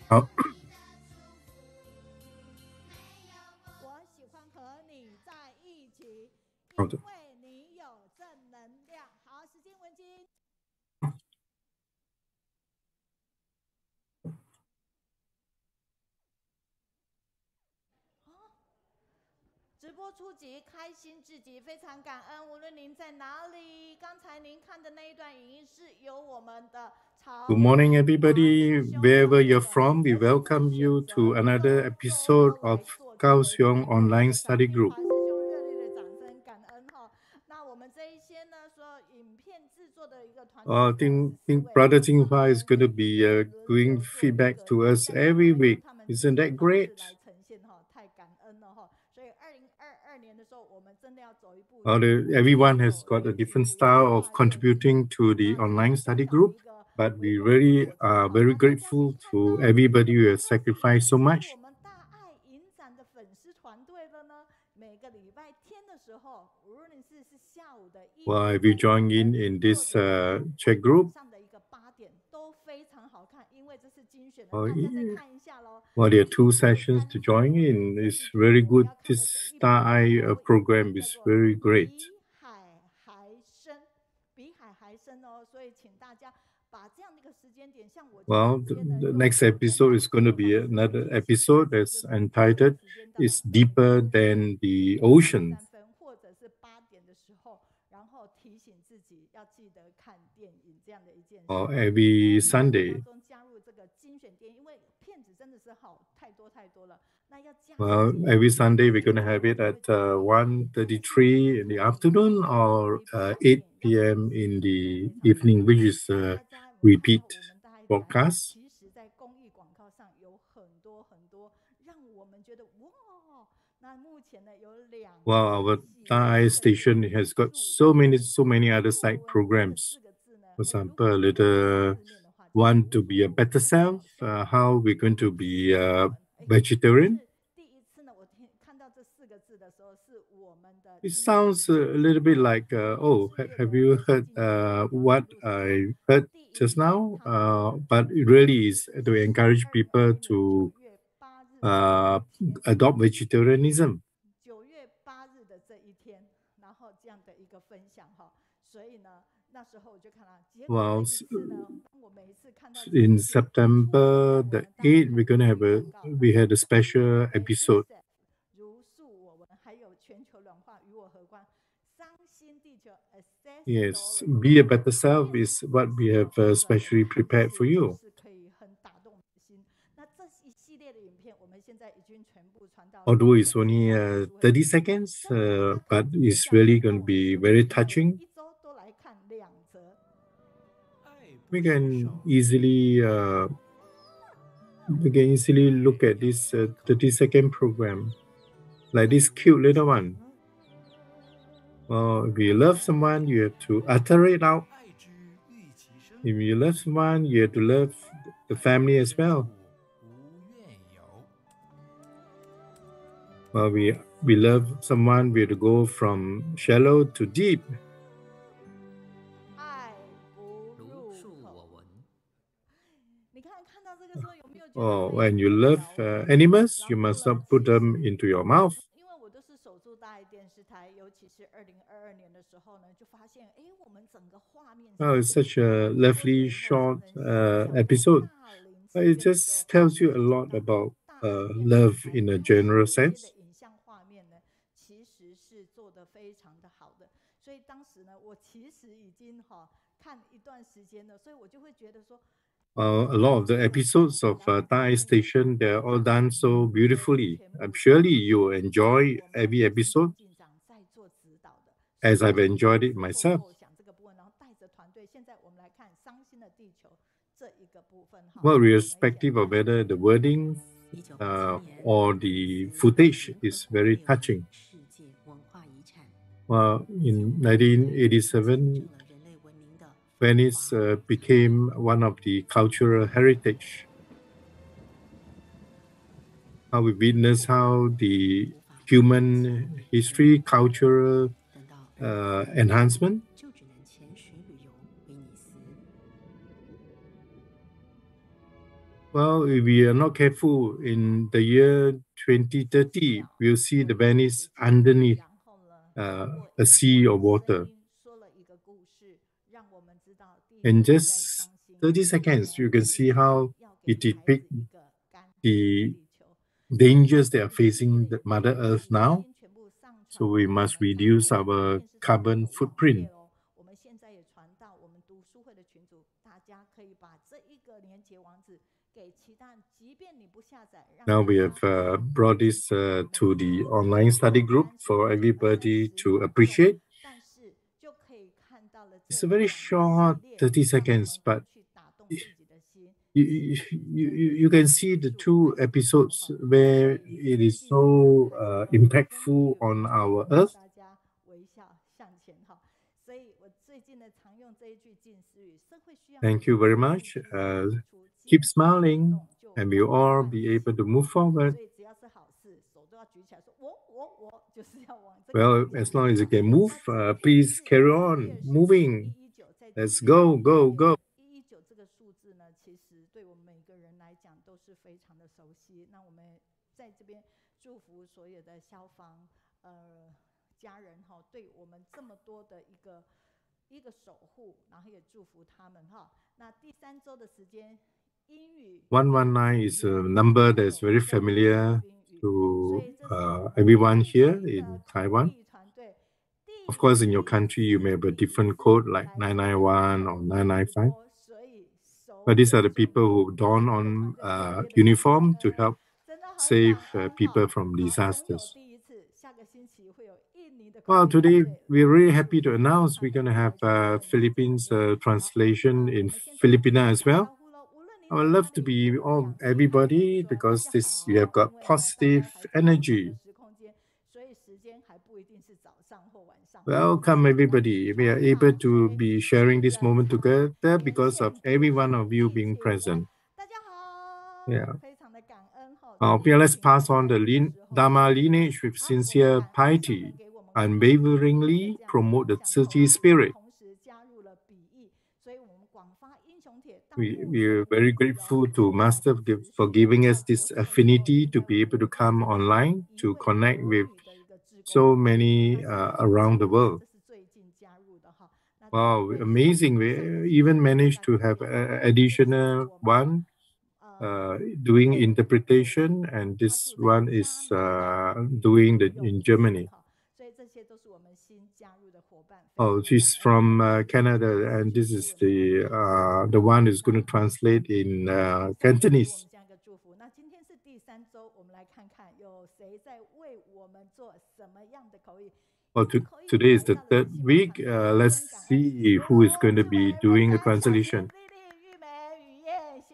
好，好的。直播初级，开心至极，非常感恩。无论您在哪里，刚才您看的那一段语音是由我们的 Good morning, everybody. Wherever you're from, we welcome you to another episode of Kaohsiung Online Study Group. 华师兄热烈的掌声，感恩哈。那我们这一些呢，说影片制作的一个团队I think Brother Jinghua is going to be giving feedback to us every week. Isn't that great? 来呈现哈，太感恩了哈。所以2022年的时候，我们真的要走一步。Everyone has got a different style of contributing to the online study group, but we really are very grateful to everybody who has sacrificed so much. 我们大爱影展的粉丝团队了呢，每个礼拜天的时候，无论是下午的Well, have you joined in this chat group? 上的一个8点都非常好看，因为这是精选的，大家再看一下咯。Well, there are 2 sessions to join in. It's very good. This Star Eye program is very great. 比海还深哦，所以请大家把这样的一个时间点，像我 Well, the next episode is going to be another episode that's entitled "Is Deeper Than the Ocean." 或者是8点的时候，然后提醒自己要记得看电影这样的一件事。Or every Sunday. 加入这个精选电影，因为片子真的是好太多了。那要加。Well, every Sunday we're going to have it at 1:33 in the afternoon or 8 p.m. in the evening, which is a repeat broadcast. 其实在公益广告上有很多让我们觉得哇，那目前呢有2。Well, our Thai station has got so many other side programs. For example, want to be a better self, how we're going to be vegetarian. It sounds a little bit like, have you heard what I heard just now? But it really is to encourage people to adopt vegetarianism. 9月8日的这一天，然后这样的一个分享哈，所以呢，那时候我就看到，well, in September the 8th, we had a special episode. Yes, be a better self is what we have specially prepared for you. Although it's only 30 seconds, but it's really going to be very touching. We can easily look at this 30-second program, like this cute little one. If you love someone, you have to utter it out. If you love someone, you have to love the family as well. Well, we love someone, we have to go from shallow to deep. Oh, when you love animals, you must not put them into your mouth. Oh, it's such a lovely short episode. It just tells you a lot about love in a general sense. A lot of the episodes of Thai Station, they're all done so beautifully. I'm surely you enjoy every episode as I've enjoyed it myself. Well, irrespective of whether the wording or the footage is very touching. Well, in 1987, Venice became one of the cultural heritage. How we witness how the human history, cultural enhancement. Well, if we are not careful, in the year 2030, we'll see the Venice underneath a sea of water. In just 30 seconds, you can see how it depicts the dangers they are facing the Mother Earth now. So we must reduce our carbon footprint. Now we have brought this to the online study group for everybody to appreciate. It's a very short 30 seconds, but you can see the two episodes where it is so impactful on our Earth. Thank you very much. Keep smiling, and we'll all be able to move forward. Well, as long as you can move, please carry on moving. Let's go, go, go. 119这个数字呢，其实对我们每个人来讲都是非常的熟悉。那我们在这边祝福所有的消防家人哈，对我们这么多的一个守护，然后也祝福他们哈。那第3周的时间，英语119 is a number that's very familiar to everyone here in Taiwan. Of course, in your country, you may have a different code like 991 or 995. But these are the people who don on uniform to help save people from disasters. Well, today we're really happy to announce we're going to have Philippines translation in Filipina as well. I would love to be everybody because you have got positive energy. Welcome, everybody. We are able to be sharing this moment together because of every one of you being present. Yeah. Let's pass on the Dharma lineage with sincere piety, unwaveringly promote the Tzu Chi spirit. We are very grateful to Master for giving us this affinity to be able to come online to connect with so many around the world. Wow, amazing. We even managed to have an additional one doing interpretation, and this one is doing in Germany. Oh, she's from Canada, and this is the one who's going to translate in Cantonese. Oh, today is the 3rd week. Let's see who is going to be doing a translation.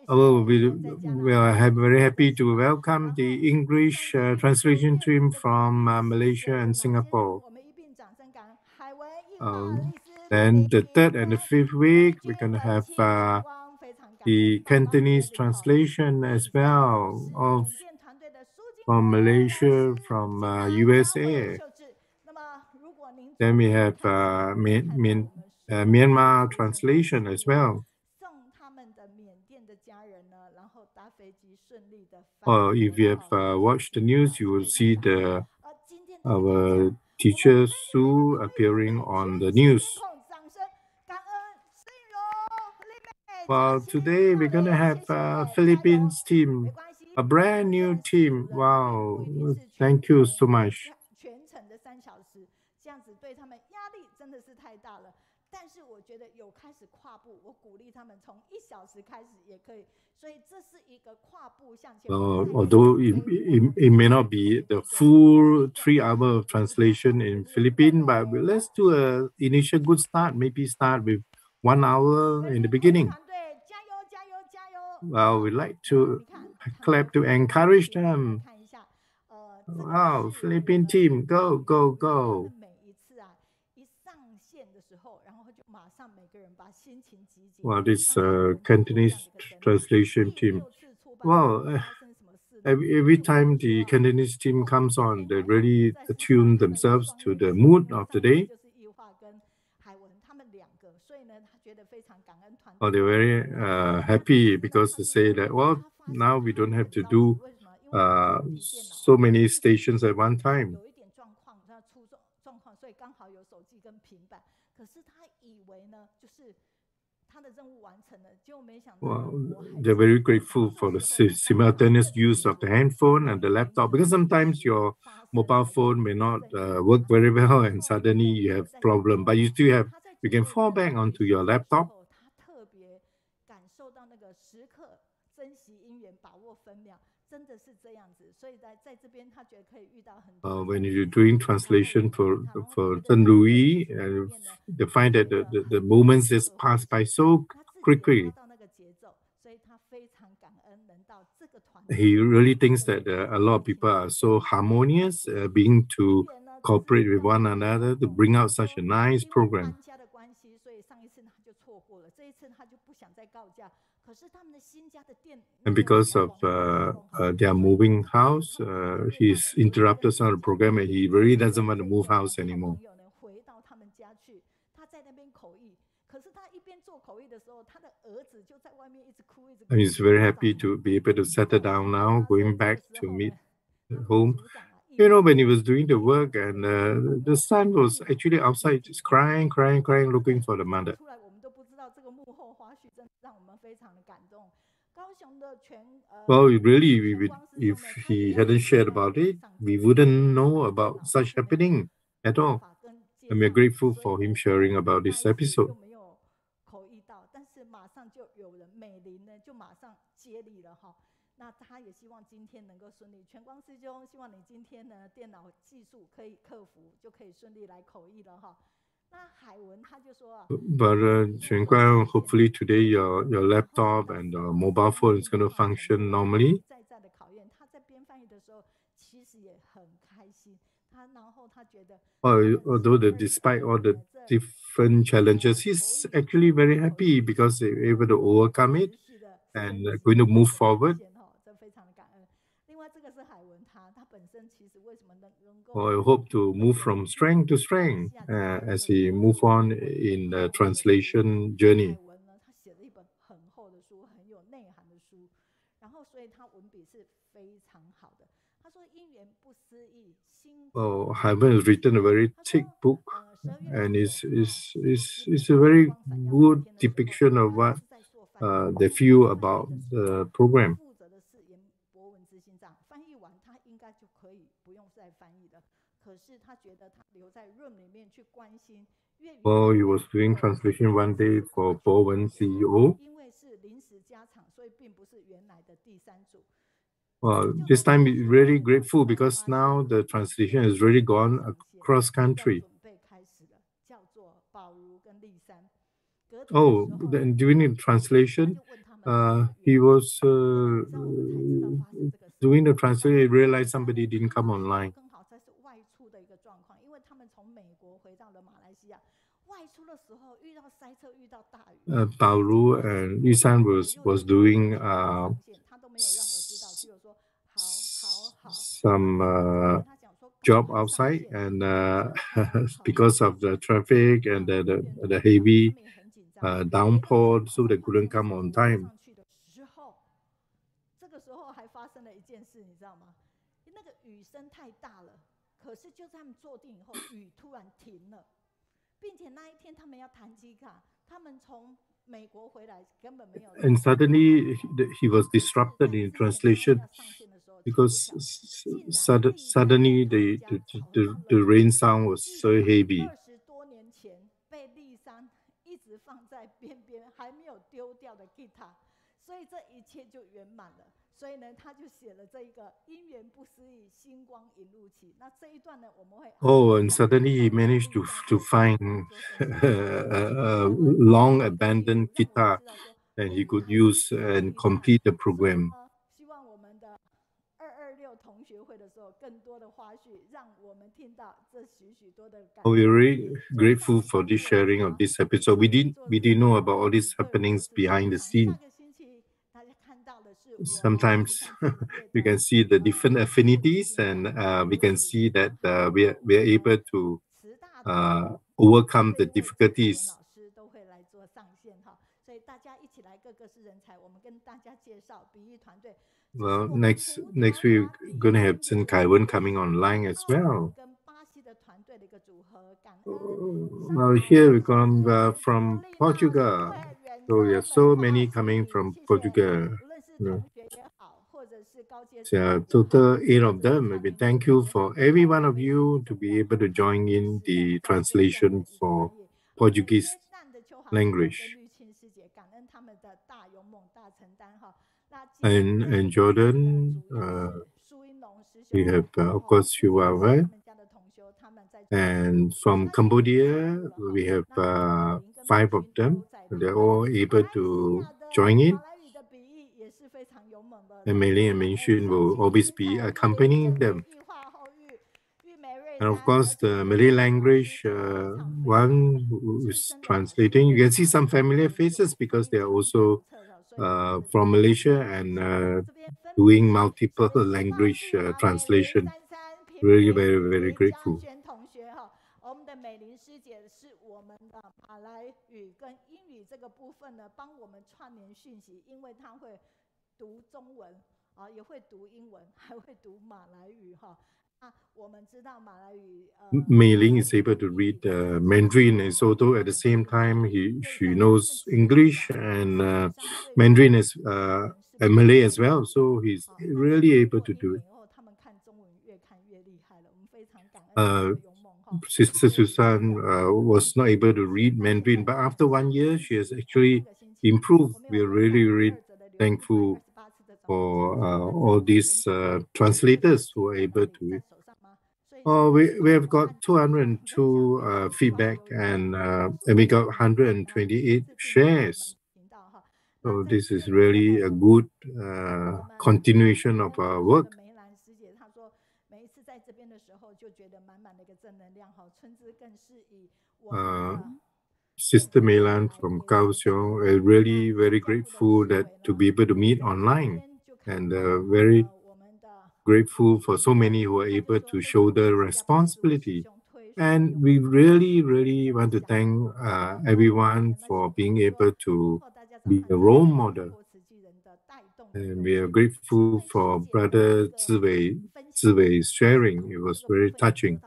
Oh, we are very happy to welcome the English translation team from Malaysia and Singapore. Then the 3rd and the 5th week, we're going to have the Cantonese translation as well from Malaysia, from USA. Then we have Myanmar translation as well. Or if you have watched the news, you will see our teacher Sue appearing on the news. Well, today we're going to have a Philippines team, a brand new team. Wow, thank you so much. Although it may not be the full 3-hour translation in Philippine, but let's do an initial good start. Maybe start with 1 hour in the beginning. Well, we'd like to clap to encourage them. Wow, Philippine team, go, go, go. Well, this Cantonese translation team. Well, every time the Cantonese team comes on, they really attune themselves to the mood of the day. Oh, they're very happy because they say that, well, Now we don't have to do so many stations at one time. Well, they're very grateful for the simultaneous use of the handphone and the laptop, because sometimes your mobile phone may not work very well and suddenly you have problem, but you still have, you can fall back onto your laptop. When you're doing translation for Zheng Ruyi, they find that the moments just pass by so quickly. He really thinks that a lot of people are so harmonious, being to cooperate with one another to bring out such a nice program. And because of their moving house, he's interrupted some of the program and he really doesn't want to move house anymore. And he's very happy to be able to settle down now, going back to meet home. You know, when he was doing the work and the son was actually outside just crying, looking for the mother. Well, really, if he hadn't shared about it, we wouldn't know about such happening at all. And we're grateful for him sharing about this episode. But Quan Guan, hopefully today your laptop and mobile phone is going to function normally. Although despite all the different challenges, he's actually very happy because they're able to overcome it and going to move forward. I hope to move from strength to strength as he move on in the translation journey. Haiwen has written a very thick book, and it's a very good depiction of what they feel about the program. Well, he was doing translation one day for Bowen CEO. This time we're really grateful because now the translation has really gone across country. Then during the translation, he was doing the translation, he realized somebody didn't come online. Bao Lu and Yisan was doing some job outside, and because of the traffic and the heavy downpour, so they couldn't come on time. And suddenly he was disrupted in translation because suddenly the rain sound was so heavy. And suddenly he managed to find a long abandoned guitar that he could use and complete the program. We're really grateful for this sharing of this episode. We didn't know about all these happenings behind the scene. Sometimes we can see the different affinities, and we can see that we are able to overcome the difficulties. Well, next week we're going to have Chen Kaiwen coming online as well. Well, here we come from Portugal. So there are so many coming from Portugal. Total 8 of them. Maybe thank you for every one of you to be able to join in the translation for Portuguese language. And Jordan, we have, of course, Chihuahua. And from Cambodia, we have 5 of them. They're all able to join in. And Mei and Ming will always be accompanying them. And of course, the Malay language one who is translating, you can see some familiar faces because they are also from Malaysia and doing multiple language translation. Really very, very grateful. Mei Ling is able to read Mandarin, and so although at the same time she knows English and Mandarin and Malay as well, so he's really able to do it. Sister Susan was not able to read Mandarin, but after 1 year, she has actually improved. We are really, really thankful for all these translators who are able to. We have got 202 feedback and we got 128 shares. So this is really a good continuation of our work. Sister Meilan from Kaohsiung, really very grateful that to be able to meet online, and very grateful for so many who are able to shoulder responsibility. And we really, really want to thank everyone for being able to be a role model. And we are grateful for Brother Ziwei's sharing. It was very touching.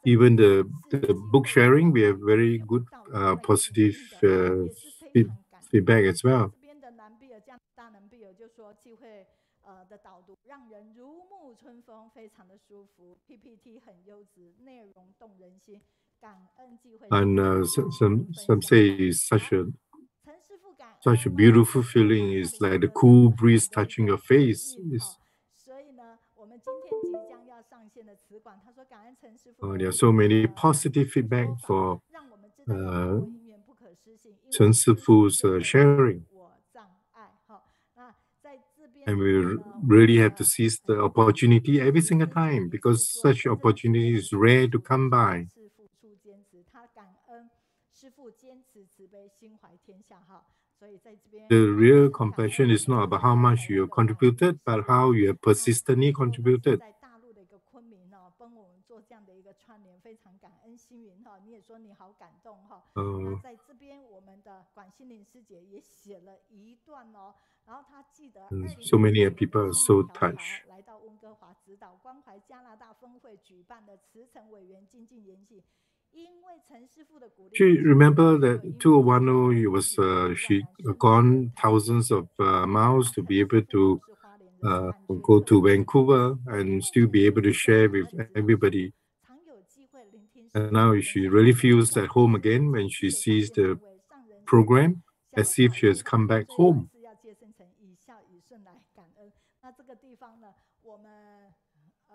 Even the book sharing, we have very good positive feedback as well. And some say it's such a beautiful feeling. It's like the cool breeze touching your face. There are so many positive feedback for Chen Sifu's sharing. And we really have to seize the opportunity every single time because such opportunity is rare to come by. The real compassion is not about how much you have contributed, but how you have persistently contributed. So many people are so touched. She remember that 2010 it was she gone thousands of miles to be able to go to Vancouver and still be able to share with everybody. And now she really feels at home again when she sees the program, as if she has come back home.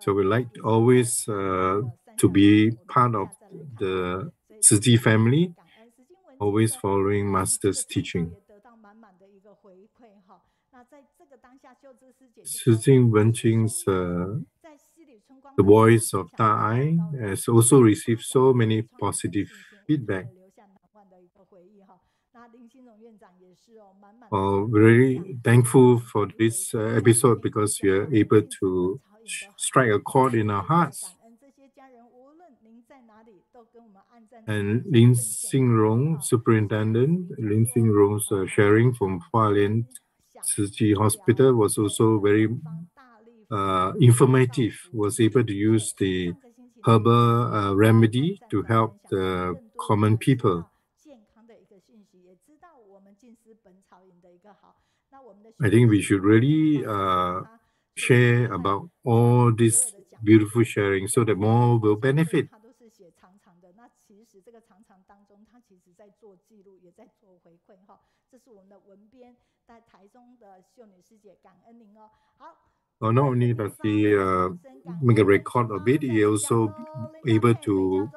So we like always to be part of the Cijin family, always following Master's teaching. Cijin Wenqing's The Voice of Da Ai has also received so many positive feedback. Very thankful for this episode because we are able to strike a chord in our hearts. And Lin Xingrong, Superintendent, Lin Xingrong's sharing from Hualien Tzu Hospital was also very informative, was able to use the herbal remedy to help the common people. I think we should really share about all this beautiful sharing so that more will benefit. Well, not only does he make a record of it, he also able to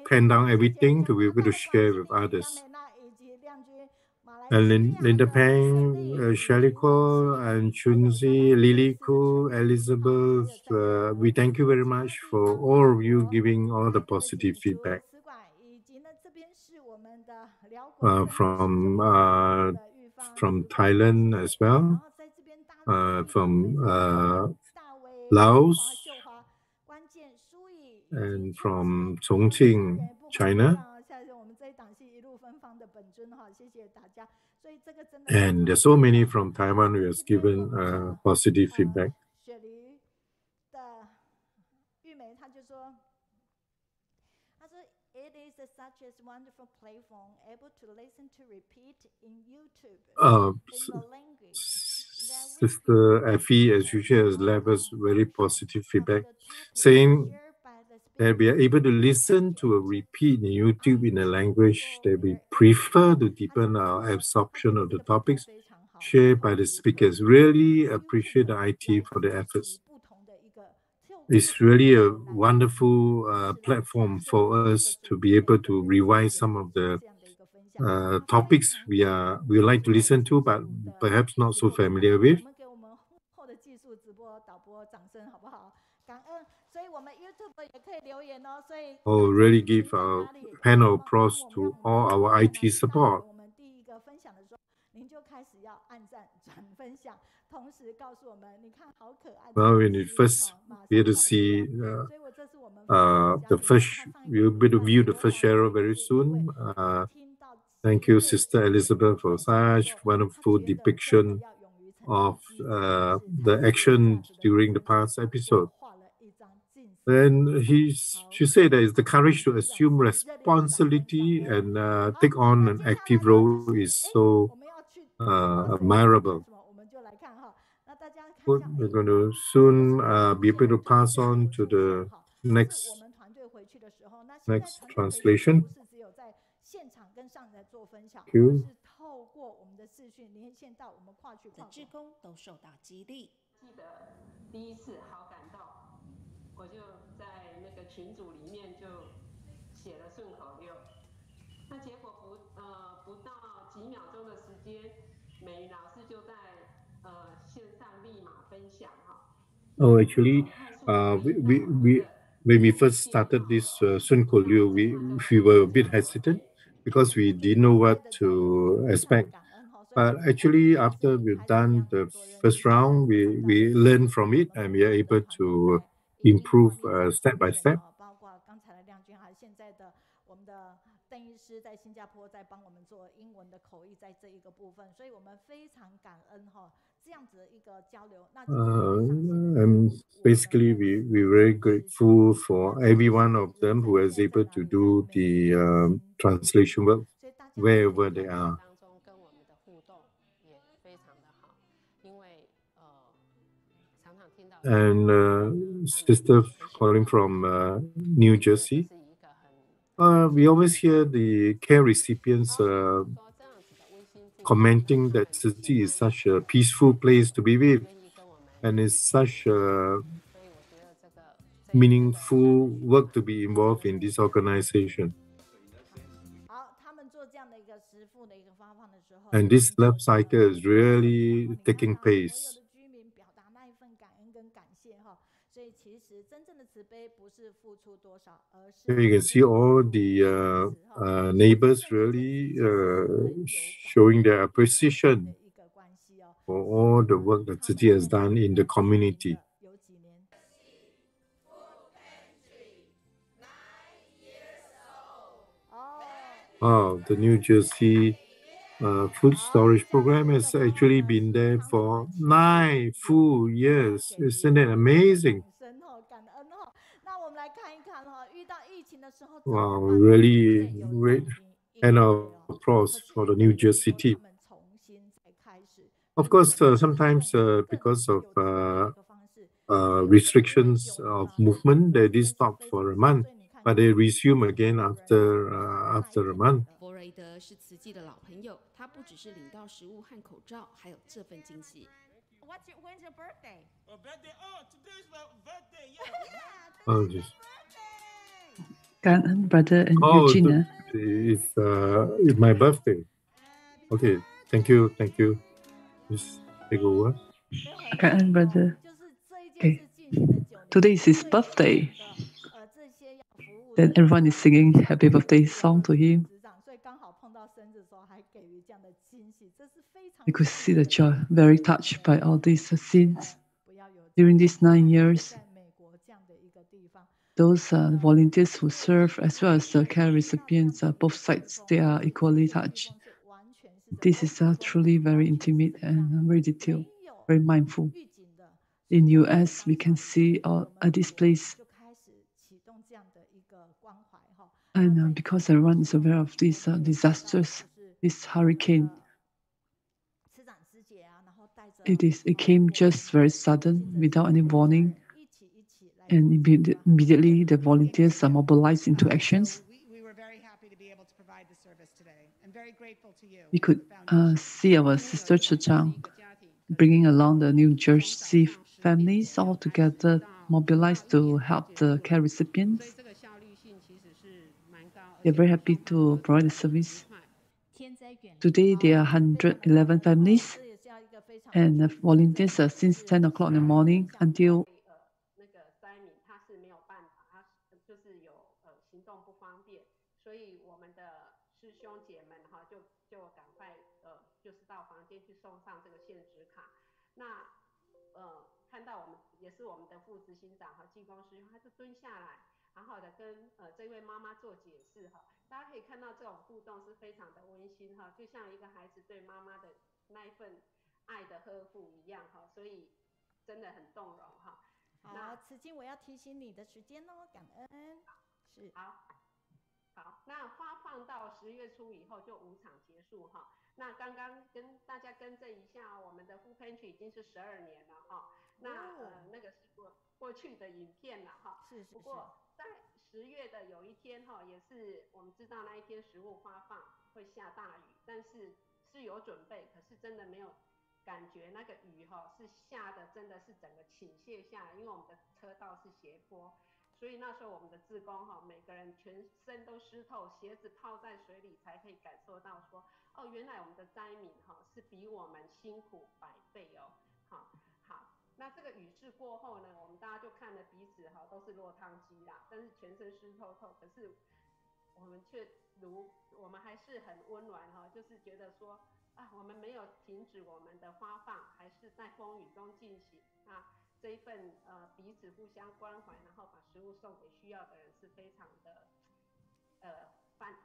pen down everything to be able to share with others. And Linda Peng, Shelley Cole, and Chunzi, Lily Koo, Elizabeth, we thank you very much for all of you giving all the positive feedback. From Thailand as well, from Laos, and from Chongqing, China. And there's so many from Taiwan who has given positive feedback. It is such a wonderful platform, able to listen to repeat in YouTube in the language. Sister Effie, as usual, has left us very positive feedback, saying that we are able to listen to a repeat in YouTube in a language that we prefer to deepen our absorption of the topics shared by the speakers. Really appreciate the IT for the efforts. It's really a wonderful platform for us to be able to revise some of the topics we like to listen to, but perhaps not so familiar with. Oh, really give a hand of applause to all our IT support. Well, when you first be able to see you'll be able to view the first sharer very soon. Thank you, Sister Elizabeth, for such wonderful depiction of the action during the past episode. And she said that it's the courage to assume responsibility and take on an active role is so admirable. We're going to soon be able to pass on to the next translation. Thank you. 那结果不到几秒钟的时间，美云老师就在线上立马分享哈。Oh, actually, when we first started this Sun Ko Liu, we were a bit hesitant because we didn't know what to expect. But actually, after we've done the first round, we learned from it and we are able to improve step by step. 邓医师在新加坡在帮我们做英文的口译，在这一个部分，所以我们非常感恩这样子的一个交流。Basically, we're very grateful for every one of them who is able to do the translation work wherever they are. And sister calling from New Jersey. We always hear the care recipients commenting that Tzu Chi is such a peaceful place to be with, and it's such a meaningful work to be involved in this organization. And this love cycle is really taking place. Here you can see all the neighbors really showing their appreciation for all the work that Tzu Chi has done in the community. The New Jersey food storage program has actually been there for 9 full years. Isn't it amazing? Wow, really great and applause for the New Jersey team. Of course, sometimes because of restrictions of movement, they did stop for a month, but they resume again after a month. 博瑞德是慈济的老朋友，他不只是领到食物和口罩，还有这份惊喜。When's your birthday? Birthday? Oh, today's my birthday. Yeah. Oh, yes. Brother and Eugene. It's my birthday. Okay, thank you. Please take over. Brother. Okay. Today is his birthday. Then everyone is singing happy birthday song to him. You could see the joy, very touched by all these scenes. During these 9 years, those volunteers who serve as well as the care recipients, both sides, they are equally touched. This is truly very intimate and very detailed, very mindful. In US, we can see at this place, and because everyone is aware of these disasters, this hurricane, it came just very sudden, without any warning, and immediately the volunteers are mobilized into actions. We were very happy to be able to provide the service today, and very grateful to you. We could see our sister Zhang bringing along the New Jersey families all together, mobilized to help the care recipients. They're very happy to provide the service. Today, there are 111 families and volunteers since 10 o'clock in the morning until 看到我们也是我们的副执行长和技工师，他就蹲下来，好好的跟这位妈妈做解释哈。大家可以看到这种互动是非常的温馨哈，就像一个孩子对妈妈的那一份爱的呵护一样哈，所以真的很动容哈。好，慈金，我要提醒你的时间哦，感恩。是。好，那发放到10月初以后就5场结束哈。那刚刚跟大家更正一下，我们的 Food Pantry 已经是12年了哈。那那个是过去的影片了哈。是。不过在10月的有一天哈，也是我们知道那一天食物发放会下大雨，但是是有准备，可是真的没有感觉那个雨哈是下的，真的是整个倾泻下来，因为我们的车道是斜坡。所以那时候我们的志工哈，每个人全身都湿透，鞋子泡在水里才可以感受到说，哦，原来我们的灾民哈是比我们辛苦100倍哦。好，那这个雨势过后呢，我们大家就看了彼此哈都是落汤鸡啦，但是全身湿透透，可是我们还是很温暖哈，就是觉得说啊，我们没有停止我们的发放，还是在风雨中进行啊。这一份彼此互相关怀，然后把食物送给需要的人，是非常的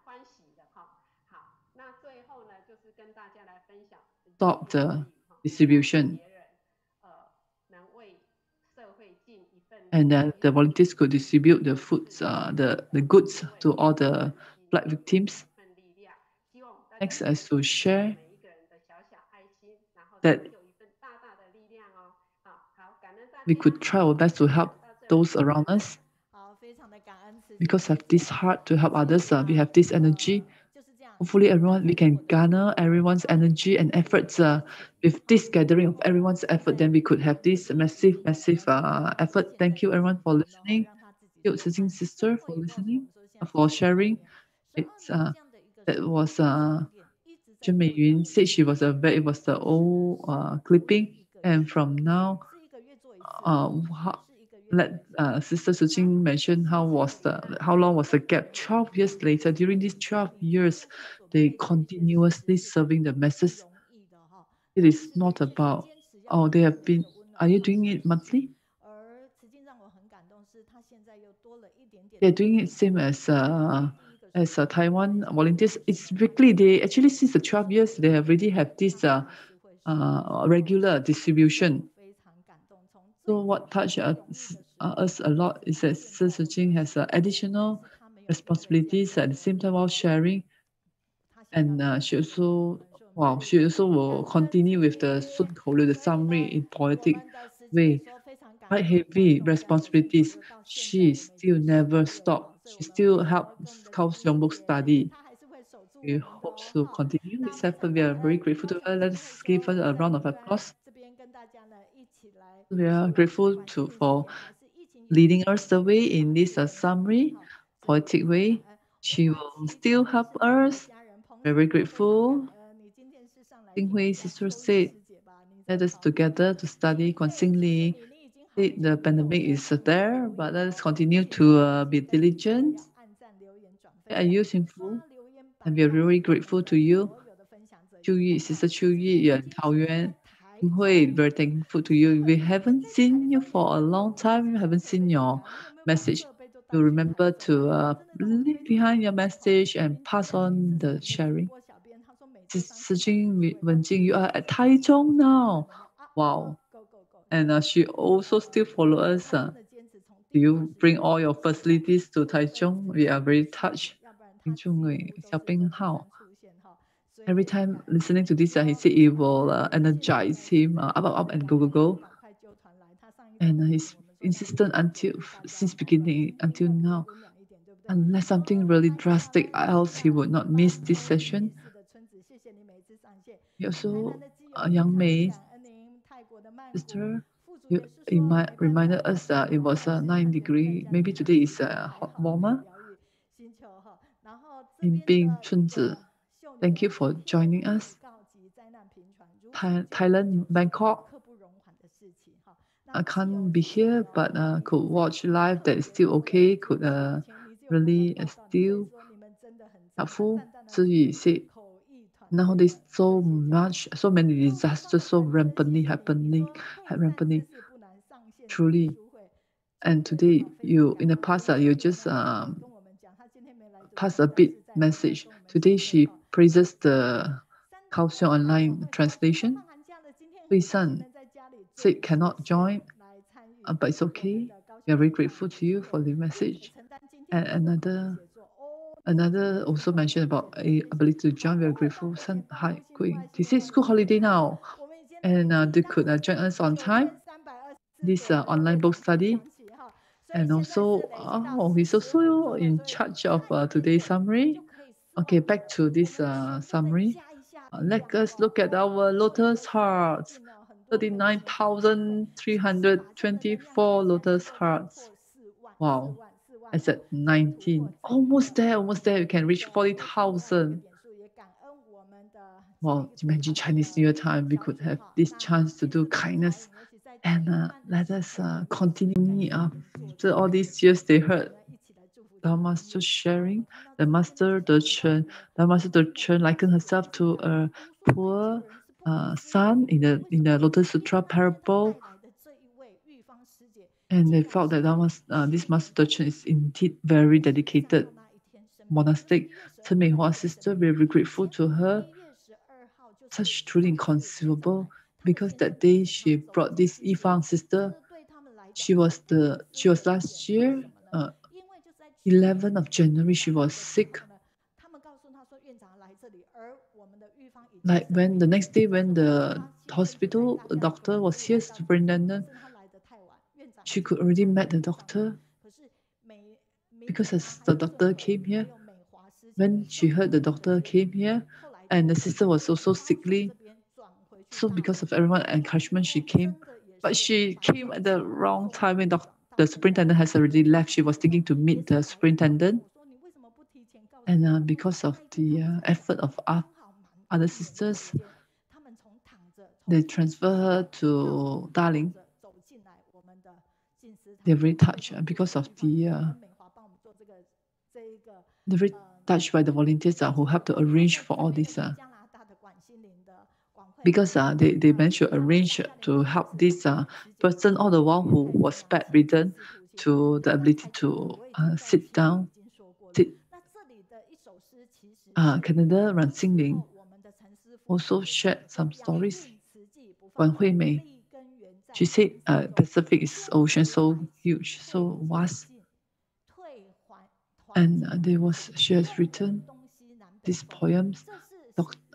欢喜的哈。好，那最后呢，就是跟大家来分享 stop the distribution, 能为社会尽一份 and the volunteers could distribute the foods, the goods to all the flood victims. Next is to share that we could try our best to help those around us. Because of this heart to help others, we have this energy. Hopefully, we can garner everyone's energy and efforts. With this gathering of everyone's effort, then we could have this massive effort. Thank you, everyone, for listening. Thank you, Cijin sister, for listening, for sharing. That was Zhang Meiyun said it was the old clipping, and from now. Let Sister Cijin mention how long was the gap? 12 years later, during these 12 years, they continuously serving the masses. It is not about, they have been, are you doing it monthly? They're doing it same as as Taiwan volunteers, it's weekly. They actually, since the 12 years, they have already have this regular distribution. So what touched us a lot is that Zhang Cijin has additional responsibilities at the same time while sharing. And she also will continue with the Sun Kou Liu, the summary in poetic way. Quite heavy responsibilities. She still never stopped. She still helps Kaohsiung book study. We hope to continue this effort. We are very grateful to her. Let's give her a round of applause. We are grateful for leading us the way in this summary, poetic way. She will still help us. We're very grateful. Ding Hui sister said, let us together to study Guan The pandemic is there, but let us continue to be diligent. I use in full, and we are very grateful to you. Qiuyu, Sister Qiuyu, you're in Taoyuan. Ding Hui, very thankful to you. We haven't seen you for a long time. We haven't seen your message. You remember to leave behind your message and pass on the sharing. Wenjing, you are at Taichung now. Wow. And she also still follow us. Do you bring all your facilities to Taichung? We are very touched. Every time listening to this, he said it will energize him up and go. And he's insistent since beginning until now. Unless something really drastic, else he would not miss this session. He also, Yang Mei, sister, you reminded us that it was 9 degrees. Maybe today is warmer. In Bing Chunzi, thank you for joining us. Thailand, Bangkok. I can't be here, but could watch live. That is still okay. Could really still helpful. Ziyi said, nowadays so many disasters so rampantly happening. Truly. And today, in the past, you just pass a bit message. Today, she praises the Kaohsiung online translation. Hui San said cannot join, but it's okay. We are very grateful to you for the message. And another also mentioned about ability to join. We are grateful. Hi, this is school holiday now, and they could join us on time. This online book study. And also, he's also in charge of today's summary. Okay, back to this summary. Let us look at our lotus hearts. 39,324 lotus hearts. Wow. I said 19. Almost there. We can reach 40,000. Wow, imagine Chinese New Year time, we could have this chance to do kindness. And let us continue after all these years they heard the master sharing, the master De Chen likened herself to a poor son in the Lotus Sutra parable. And they felt that this master De Chen is indeed very dedicated monastic. Chen Meihua's sister, we are very grateful to her. Such truly inconceivable, because that day she brought this Yifang sister. She was last year, 11th of January, she was sick. Like when the next day when the hospital doctor was here, superintendent, she could already met the doctor, because as the doctor came here, when she heard the doctor came here, and the sister was also sickly, so because of everyone's encouragement, she came. But she came at the wrong time when the superintendent has already left. She was thinking to meet the superintendent. And because of the effort of other sisters, they transfer her to Darling. They're very touched because of they're very touched by the volunteers who help to arrange for all this. Because they managed to arrange to help this person all the while who was bedridden to the ability to sit down. Canada Ran Xingling also shared some stories. Wan Huimei, she said Pacific is ocean so huge, so vast. And she has written these poems.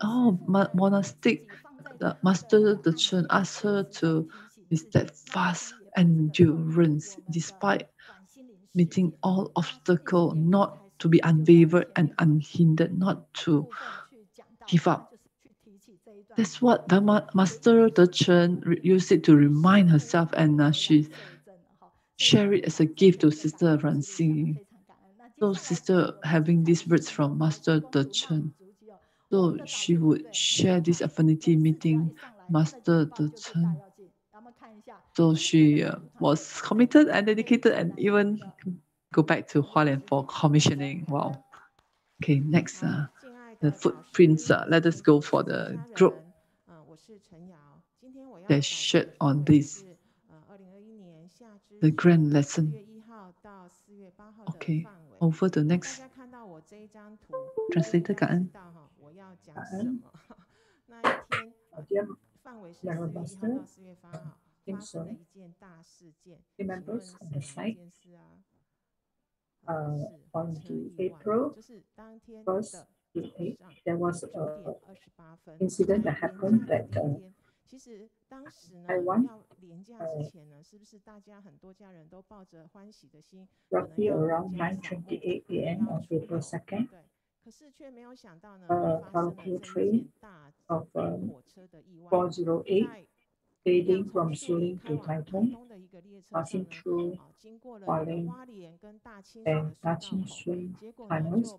Monastic, the Master the Chen asked her to be steadfast endurance despite meeting all obstacles, not to be unwavered and unhindered, not to give up. That's what the Master the Chen used it to remind herself, and she shared it as a gift to Sister Ranxing. So Sister having these words from Master the Chen, so she would share this affinity meeting Master the Chen. So she was committed and dedicated and even go back to Hualien for commissioning. Wow. Okay, next, the footprints. Let us go for the group that shared on this. The grand lesson. Okay, over the next. Translator 感恩。Members on the site on the April 1st to 8th, there was an incident that happened that Taiwan, roughly around 9:28 a.m. on April 2nd, a cargo train of 408 heading from Yulin to Taipei, passing through Hualien and Kaohsiung tunnels,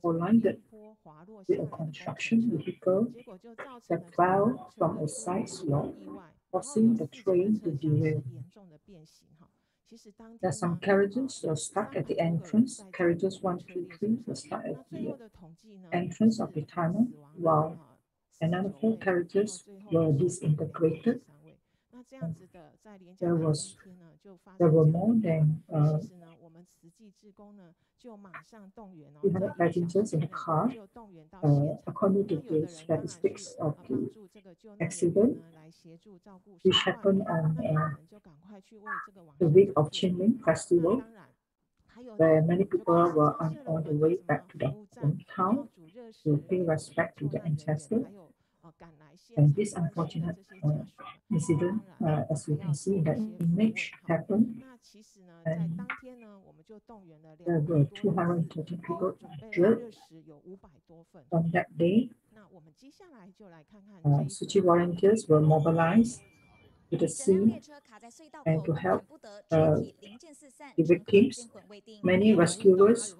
collided with a construction vehicle that fell from a side slope, causing the train to derail. There are some carriages stuck at the entrance. Carriages 1, 2, 3 were stuck at the entrance of the tunnel, while another 4 carriages were disintegrated. There were more than 300 passengers in the car. According to the statistics of the accident, which happened on the week of Qingming Festival, where many people were on the way back to their hometown to pay respect to their ancestors. And this unfortunate incident, as you can see in that image, happened. And there were 230 people injured on that day. Tzu Chi volunteers were mobilized to the scene and to help the victims. Many rescuers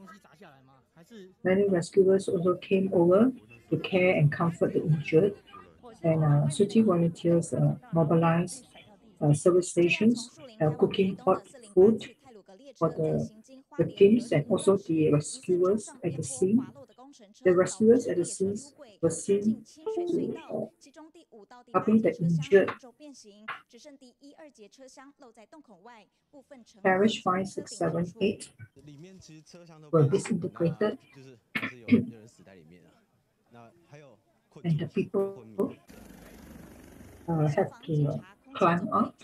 also came over to care and comfort the injured. And Tzu Chi volunteers mobilized service stations, cooking hot food for the victims and also the rescuers at the scene. The rescuers at the scene were seen to helping the injured. Carriage 5, 6, 7, 8 were disintegrated. And the people have to climb up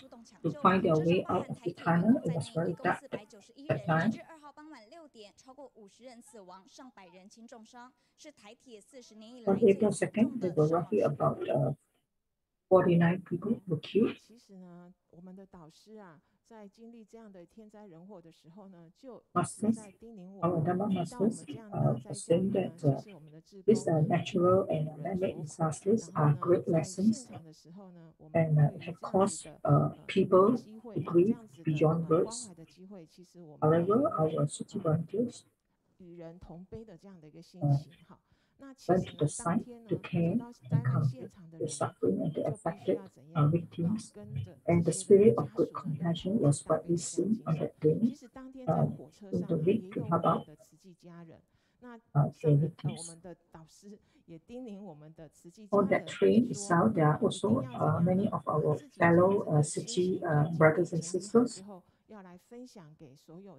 to find their way out of the tunnel. It was very dark at that time. On April 2nd, there were roughly about 49 people were killed. Masters, our Dharma masters are saying that these natural and man-made disasters are great lessons and have caused people to grieve beyond words. However, our Tzu Chi volunteers went to the site to care and comfort the suffering and the affected victims, and the spirit of good compassion was widely seen on that day in the week to help out the victims. On that train itself, there are also many of our fellow Tzu Chi brothers and sisters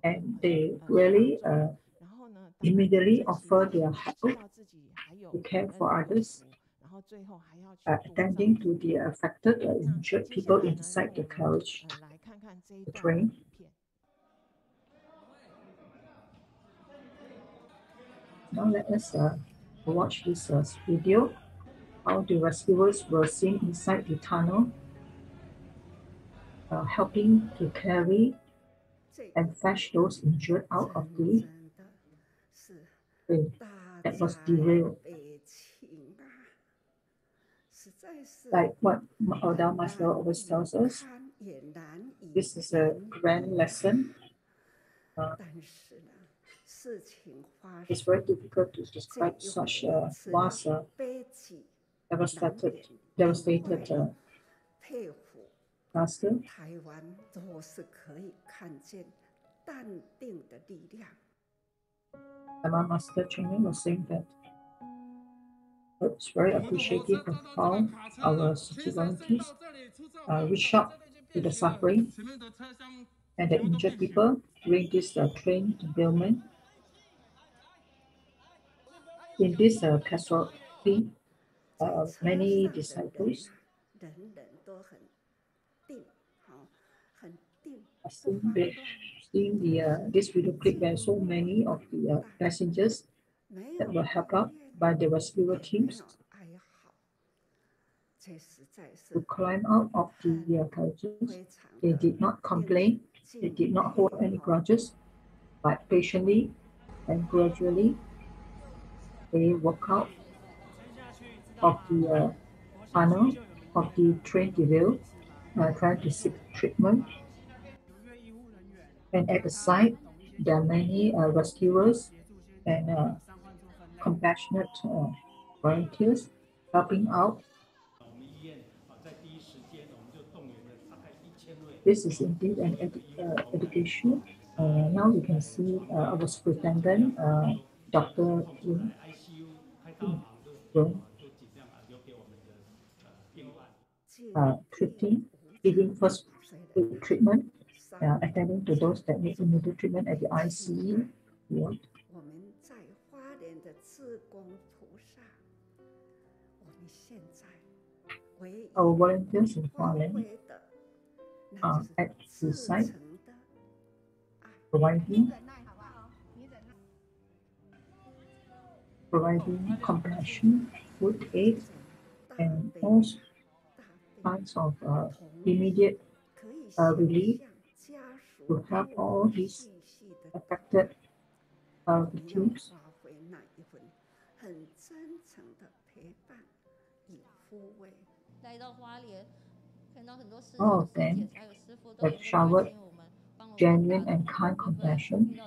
and they really immediately offer their help to care for others, attending to the affected or injured people inside the carriage, the train. Now let us watch this video, how the rescuers were seen inside the tunnel, helping to carry and fetch those injured out of the train that was derailed. Like what our Dao Master always tells us, this is a grand lesson. It's very difficult to describe such a vast, devastated disaster. Dharma Master Cheng Yao was saying that it's very appreciative of how our city volunteers reach out to the suffering and the injured people during this train derailment. In this catastrophe, many disciples seeing this video clip where so many of the passengers that were helped out by the rescue teams to climb out of the carriages. They did not complain, they did not hold any grudges, but patiently and gradually they walk out of the tunnel of the train derail, trying to seek treatment. And at the side, there are many rescuers and compassionate volunteers helping out. This is indeed an education. Now you can see our superintendent, Dr. Yulin, giving first aid treatment, attending to those that need immediate treatment at the ICU ward. Our volunteers in Hualien are at the site, providing compassion, food aid, and all kinds of immediate relief to help all these affected victims. All of them have showered genuine and kind compassion.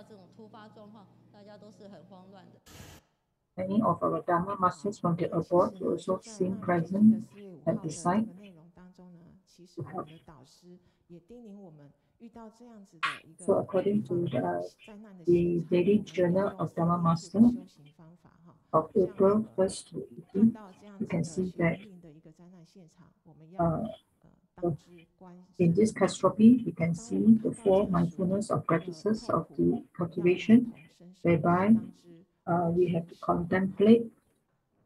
Many of our Dharma masters from the abroad were also seen present at the site to help. So according to the Daily Journal of Dharma Master of April 1st to 18th, you can see that in this catastrophe, you can see the 4 mindfulness of practices of the cultivation, whereby we have to contemplate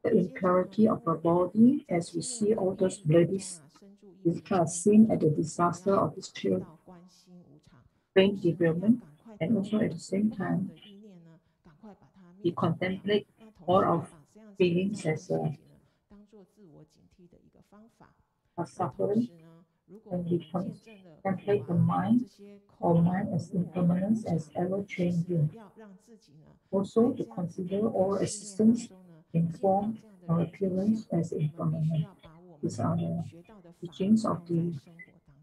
the impurity of our body as we see all those bloody seen at the disaster of this train derailment, and also at the same time, we contemplate all our feelings as suffering, and we contemplate the mind or mind as impermanence, as ever-changing. Also to consider all existence in form or appearance as impermanent. These are the teachings of the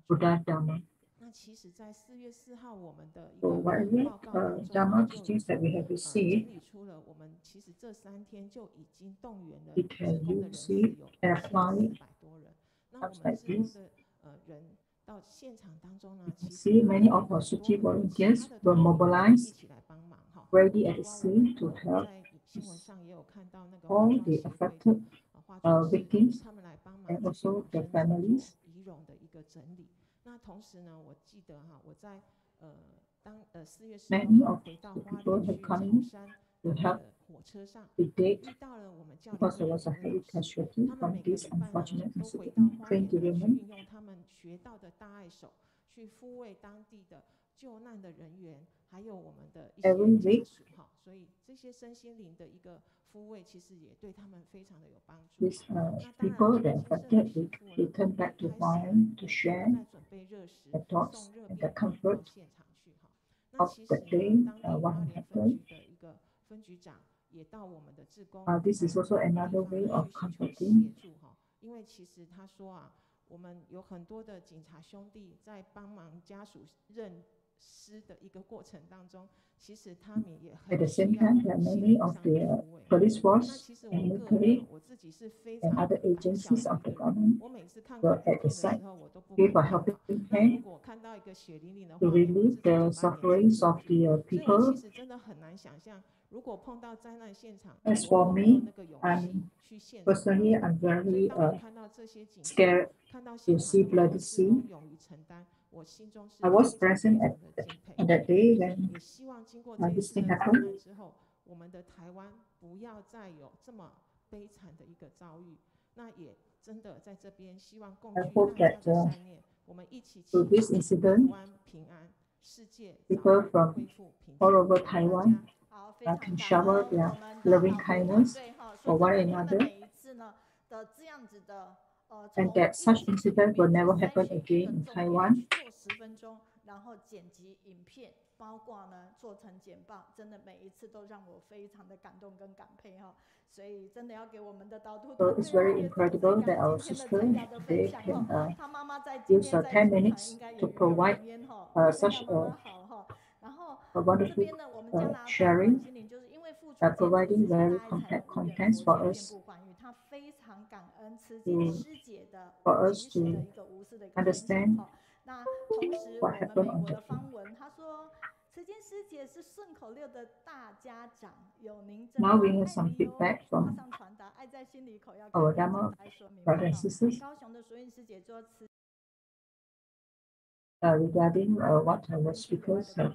Buddha Dharma. So whatever Dharma teachings that we have received, we can use it and apply it. Times like this. You can see many of our Suchi volunteers were mobilized, ready at the scene to help all the affected victims and also their families. Many of the people had come in to help the date because there was a heavy casualty from this unfortunate incident. Train derailment. 去抚慰当地的救难的人员，还有我们的一些家属哈，所以这些身心灵的一个抚慰，其实也对他们非常的有帮助。These people that affected, they turn back to wine to share the thoughts and the comfort of the day, what happened. This is also another way of comforting. 因为其实他说啊。我们有很多的警察兄弟在帮忙家属认尸的一个过程当中，其实他们也很 At the same time, there are many of the police force and military and other agencies of the government were at the site, gave a helping hand to relieve the sufferings of the people. As for me, personally, I'm very scared to see bloody scene. I was present at that day when this thing happened. I hope that through this incident, people from all over Taiwan can shower their loving kindness for one another, and that such incident will never happen again in Taiwan. 然后剪辑影片，包括呢做成简报，真的每一次都让我非常的感动跟感佩哈。所以真的要给我们的导读团队。So it's very incredible that our sister they can use 10 minutes to provide such a wonderful sharing, providing very compact contents for us to understand what happened on the Now we have some feedback from our Dharma brothers and sisters regarding what our speakers have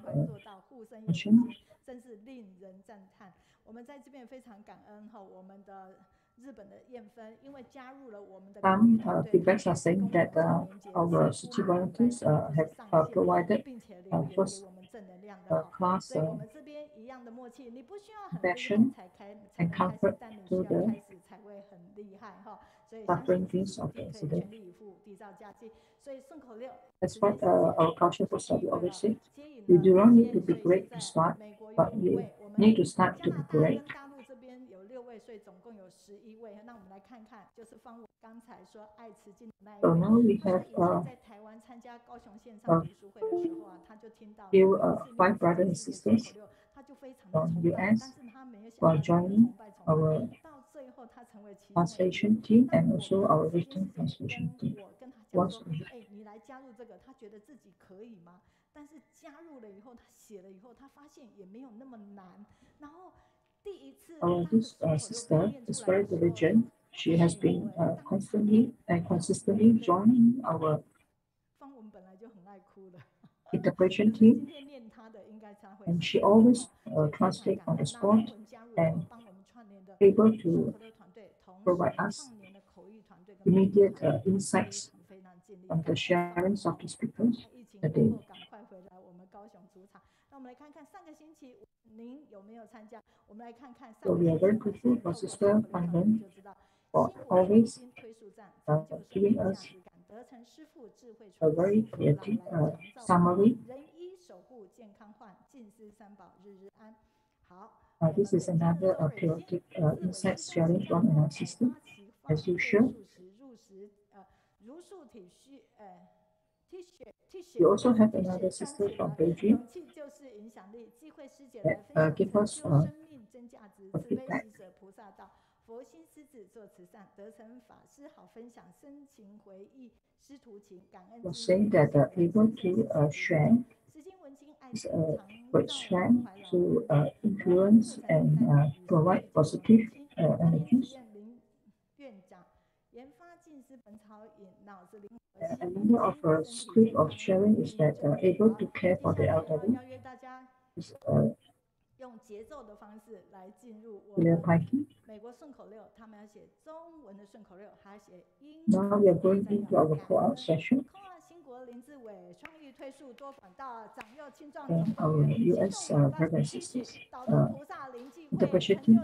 mentioned. 真是令人赞叹。我们在这边非常感恩哈，我们的日本的燕芬，因为加入了我们的feedbacks are saying that our city volunteers have provided first class compassion and comfort to the suffering victims of the incident. That's what our culture for study always say. You do not need to be great to start, but you need to start to be great. So now we have few 5 brothers and sisters from US who are joining our translation team and also our written translation team. 你来加入这个，他觉得自己可以吗？但是加入了以后，他写了以后，他发现也没有那么难。然后第一次， this sister is very diligent. She has been constantly and consistently joining our 方文本来就很爱哭的 interpretation team, 今天念他的应该他会 and she always translate on the spot and able to provide us immediate insights from the sharings of the speakers today. 赶快回来我们高雄主场。那我们来看看上个星期您有没有参加？我们来看看上 So we are very grateful for Sister Wenlin for always giving us a very creative summary. This is another chaotic insights sharing from our sister, as usual. We also have another sister from Beijing that give us a feedback. 佛心狮子做慈善，得成法师好分享，深情回忆师徒情，感恩。Was saying that able to share is a great strength to influence and provide positive energies. Another of a script of sharing is that able to care for the elderly. Now we are going into our call-out session. And our US brothers and sisters, the budget team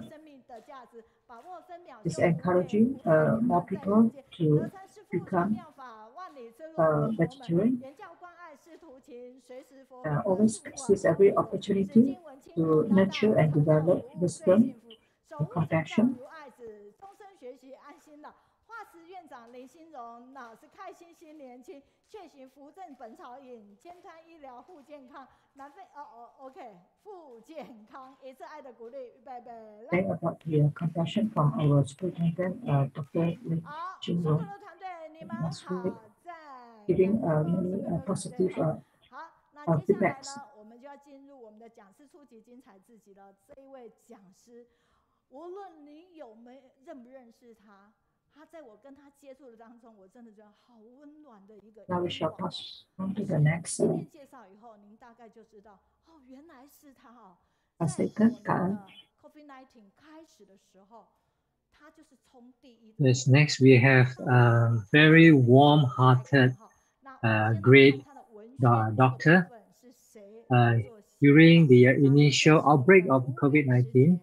is encouraging more people to become vegetarian. Always seize every opportunity to nurture and develop wisdom and compassion. Think about the compassion from our superintendent, Dr. Liu Yijun, last week, giving many positive feedbacks. Now we shall pass on to the next statement. Yes, next we have a very warm-hearted, great doctor. During the initial outbreak of COVID-19,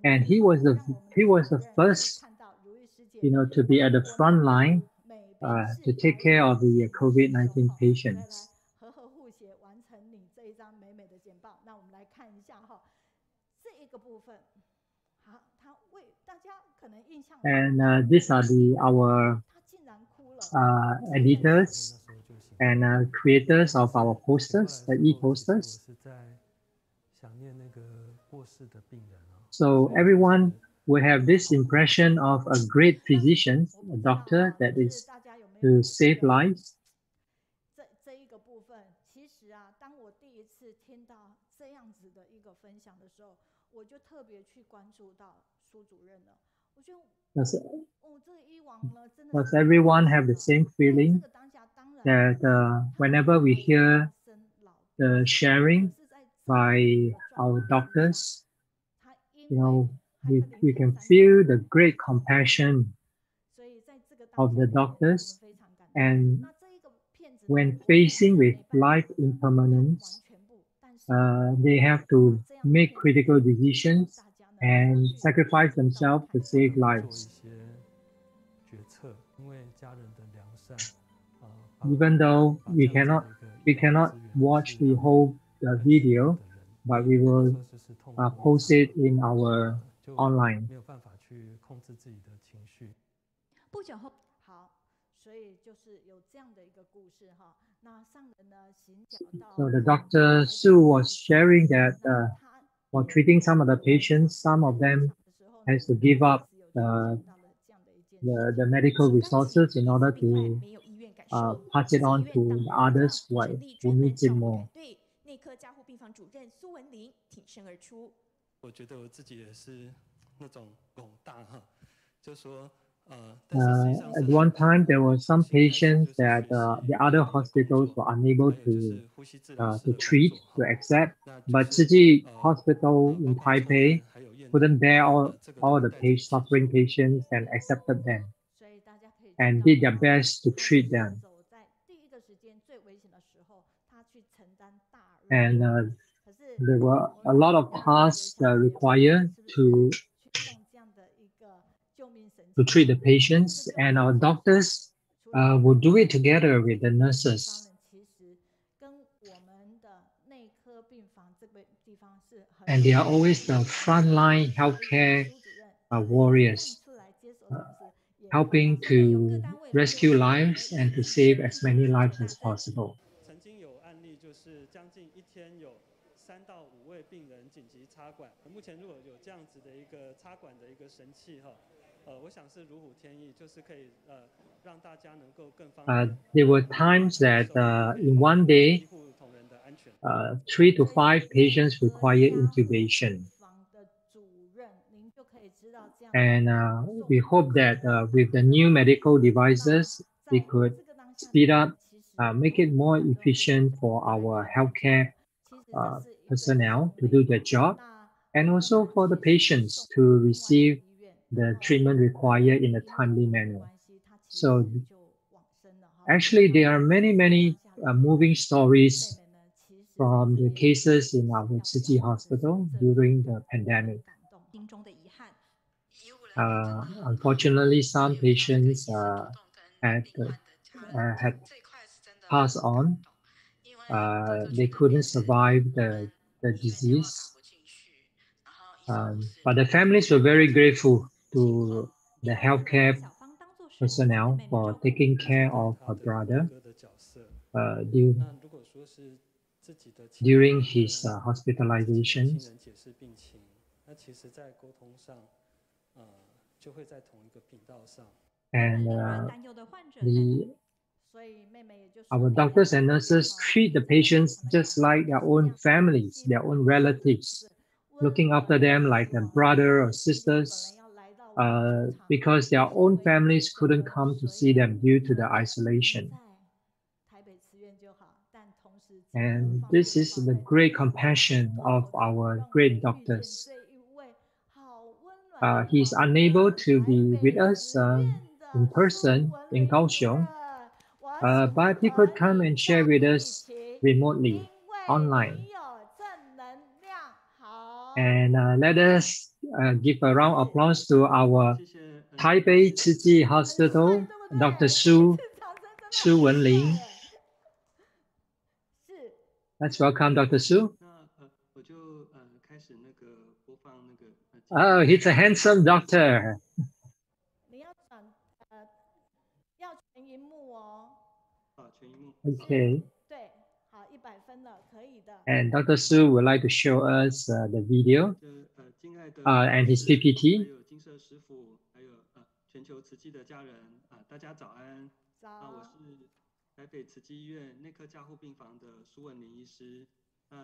and he was the first, to be at the front line to take care of the COVID-19 patients. And these are our editors and creators of our posters, the e-posters. So everyone will have this impression of a great physician, a doctor that is to save lives. Does everyone have the same feeling that whenever we hear the sharing by our doctors, we can feel the great compassion of the doctors, and when facing with life impermanence, they have to make critical decisions and sacrifice themselves to save lives. Even though we cannot watch the whole video, but we will post it in our online. So the Dr. Su was sharing that while treating some of the patients, some of them has to give up the medical resources in order to pass it on to the others who needs it more. At one time, there were some patients that the other hospitals were unable to treat, to accept, but Tzu Chi Hospital in Taipei couldn't bear all the suffering patients and accepted them and did their best to treat them. And there were a lot of tasks required to treat the patients, and our doctors will do it together with the nurses. And they are always the frontline healthcare warriors, helping to rescue lives and to save as many lives as possible. There were times that in one day, 3 to 5 patients require intubation. And we hope that with the new medical devices, we could speed up, make it more efficient for our healthcare personnel to do their job, and also for the patients to receive the treatment required in a timely manner. So actually, there are many moving stories from the cases in our Cijin hospital during the pandemic. Unfortunately, some patients had passed on. They couldn't survive the disease. But the families were very grateful to the healthcare personnel for taking care of her brother during his hospitalization. And our doctors and nurses treat the patients just like their own families, their own relatives, looking after them like a brother or sisters, because their own families couldn't come to see them due to the isolation. And this is the great compassion of our great doctors. He's unable to be with us in person in Kaohsiung, but he could come and share with us remotely, online. And let us give a round of applause to our Taipei Cijin Hospital, Dr. Su Wenlin. Let's welcome Dr. Su. Oh, he's a handsome doctor. Okay. And Dr. Su would like to show us the video and his PPT.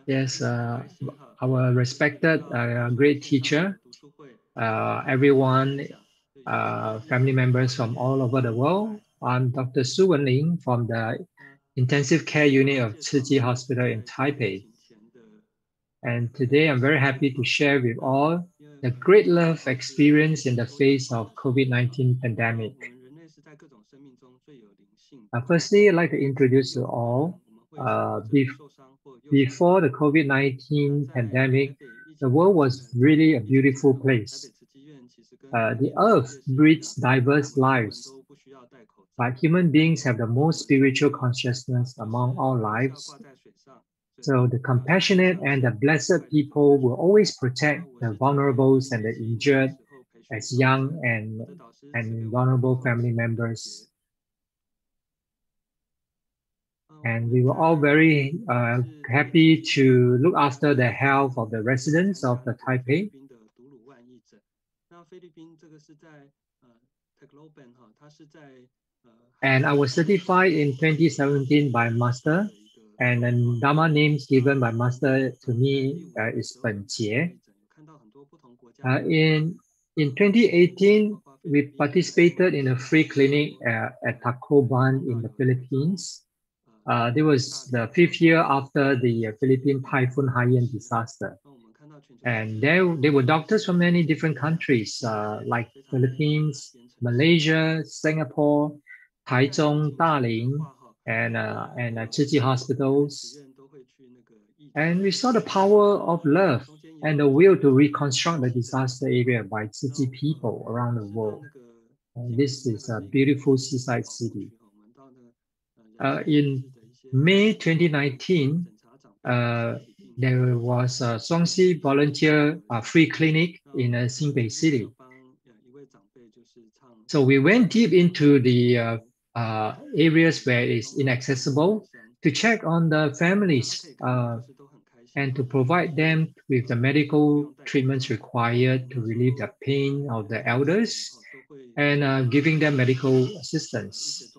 Yes, our respected great teacher, everyone, family members from all over the world. I'm Dr. Su Wenlin from the Intensive Care Unit of Cijin Hospital in Taipei. And today I'm very happy to share with all the great love experience in the face of COVID-19 pandemic. Firstly, I'd like to introduce you all. Before the COVID-19 pandemic, the world was really a beautiful place. The earth breeds diverse lives, but human beings have the most spiritual consciousness among all lives. So the compassionate and the blessed people will always protect the vulnerables and the injured as young and vulnerable family members. And we were all very happy to look after the health of the residents of the Taipei. And I was certified in 2017 by Master, and the Dharma names given by Master to me is Peng Qiuyu. In 2018, we participated in a free clinic at Tacloban in the Philippines. It was the 5th year after the Philippine Typhoon Haiyan disaster. And there were doctors from many different countries, like Philippines, Malaysia, Singapore, Taichung, Daling, and Cijin hospitals. And we saw the power of love and the will to reconstruct the disaster area by Cijin people around the world. And this is a beautiful seaside city. In May 2019, there was a Songxi volunteer free clinic in Xinbei City. So we went deep into the areas where it's inaccessible to check on the families and to provide them with the medical treatments required to relieve the pain of the elders and giving them medical assistance.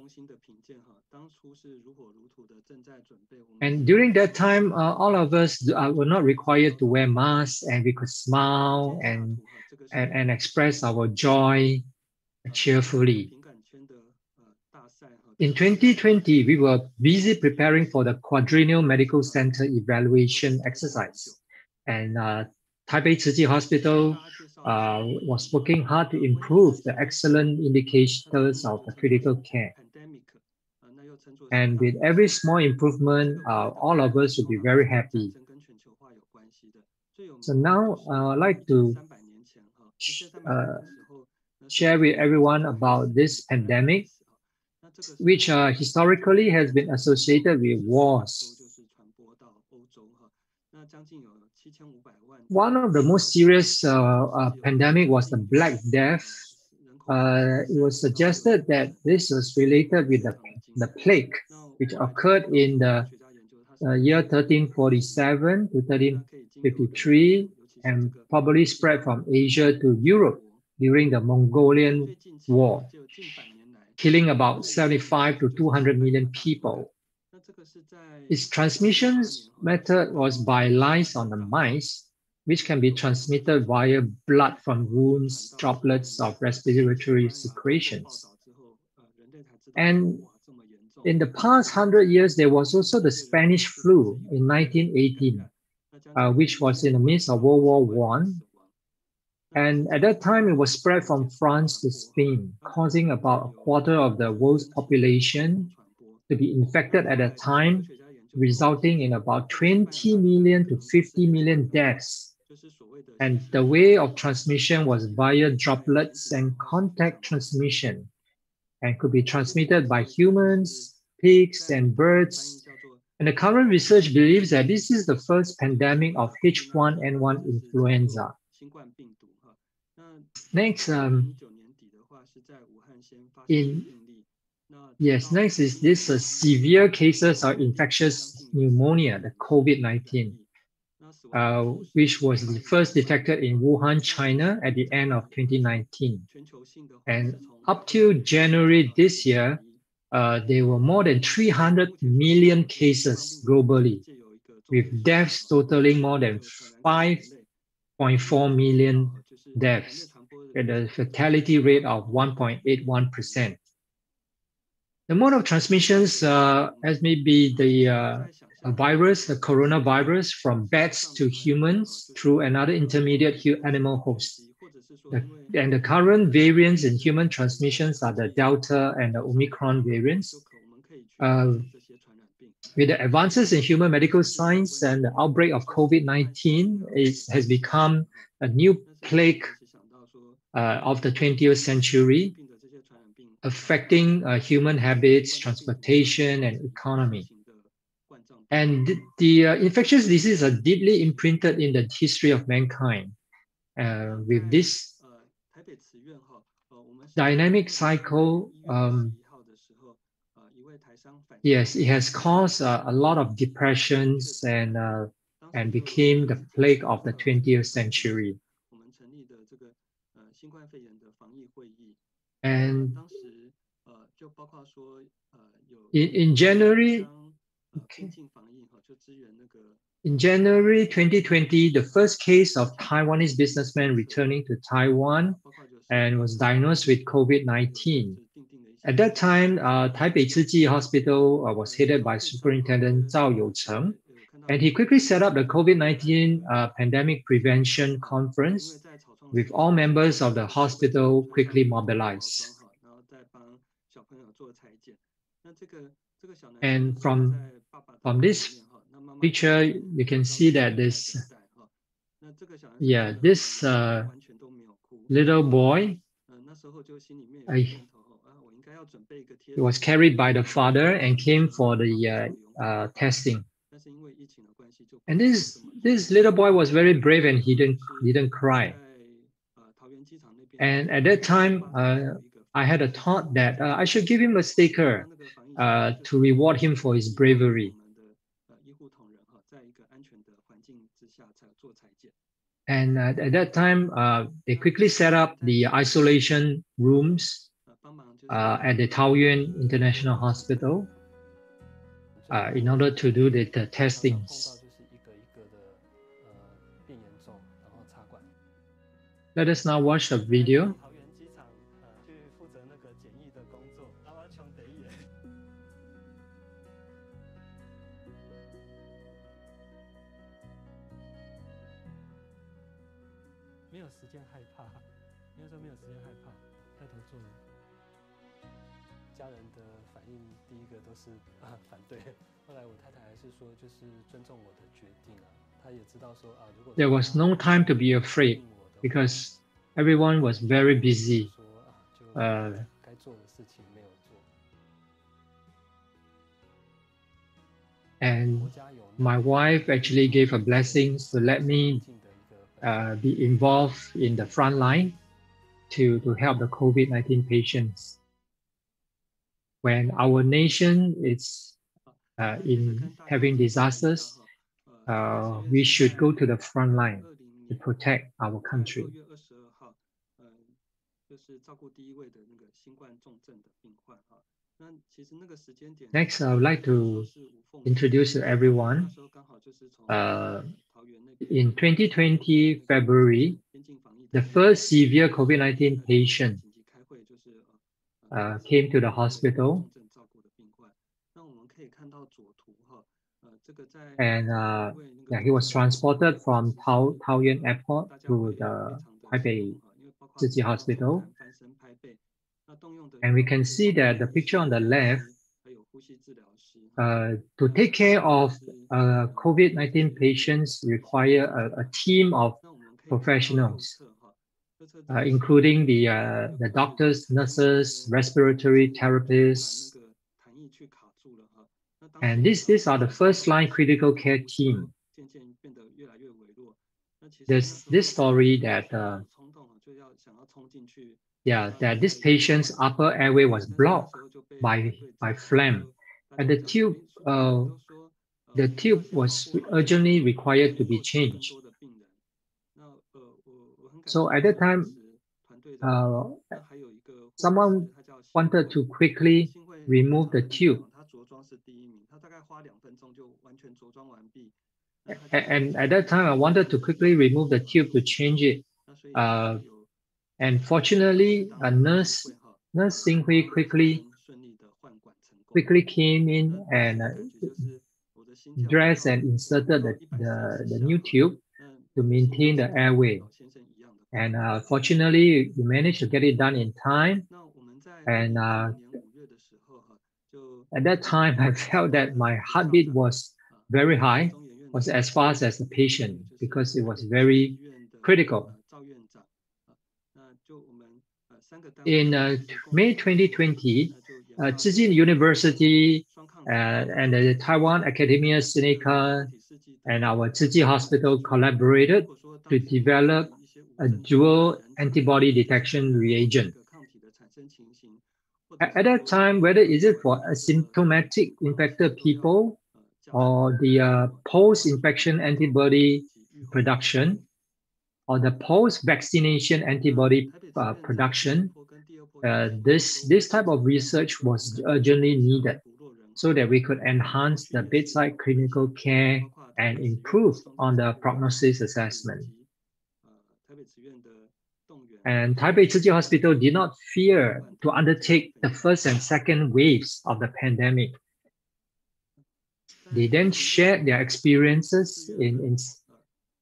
And during that time, all of us were not required to wear masks, and we could smile and and express our joy cheerfully. In 2020, we were busy preparing for the quadrennial medical center evaluation exercise, and Taipei Ciji Hospital was working hard to improve the excellent indicators of the critical care. And with every small improvement, all of us will be very happy. So now I'd like to share with everyone about this pandemic, which historically has been associated with wars. One of the most serious pandemic was the Black Death. It was suggested that this was related with the plague, which occurred in the year 1347 to 1353 and probably spread from Asia to Europe during the Mongolian War, killing about 75 to 200 million people. Its transmission method was by lice on the mice, which can be transmitted via blood from wounds, droplets of respiratory secretions. And in the past 100 years, there was also the Spanish flu in 1918, which was in the midst of World War I. And at that time, it was spread from France to Spain, causing about a quarter of the world's population to be infected at a time, resulting in about 20 million to 50 million deaths. And the way of transmission was via droplets and contact transmission, and could be transmitted by humans, pigs, and birds. And the current research believes that this is the first pandemic of H1N1 influenza. Next, next is this severe cases of infectious pneumonia, the COVID-19, which was first detected in Wuhan, China at the end of 2019. And up to January this year, there were more than 300 million cases globally, with deaths totaling more than 5.4 million deaths, at a fatality rate of 1.81%. The mode of transmissions as may be the virus, the coronavirus, from bats to humans through another intermediate animal host. And the current variants in human transmissions are the Delta and the Omicron variants. With the advances in human medical science and the outbreak of COVID-19 has become a new plague of the 20th century, affecting human habits, transportation, and economy. And the infectious diseases are deeply imprinted in the history of mankind. With this dynamic cycle, yes, it has caused a lot of depressions and became the plague of the 20th century. And in January 2020, the first case of Taiwanese businessman returning to Taiwan and was diagnosed with COVID-19. At that time, Taipei Ciji Hospital was headed by Superintendent Zhang Cijin, and he quickly set up the COVID-19 pandemic prevention conference, with all members of the hospital quickly mobilized. And from this picture, you can see that this little boy, he was carried by the father and came for the testing. And this little boy was very brave and he didn't cry. And at that time, I had a thought that I should give him a sticker to reward him for his bravery. And at that time, they quickly set up the isolation rooms at the Taoyuan International Hospital in order to do the testings. Let us now watch a video. There was no time to be afraid because everyone was very busy. And my wife actually gave her blessings to let me be involved in the front line to help the COVID-19 patients. When our nation is in having disasters, we should go to the front line to protect our country. Next, I would like to introduce to everyone. In 2020 February, the first severe COVID-19 patient came to the hospital. And he was transported from Taoyuan Airport to the Taipei City Hospital. And we can see that the picture on the left, to take care of COVID-19 patients require a team of professionals, including the doctors, nurses, respiratory therapists. And these are the first line critical care team. There's this story that that this patient's upper airway was blocked by phlegm, and the tube was urgently required to be changed. So at that time, someone wanted to quickly remove the tube. And at that time, I wanted to quickly remove the tube to change it. And fortunately, a nurse Xinghui quickly came in and dressed and inserted the new tube to maintain the airway. And fortunately, we managed to get it done in time. And at that time, I felt that my heartbeat was very high, was as fast as the patient, because it was very critical. In May 2020, Cijin University and the Taiwan Academia Sinica and our Cijin Hospital collaborated to develop a dual antibody detection reagent. At that time, whether is it for asymptomatic infected people or the post-infection antibody production or the post-vaccination antibody production, this type of research was urgently needed so that we could enhance the bedside clinical care and improve on the prognosis assessment. And Taipei City Hospital did not fear to undertake the first and second waves of the pandemic. They then shared their experiences in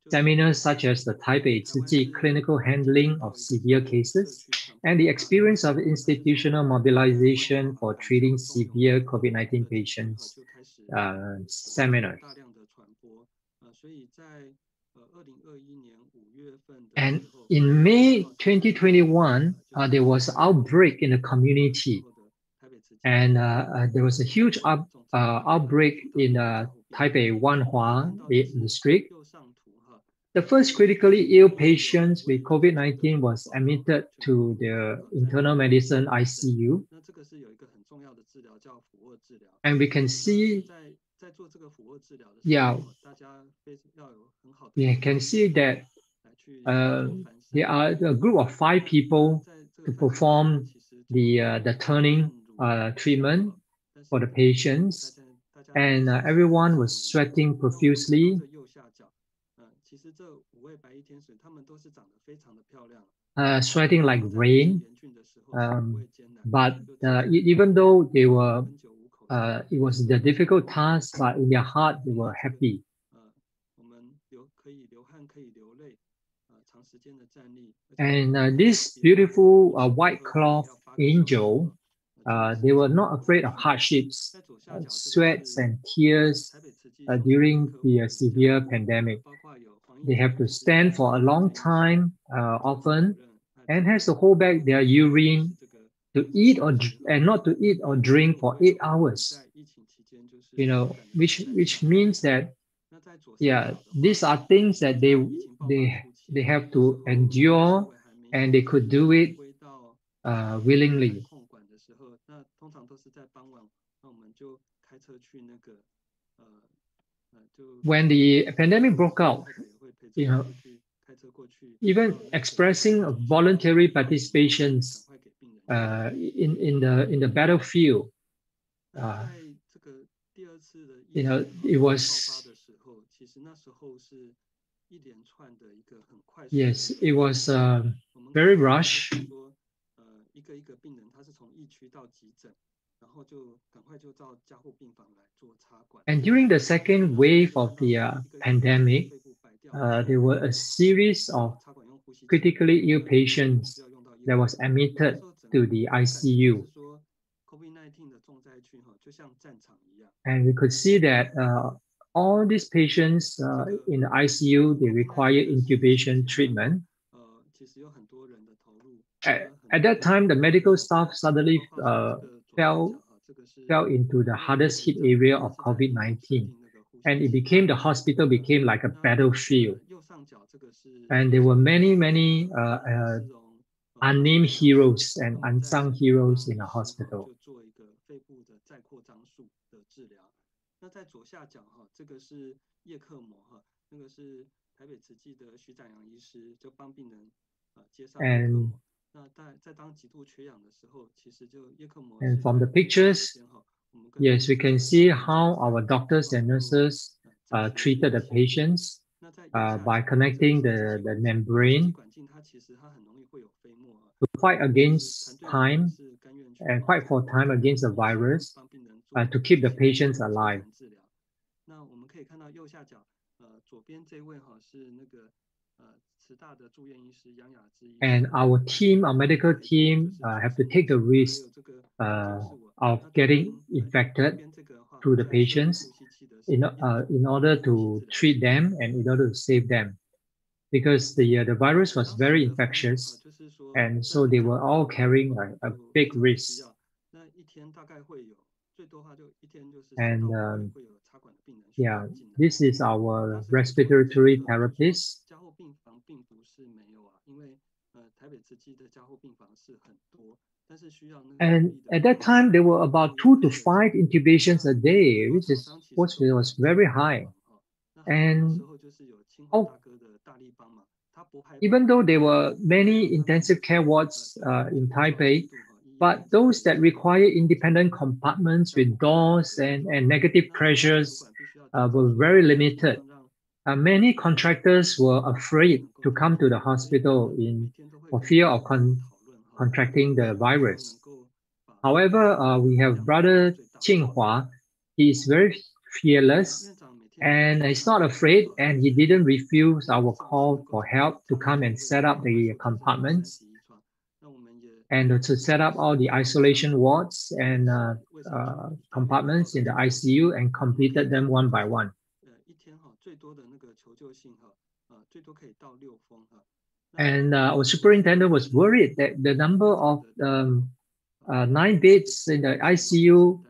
seminars such as the Taipei City Clinical Handling of Severe Cases and the experience of institutional mobilization for treating severe COVID-19 patients seminars. And in May 2021, there was an outbreak in the community. And there was a huge outbreak in Taipei Wanhua district. The first critically ill patients with COVID-19 was admitted to the internal medicine ICU. And we can see, we can see that there are a group of 5 people to perform the turning treatment for the patients, and everyone was sweating profusely. sweating like rain. But even though they were, it was the difficult task, but in their heart they were happy. And this beautiful white cloth angel, they were not afraid of hardships, sweats and tears during the severe pandemic. They have to stand for a long time, often, and has to hold back their urine to eat and not to eat or drink for 8 hours. You know, which means that, yeah, these are things that they have to endure, and they could do it willingly. When the pandemic broke out, you know, even expressing voluntary participations in the battlefield, you know, it was, yes, it was very rushed. And during the second wave of the pandemic, there were a series of critically ill patients that was admitted to the ICU. And we could see that all these patients in the ICU, they require intubation treatment. At that time, the medical staff suddenly fell into the hardest hit area of COVID-19. And the hospital became like a battlefield. And there were many unnamed heroes and unsung heroes in the hospital. And from the pictures, yes, we can see how our doctors and nurses treated the patients by connecting the membrane to fight against time and fight for time against the virus to keep the patients alive. And our team, our medical team, have to take the risk of getting infected through the patients in order to treat them and in order to save them, because the virus was very infectious, and so they were all carrying a big risk. And yeah, this is our respiratory therapist. And at that time, there were about 2 to 5 intubations a day, which was very high. And even though there were many intensive care wards in Taipei, but those that require independent compartments with doors and negative pressures were very limited. Many contractors were afraid to come to the hospital for fear of contracting the virus. However, we have Brother Qinghua. He is very fearless, and he's not afraid, and he didn't refuse our call for help to come and set up the compartments and to set up all the isolation wards and compartments in the ICU, and completed them one by one. And our superintendent was worried that the number of 9 beds in the ICU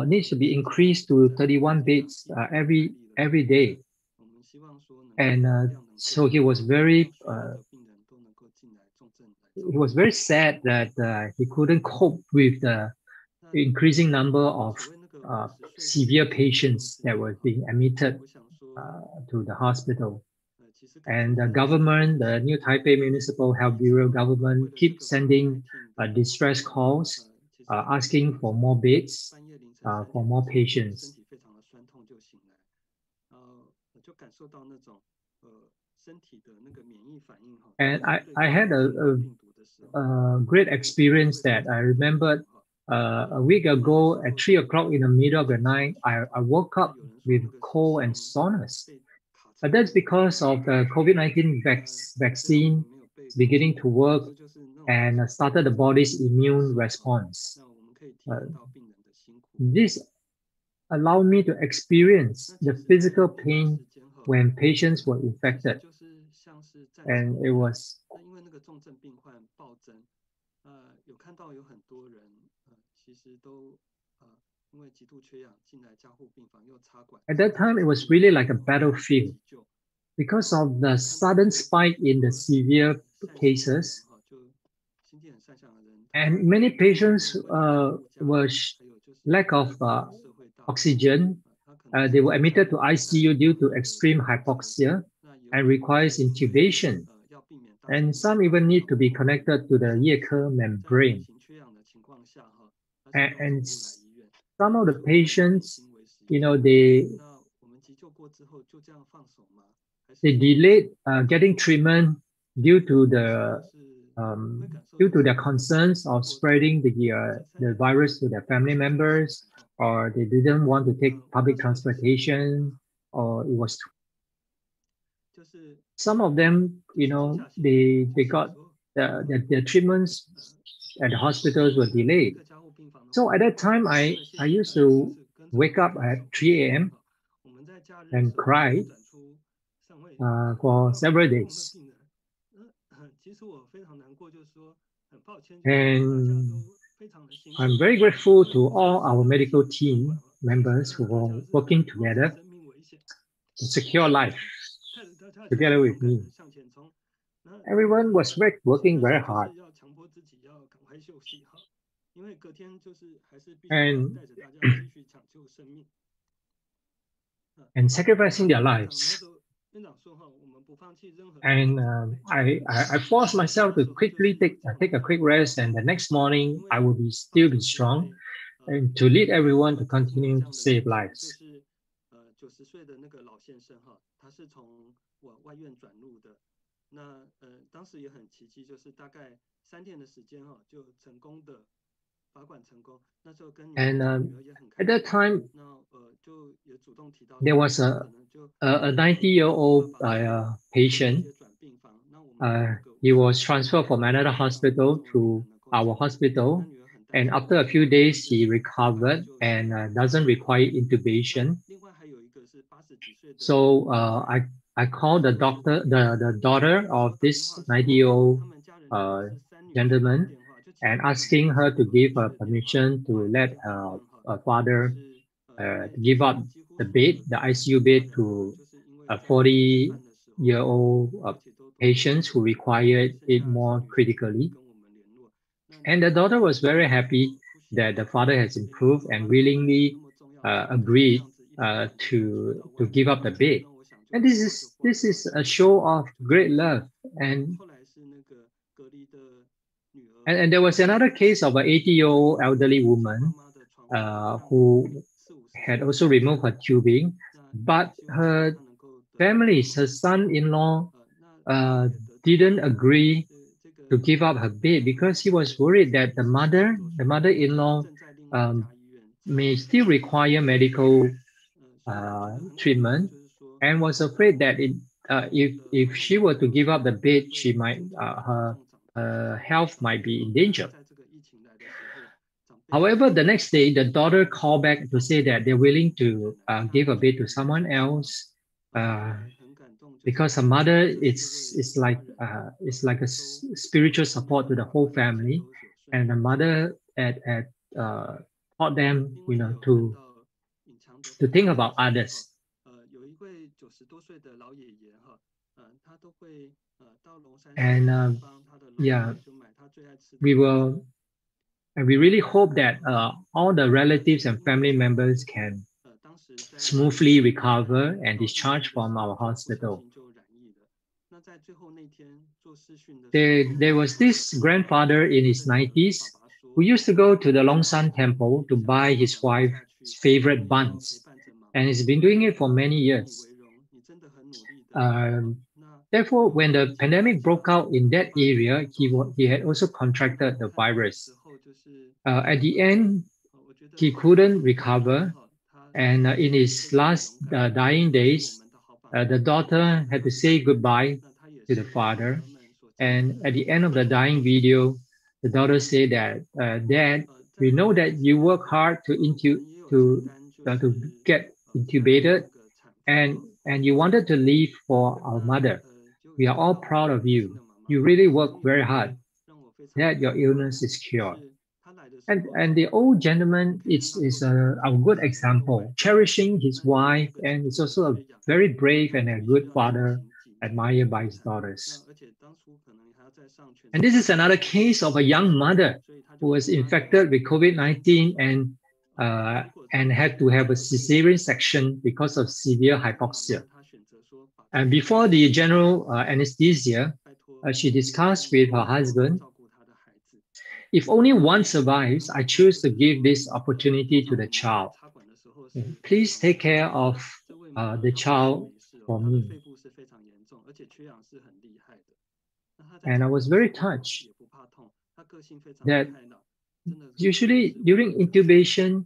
needs to be increased to 31 beds every day. And so he was very sad that he couldn't cope with the increasing number of severe patients that were being admitted to the hospital. And the government, the New Taipei Municipal Health Bureau government, keep sending distress calls, asking for more beds, for more patients. And I had a great experience that I remembered a week ago at 3 o'clock in the middle of the night, I woke up with cold and soreness. But that's because of the COVID-19 vaccine beginning to work and started the body's immune response. This allowed me to experience the physical pain when patients were infected. And it was at that time, it was really like a battlefield because of the sudden spike in the severe cases. And many patients were lack of oxygen. They were admitted to ICU due to extreme hypoxia and requires intubation. And some even need to be connected to the Yeke membrane. And some of the patients, they delayed getting treatment due to their concerns of spreading the virus to their family members, or they didn't want to take public transportation, or it was some of them, they got their treatments at the hospitals were delayed. So at that time, I used to wake up at 3 a.m. and cry for several days. And I'm very grateful to all our medical team members who are working together to secure life together with me. Everyone was working very hard. And sacrificing their lives. And I forced myself to quickly take a quick rest, and the next morning I will still be strong, and to lead everyone to continue to save lives. And at that time, there was a 90-year-old patient. He was transferred from another hospital to our hospital, and after a few days, he recovered and doesn't require intubation. So I called the doctor, the daughter of this 90-year-old gentleman, and asking her to give her permission to let her father give up the bed, the ICU bed, to a 40-year-old patient who required it more critically. And the daughter was very happy that the father has improved and willingly agreed to give up the bed. And this is a show of great love. And there was another case of an 80-year-old elderly woman who had also removed her tubing, but her families, her son-in-law, didn't agree to give up her bed because he was worried that the mother-in-law may still require medical treatment, and was afraid that if she were to give up the bed, she might her health might be in danger. However, the next day, the daughter called back to say that they're willing to give a bed to someone else because her mother is like a spiritual support to the whole family, and the mother taught them, to think about others. And we really hope that all the relatives and family members can smoothly recover and discharge from our hospital. There was this grandfather in his 90s who used to go to the Longshan temple to buy his wife's favorite buns, and he's been doing it for many years. Therefore, when the pandemic broke out in that area, he had also contracted the virus. At the end, he couldn't recover, and in his last dying days, the daughter had to say goodbye to the father. And at the end of the dying video, the daughter said that, Dad, we know that you work hard to get intubated, and you wanted to leave for our mother. We are all proud of you. You really work very hard. That your illness is cured. And the old gentleman is a good example, cherishing his wife, and is also a very brave and a good father, admired by his daughters. And this is another case of a young mother who was infected with COVID-19 and had to have a cesarean section because of severe hypoxia. And before the general anesthesia, she discussed with her husband, if only one survives, I choose to give this opportunity to the child. Please take care of the child for me. And I was very touched that usually during intubation,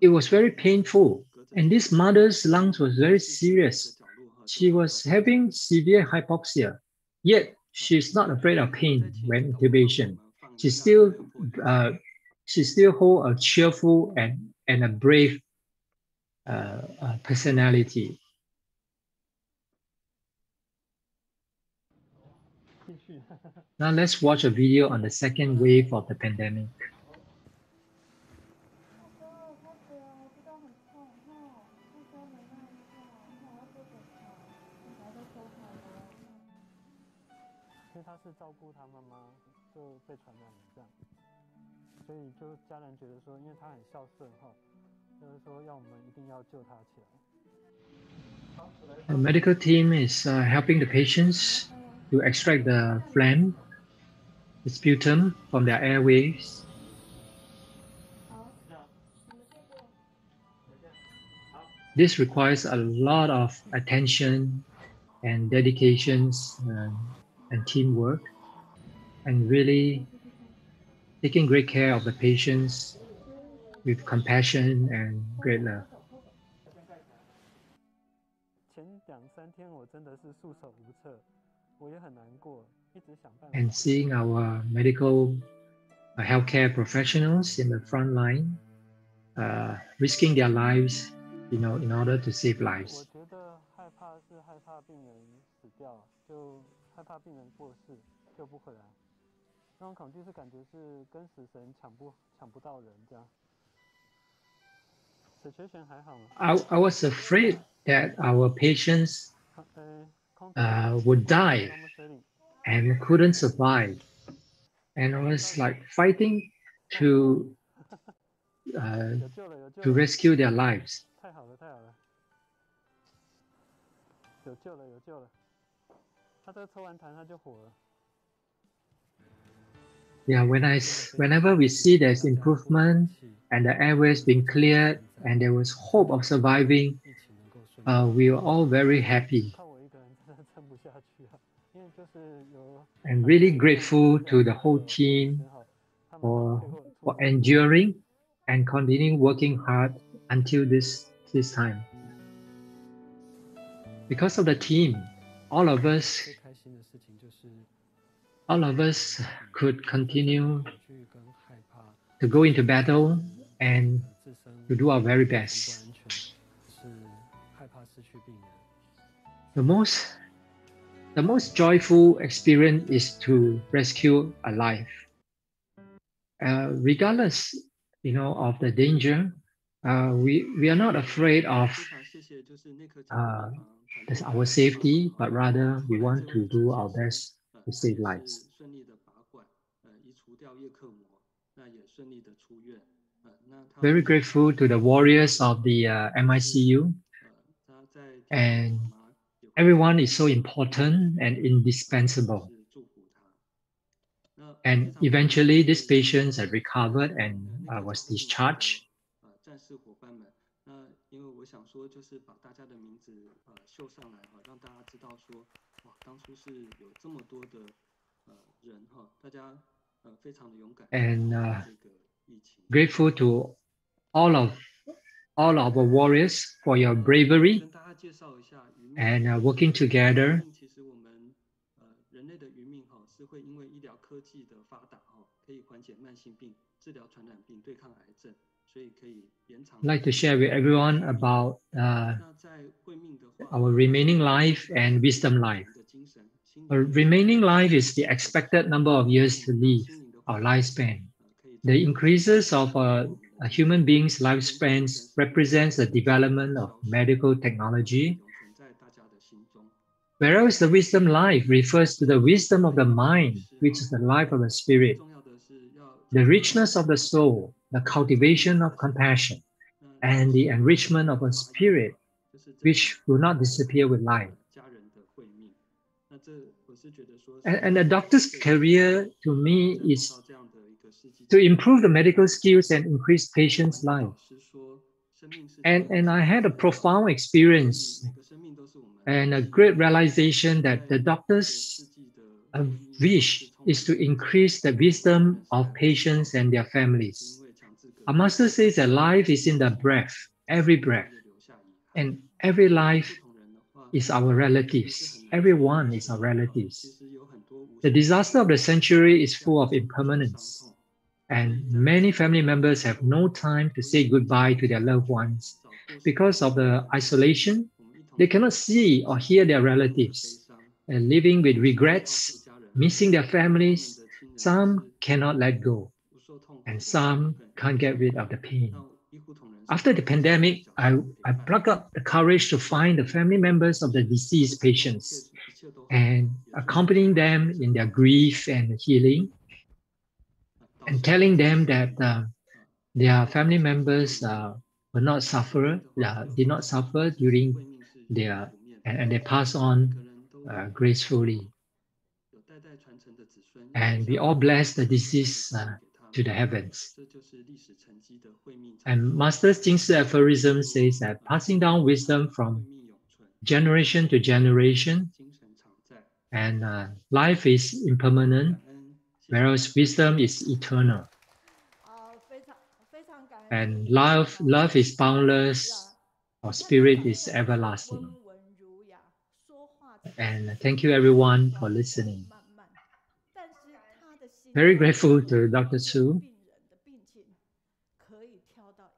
it was very painful. And this mother's lungs was very serious. She was having severe hypoxia, yet she's not afraid of pain when intubation. She still hold a cheerful and a brave personality. Now let's watch a video on the second wave of the pandemic. The medical team is helping the patients to extract the phlegm, the sputum from their airways. This requires a lot of attention and dedications and teamwork, and really taking great care of the patients with compassion and great love. And seeing our medical healthcare professionals in the front line, risking their lives, in order to save lives. I was afraid that our patients would die and couldn't survive. And I was like fighting to rescue their lives. Yeah, whenever we see there's improvement and the airways being cleared and there was hope of surviving, we were all very happy. And really grateful to the whole team for enduring and continuing working hard until this time. Because of the team, all of us could continue to go into battle and to do our very best. The most joyful experience is to rescue a life. Regardless, of the danger, we are not afraid of our safety, but rather we want to do our best to save lives. Very grateful to the warriors of the MICU, and everyone is so important and indispensable. And eventually, these patients had recovered and was discharged. And grateful to all of our warriors for your bravery and working together. I'd like to share with everyone about our remaining life and wisdom life. Our remaining life is the expected number of years to live, our lifespan. The increases of a human being's lifespans represents the development of medical technology, whereas the wisdom life refers to the wisdom of the mind, which is the life of the spirit, the richness of the soul, the cultivation of compassion, and the enrichment of a spirit, which will not disappear with life. And the doctor's career, to me, is to improve the medical skills and increase patients' life. And I had a profound experience and a great realization that the doctor's wish is to increase the wisdom of patients and their families. Our master says that life is in the breath, every breath, and every life is our relatives. Everyone is our relatives. The disaster of the century is full of impermanence, and many family members have no time to say goodbye to their loved ones. Because of the isolation, they cannot see or hear their relatives, and living with regrets, missing their families. Some cannot let go, and some can't get rid of the pain. After the pandemic, I plucked up the courage to find the family members of the deceased patients and accompanying them in their grief and healing, and telling them that their family members will not suffer, did not suffer during their, and they pass on gracefully. And we all bless the deceased to the heavens. And Master Jing's aphorism says that passing down wisdom from generation to generation, and life is impermanent, whereas wisdom is eternal. And love is boundless, our spirit is everlasting. And thank you everyone for listening. Very grateful to Dr. Su.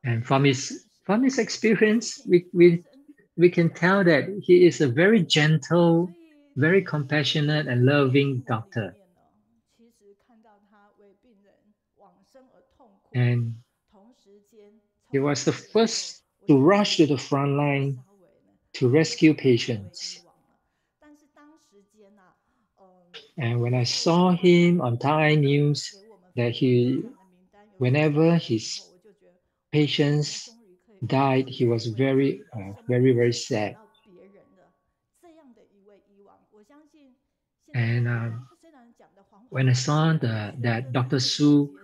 And from his experience, we can tell that he is a very gentle, very compassionate and loving doctor. And he was the first to rush to the front line to rescue patients. And when I saw him on Thai news, that whenever his patients died, he was very, very sad. And when I saw that Dr. Su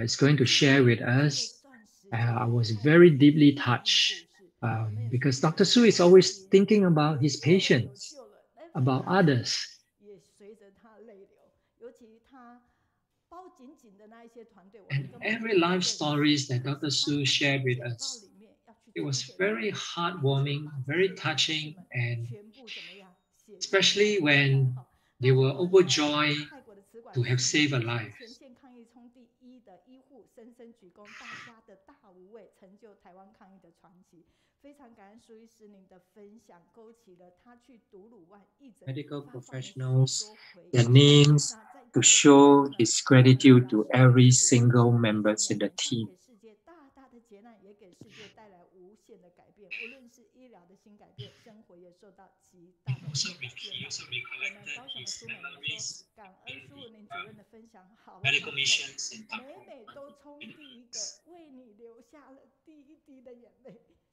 is going to share with us, I was very deeply touched because Dr. Su is always thinking about his patients, about others. And every life stories that Dr. Su shared with us, it was very heartwarming, very touching, and especially when they were overjoyed to have saved a life. Medical professionals, their names, to show his gratitude to every single members in the team. Also, he also recollected his memories in medical missions in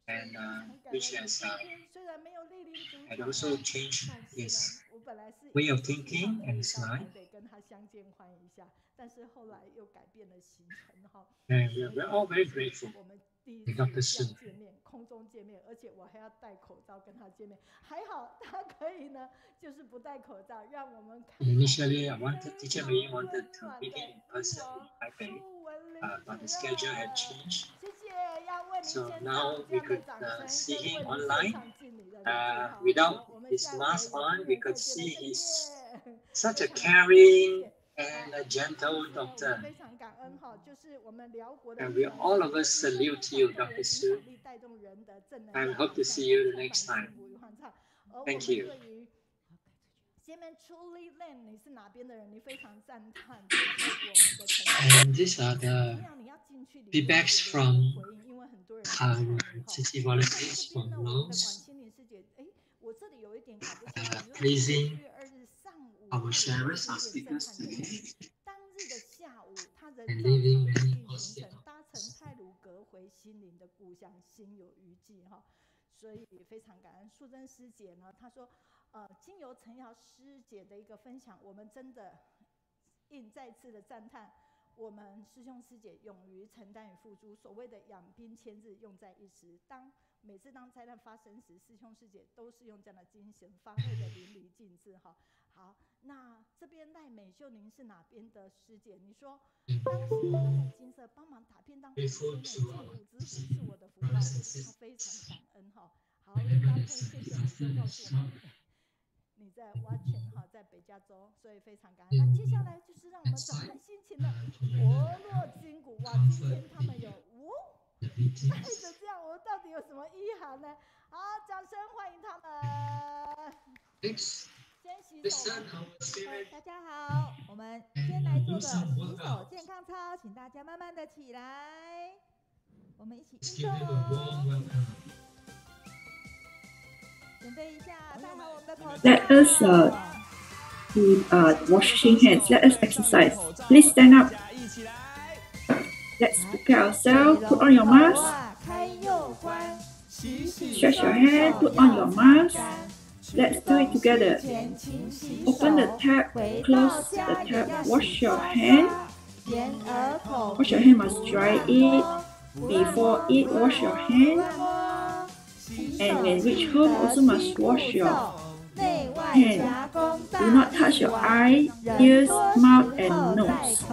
and which has had also changed his way of thinking and his life. 相见欢一下，但是后来又改变了行程哈。We're all very grateful. 我们第一次这样见面，空中见面，而且我还要戴口罩跟他见面，还好他可以呢，就是不戴口罩，让我们看。Initially, Teacher Meiyun wanted to meet him in person in Taipei, but the schedule had changed. So now we could see him online. Without his mask on, we could see he's such a caring and a gentle doctor. And we all of us salute you, Dr. Su. I hope to see you the next time. Thank you. And these are the feedbacks from our city volunteers from Laos, praising our sharers, our speakers today, and leaving many positive comments. 所以非常感恩素贞师姐呢，她说，经由陈瑶师姐的一个分享，我们真的再次的赞叹我们师兄师姐勇于承担与付诸，所谓的养兵千日，用在一时。每次当灾难发生时，师兄师姐都是用这样的精神发挥的淋漓尽致哈。好，那这边赖美秀，您是哪边的师姐？你说当时我在金色帮忙打便当，这种辛苦之福是我的福报，她非常感恩哈。好，林达佩，谢谢你就告诉我们。你在 Watching 哈，在北加州，所以非常感恩。那接下来就是让我们转换心情的活络筋骨。哇，今天他们有带着这样，我到底有什么意涵呢？好，掌声欢迎他们。先洗手。大家好，我们先来做个洗手健康操，请大家慢慢的起来，我们一起运动哦。Let us do washing hands. Let us exercise. Please stand up. Let's prepare ourselves. Put on your mask. Stretch your hand. Put on your mask. Let's do it together. Open the tap. Close the tap. Wash your hand. Wash your hand. Must dry it. Before it, wash your hand. And when reach home, also must wash your hand. Do not touch your eye, ears, mouth, and nose.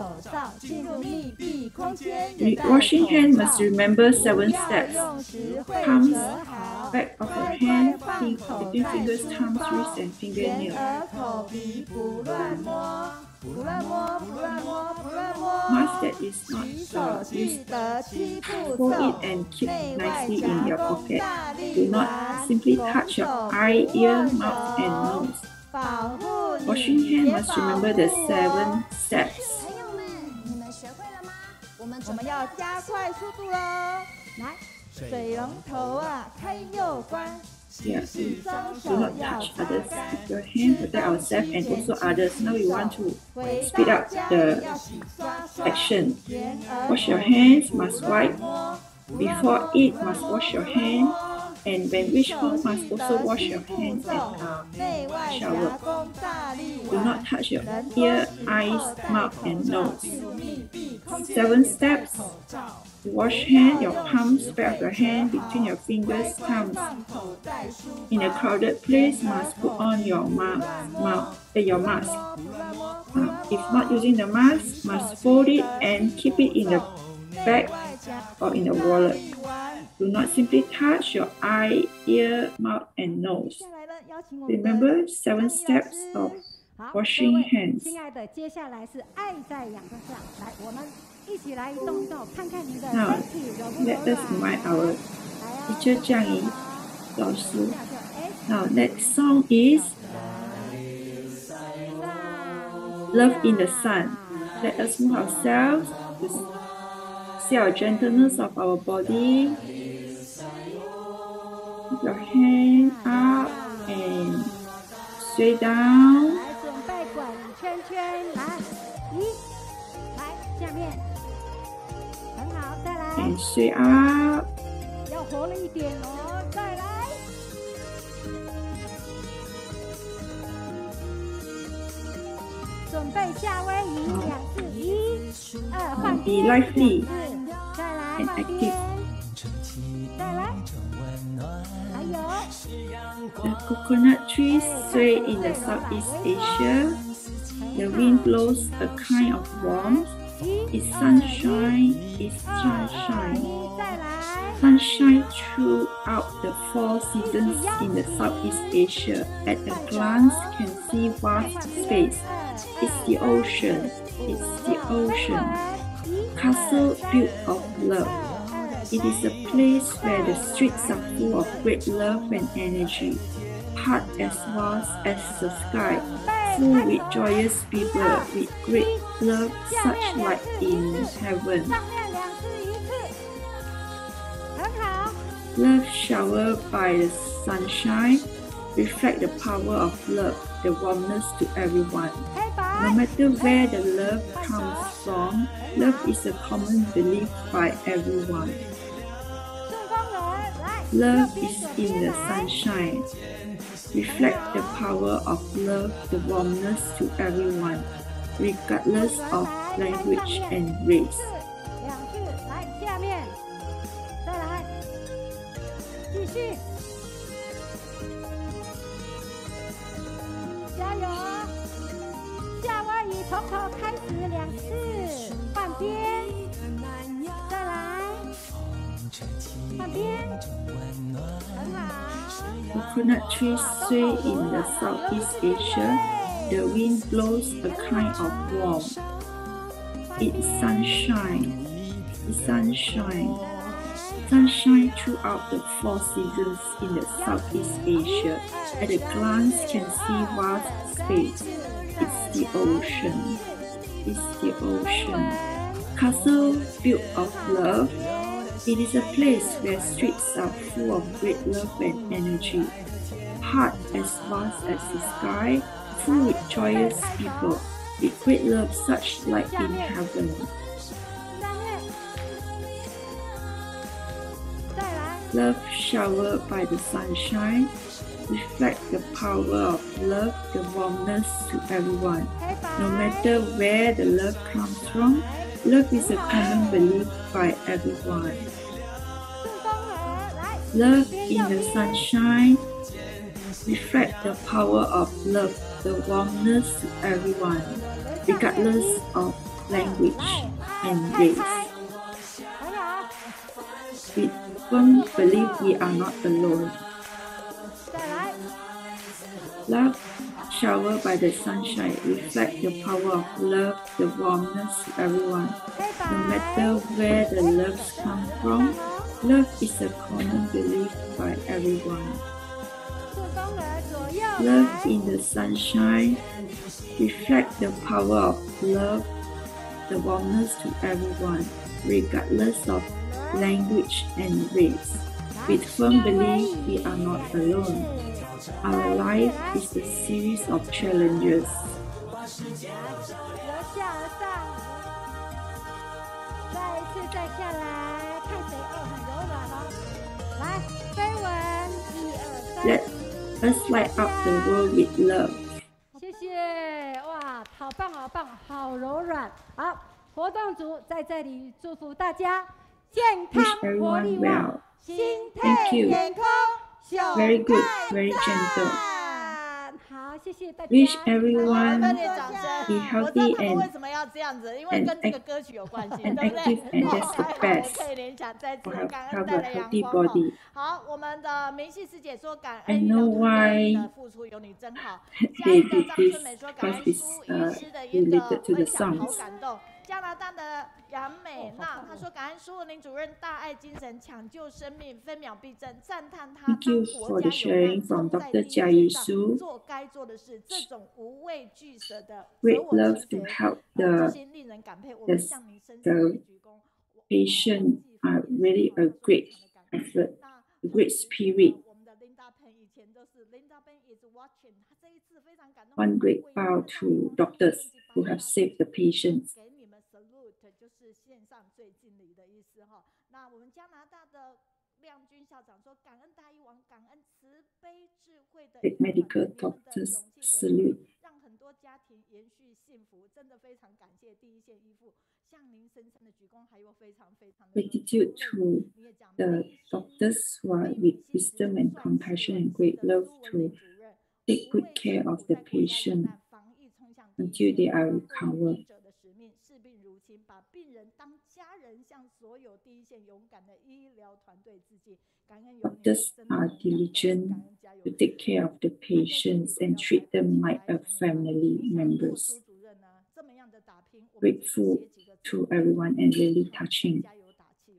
Washing hand must remember 7 steps. Palms, back of your hand, between fingers, thumbs, wrist, and fingernail. Mask that is not used, hold it and keep nicely in your pocket. Do not simply touch your eye, ear, mouth, and nose. Washing hand must remember the 7 steps. 我们要加快速度喽！来，水龙头啊，开右关。Yeah, do not touch others with your hand, protect ourselves and also others. Now we want to speed up the action. Wash your hands, must wipe. Before eat, must wash your hand. And when reach home, must also wash your hands and shower. Do not touch your ear, eyes, mouth, and nose. 7 steps. Wash hand, your palms, back of your hand, between your fingers, thumbs. In a crowded place, must put on your mask. If not using the mask, must fold it and keep it in the bag or in the wallet. Do not simply touch your eye, ear, mouth, and nose. Remember 7 steps of washing hands. 亲爱的，接下来是爱在养分上，来，我们一起来动一动，看看你的身体柔不柔软。Let us invite our teacher Zhang Cijin 老师。Now, next song is Love in the Sun. Let us move ourselves to see our gentleness of our body. Keep your hand up and sway down. 来，准备滚圈圈，来，来下面，很好，再来。And sway up. 要活了一点哦，再来。准备备夏威夷2次，1、2，换 Be lively 再来 and 换 active. 边，再来，还有 The coconut trees sway in the Southeast Asia. The wind blows a kind of warmth. It's sunshine, it's sunshine. 再来， Sunshine throughout the 4 seasons in the Southeast Asia. At a glance, can see vast space. It's the ocean. It's the ocean. Castle built of love. It is a place where the streets are full of great love and energy. Heart as vast as the sky, full with joyous people, with great love, such like in heaven. 上面2次1次，很好， Love showered by the sunshine, reflect the power of love, the warmness to everyone. 黑白 No， matter where the love comes from, love is a common belief by everyone. 顺风人来， Love is in the sunshine. Reflect the power of love, the warmness to everyone, regardless of language and race. 2次，来下面，再来，继续，加油！夏威夷从头开始2次，换边，再来，换边，很好。 Coconut trees sway in the Southeast Asia. The wind blows a kind of warmth. It's sunshine. It's sunshine. Sunshine throughout the 4 seasons in the Southeast Asia. At a glance, can see vast space. It's the ocean. It's the ocean. Castle built of love. It is a place where streets are full of great love and energy. Heart as vast as the sky, full with joyous people, with great love such like in heaven. 再来， Love showered by the sunshine, reflect the power of love, the warmness to everyone. 黑白 No matter where the love comes from, love is a common belief by everyone. 顺风人来， Love in the sunshine, reflect the power of love, the warmness to everyone, regardless of language and race. 很好， We firmly believe we are not alone. 再来， Love showered by the sunshine, reflect the power of love, the warmness to everyone. 黑白 No matter where the loves come from, love is a common belief by everyone. 顺风人左右 Love 来， in the sunshine, reflect the power of love, the warmness to everyone, regardless of language and race. With firm belief, we are not alone. Our life is a series of challenges. 由下而上，再一次再下来，看谁很柔软哦。来，飞吻，1、2、3。 Let us light up the world with love. 谢谢，哇，好棒好棒，好柔软。好，活动组在这里祝福大家健康 Wish 活力 everyone 旺 well.，心 Thank 态 you. 健康，熊 Very good, 看 very gentle. 赞好，谢谢大家。 Wish 好， everyone 热烈掌声。 be 我知道 healthy 他们为 and 什么要这样子，因为跟这个歌曲有关系， and 对不对？ active and that's the 我 best. 可以联想，再次 Have, 感 have 恩带 a 来阳 healthy 光哦。 body. 好，我们的明细师姐说感 I 恩医疗 know 团队 why 的付出有你真好。嘉 they 义的 did 张 this 春美说感 because 恩 it's 苏医师的一个 related to the 分享，好 songs. 感动。加拿大的杨美娜，她说感恩苏文林主任大爱精神，抢救生命，分秒必争，赞叹他 Thank you 当 for 国 the 家有难， sharing from 冲在 Dr. 第一 Jia 线上 Yisu. 做该做的事，这种无畏惧舍的舍 Great 我 love 其 to 谁， help 这 the 些令人感佩。我们 the 向您深深的 the 鞠躬。patient are really a great effort, 那 a great spirit. 我们的 Linda Pen 以前都是 Linda Pen is watching，她这一次非常感动。 One great bow to doctors who have saved the patients. 给你们 salute， 就是线上最敬礼的意思哈。那我们加拿大的亮君校长说，感恩大医王，感恩慈悲智慧的 Great medical 你们的 doctors 勇气和信 salute. 让很多家庭延续幸 Gratitude to the doctors who are with wisdom and compassion and great love to take good care of the patient until they are recovered. Doctors are diligent to take care of the patients and treat them like a family members. Grateful to everyone and really touching.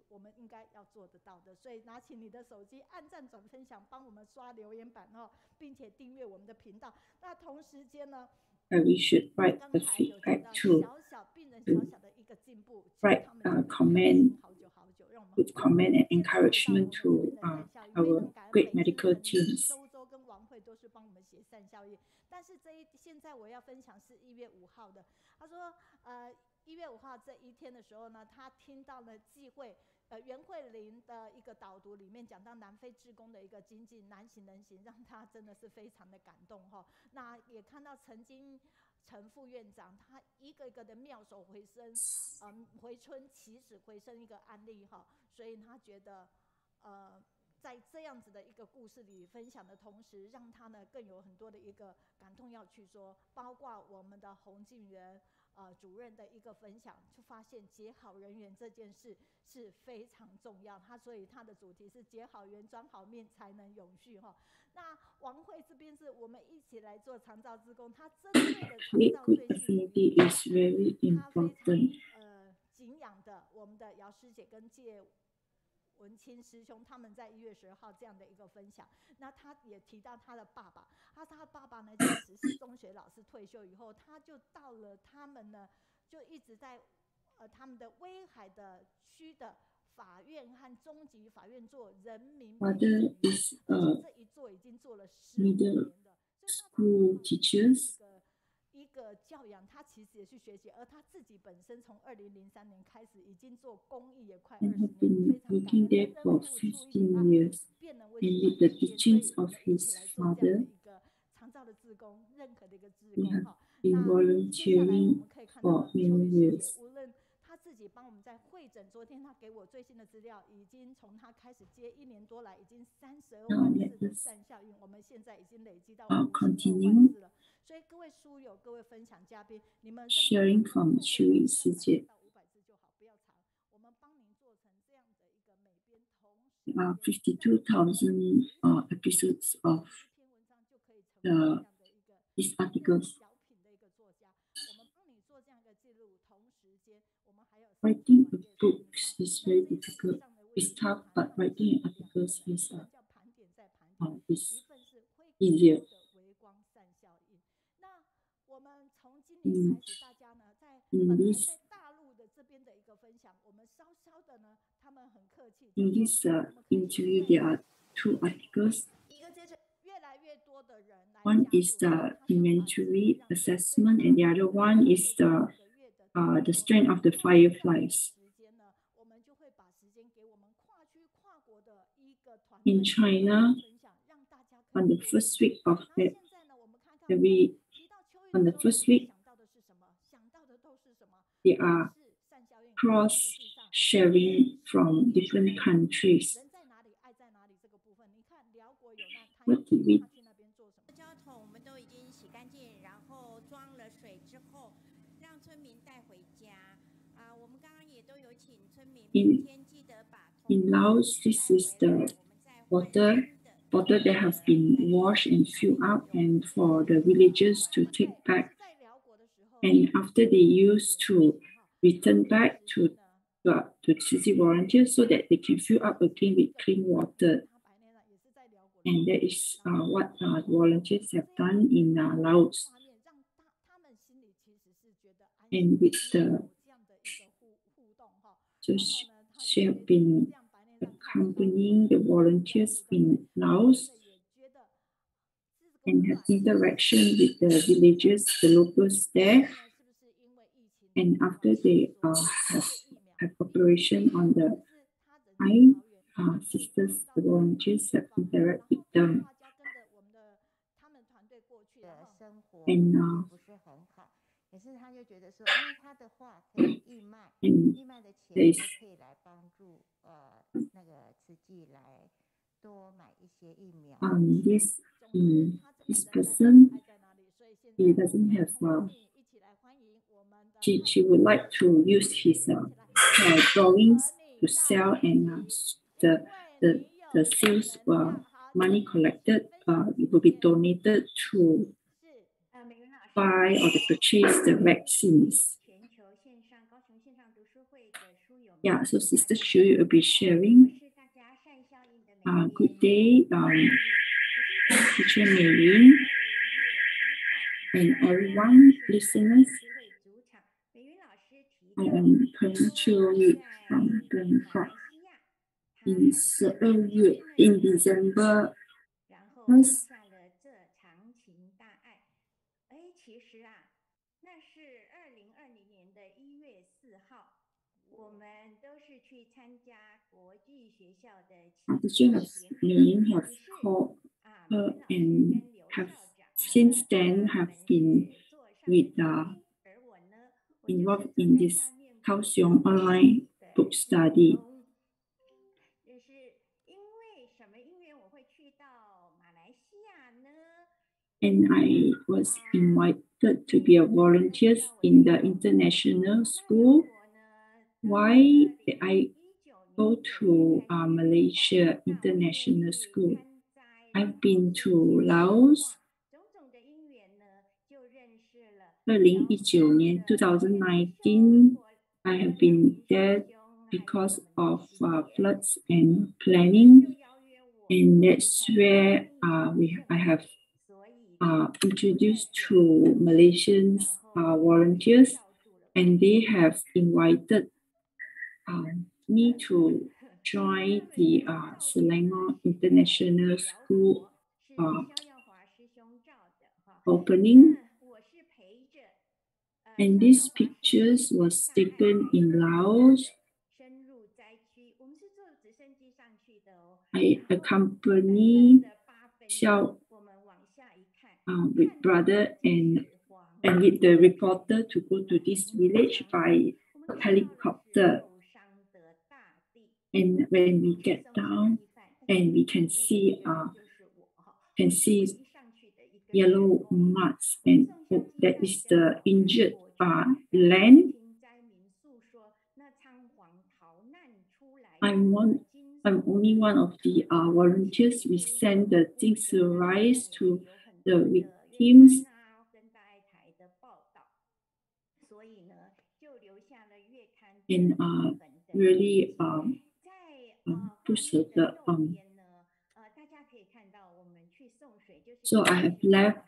我们应该要做得到的，所以拿起你的手机，按赞、转分享，帮我们刷留言板哦，并且订阅我们的频道。那同时间呢， we should write the feedback to write comment, with comment and encouragement to our great medical teams. 周周跟王慧都是帮我们写善效应，但是现在我要分享是1月5号的。他说，1月5号这一天的时候呢，他听到了纪慧袁慧玲的一个导读里面讲到南非志工的一个精进，难行能行，让他真的是非常的感动哈。那也看到陈副院长他一个一个的妙手回生，回春起死回生一个案例哈，所以他觉得在这样子的一个故事里分享的同时，让他呢更有很多的一个感动要去说，包括我们的洪敬元主任的一个分享，就发现结好人缘这件事是非常重要。所以他的主题是结好缘、转好命才能永续哈。那王慧这边是我们一起来做长照志工，他针对的长照最近is very important. 敬仰的我们的姚师姐跟介文清师兄他们在1月12号这样的一个分享，那他也提到他的爸爸，他爸爸呢其实是中学老师，退休以后他就到了他们呢，就一直在他们的威海的区的法院和中级法院做人民培训，这一做已经做了15年了。School teachers. 一个教养，他其实也去学习，而他自己本身从2003年开始已经做公益也快20年，非常感恩，能付出一点便能为the teachings of his father. 一个长照的志工，任何的一个志工哈。那接下来我们可以看到邱律师，无论他自己帮我们在会诊，昨天他给我最新的资料，已经从他开始接1年多来，已经32万次的善效应，我们现在已经累积到52万次了。所以各位书友、各位分享嘉宾，你们 sharing from 邱律师姐到500字就好，不要长。我们帮您做成这样的一个美编，同时52,000 episodes of these articles. Writing a book is very difficult. It's tough, but writing articles is easier. 我们从今年开始，大家呢在本来在大陆的这边的一个分享，我们稍稍的呢，他们很客气。In this interview, there are 2 articles. 越来越多的人来。One is the inventory assessment, and the other one is the strength of the fireflies. In China, on the first week of on the first week, they are cross-sharing from different countries. What did we? 交桶我们都已经洗干净，然后装了水之后，让村民带回家。我们刚刚也都有请村民每天记得把。In Laos, this is the water that have been washed and filled up, and for the villagers to take back. And after they used to return back to city volunteers so that they can fill up again with clean water. And that is what volunteers have done in Laos. And with she have been accompanying the volunteers in Laos and have interaction with the villagers, the locals there. And after they have operation on the eye, sisters, the volunteers have interacted with them. And this person, he doesn't have she would like to use his drawings to sell, and the sales money collected it will be donated to buy or to purchase the vaccines. Yeah, so Sister Qiuyu will be sharing. Good day, Teacher Meiyun and everyone, listeners. I am Peng Qiuyu from Bangkok. In December 1st, Teacher Meiyun have called her and have since then have been involved in this Kaohsiung online book study. And I was invited to be a volunteer in the international school. Why I go to Malaysia International School? I've been to Laos 2019. I have been there because of floods and planning, and that's where I have introduced to Malaysian volunteers, and they have invited me to join the Selangor International School opening. And these pictures was taken in Laos. I accompany Xiao with brother and with the reporter to go to this village by helicopter. And when we get down, and we can see yellow marks, and that is the injured land. I'm only one of the volunteers. We send the things to rice to the victims. And really push the so I have left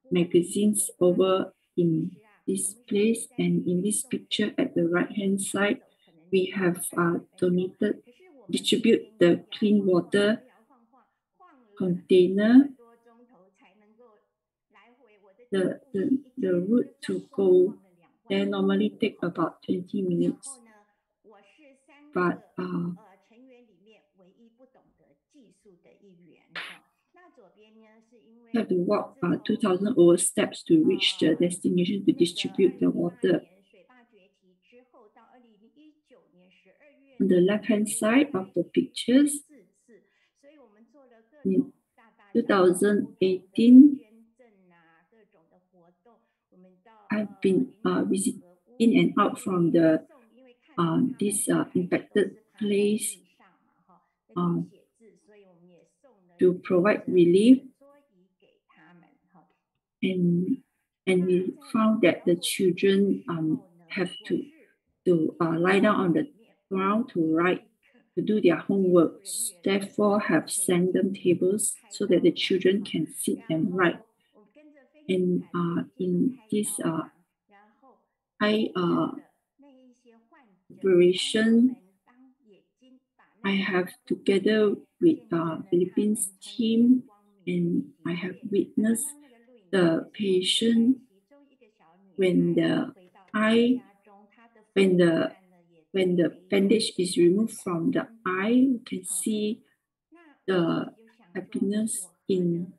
magazines over in this place, and in this picture at the right hand side, we have distribute the clean water container. The route to go there normally take about 20 minutes, but have to walk 2,000 over steps to reach the destination to distribute the water. On the left-hand side of the pictures, in 2018, I've been visiting in and out from the this impacted place to provide relief, and we found that the children have to lie down on the ground to do their homework. Therefore, have sent them tables so that the children can sit and write. And in this operation, I have together with Philippines team, and I have witnessed the patient when the bandage is removed from the eye, you can see the happiness in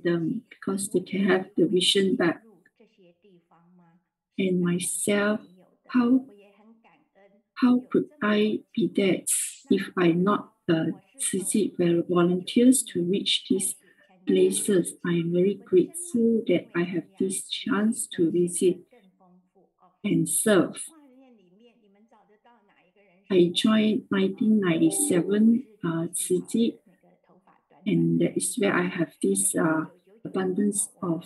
them because they can have the vision back. and myself, how could I be that if I not volunteers to reach these places? I am very grateful that I have this chance to visit and serve. I joined 1997 Cijin, and that is where I have this abundance of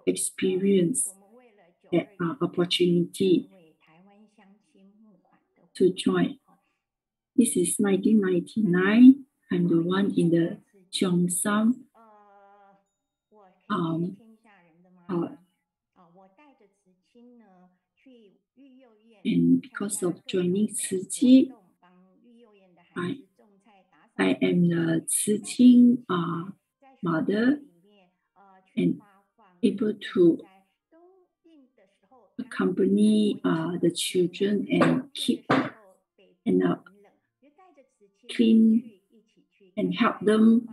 experience, that opportunity to join. This is 1999. I'm the one in the Kaohsiung and because of joining Cijin, I am the Cijin mother and able to accompany the children and keep and clean and help them.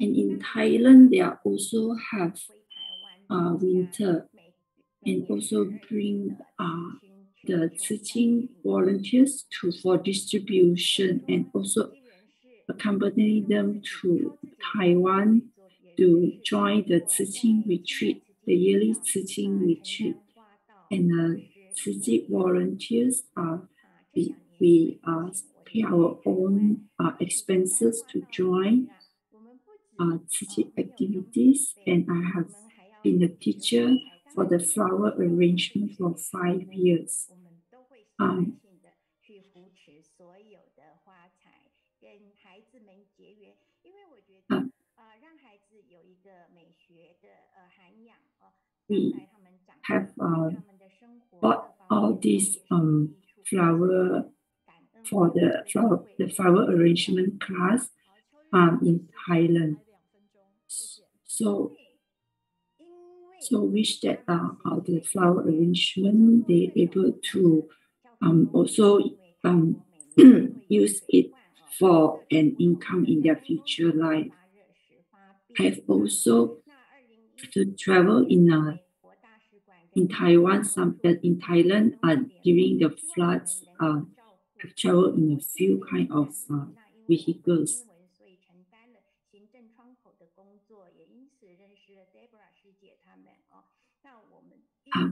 And in Thailand, they also have winter and also bring the Cijin volunteers for distribution and also accompany them to Taiwan to join the Cijin retreat, the yearly Cijin retreat. And Cijin volunteers we pay our own expenses to join Cijin activities, and I have been a teacher for the flower arrangement for 5 years. We have bought all these flower for the flower arrangement class in Thailand. So wish that the flower arrangement they able to also use it for an income in their future life. I have also to travel in Taiwan, in Thailand during the floods. I've traveled in a few kind of vehicles.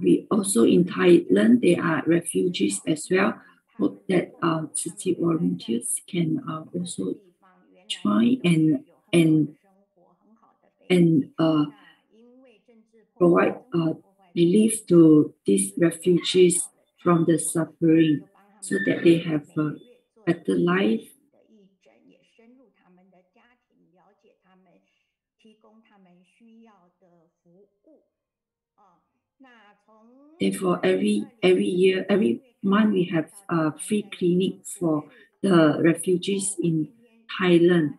We also in Thailand, there are refugees as well. Hope that Cijin volunteers can also join and provide relief to these refugees from the suffering, so that they have a better life. Therefore, every month we have a free clinic for the refugees in Thailand.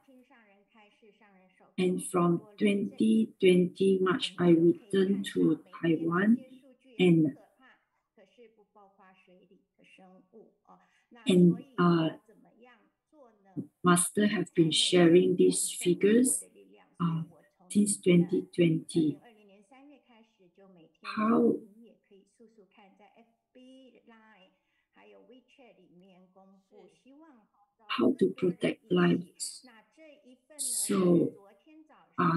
And from 2020 March, I returned to Taiwan, and Master have been sharing these figures since 2020. How to protect lives. So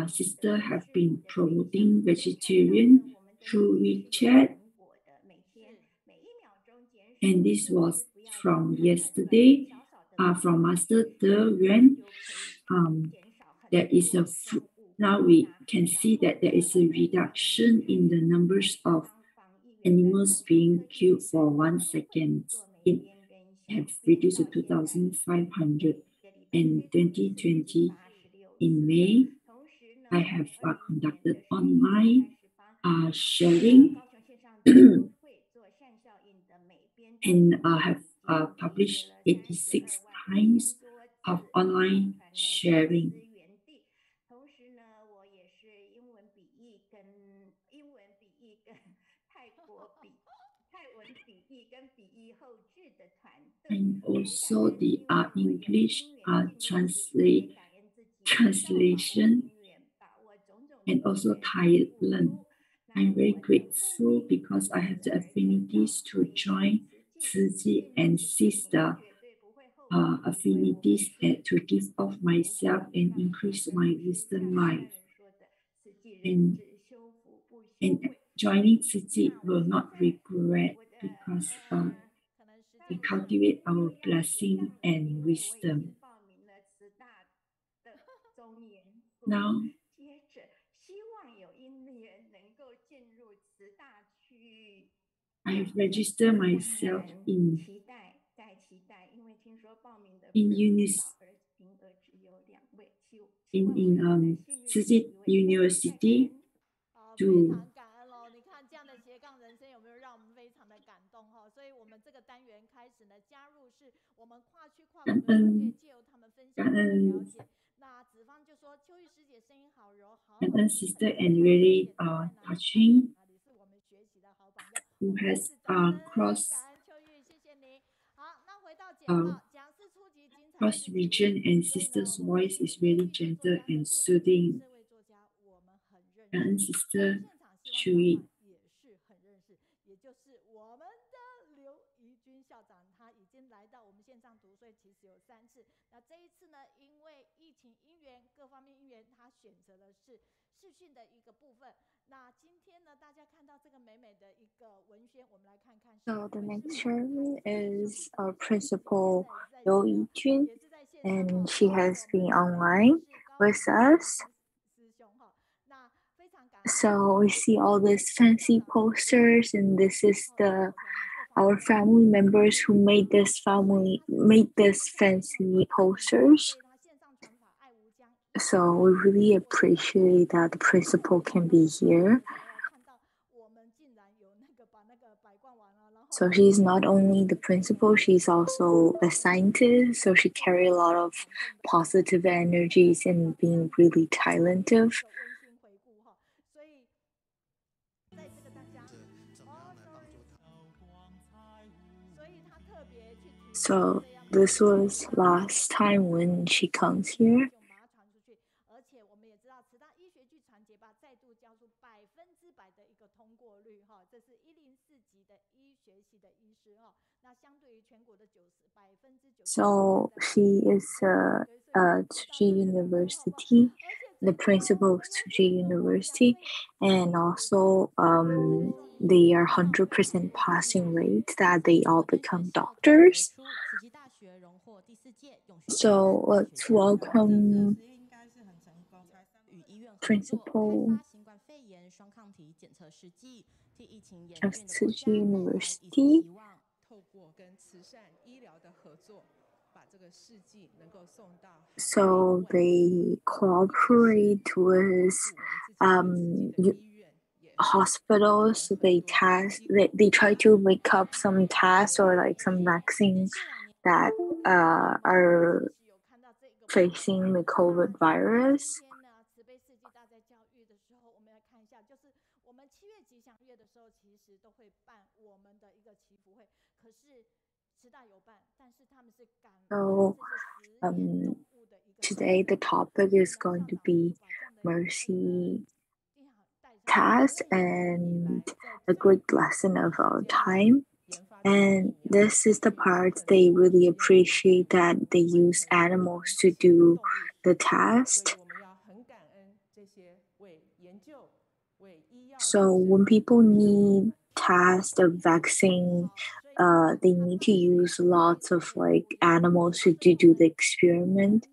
sister have been promoting vegetarian through WeChat, and this was from yesterday from Master De Yuan. There is a now we can see that there is a reduction in the numbers of animals being killed for 1 second. It has reduced to 2,500. In 2020, in May, I have conducted online sharing and have published 86 times of online sharing. And also the English translation, and also Thailand. I'm very grateful because I have the affinities to join Ciji and sister affinities to give off myself and increase my wisdom life. And joining Ciji will not regret because we cultivate our blessing and wisdom. Now, I have registered myself in Ciji University to 你看这样的斜杠人生有没有让我们非常的感动哈？所以我们这个单元开始呢，加入是我们跨区跨国的团队，借由他们分享了解。那子芳就说：“秋玉师姐声音好柔，好。” Sister and really touching, who has cross region, and sister's voice is really gentle and soothing. And Sister Chui. 也就是我们的刘怡君校长，他已经来到我们线上读，所以其实有3次。那这一次呢，因为疫情因缘，各方面因缘，他选择的是视讯的一个部分。那今天呢，大家看到这个美美的一个文宣，我们来看看。So the next sharing is our principal Liu Yijun, and she has been online with us. So we see all these fancy posters, and this is our family members who made this fancy posters. So we really appreciate that the principal can be here. So she's not only the principal, she's also a scientist. So she carries a lot of positive energies and being really talented. So this was last time when she comes here. So she is Tsuji University, the principal of Tsuji University, and also they are 100% passing rate that they all become doctors. So let's welcome principal of Tsuji University. So they cooperate with hospitals. They try to make up some tests or like some vaccines that are facing the COVID virus. So today the topic is going to be mercy task and a great lesson of our time. And this is the part they really appreciate, that they use animals to do the task. So when people need test a vaccine, they need to use lots of like animals to do the experiment.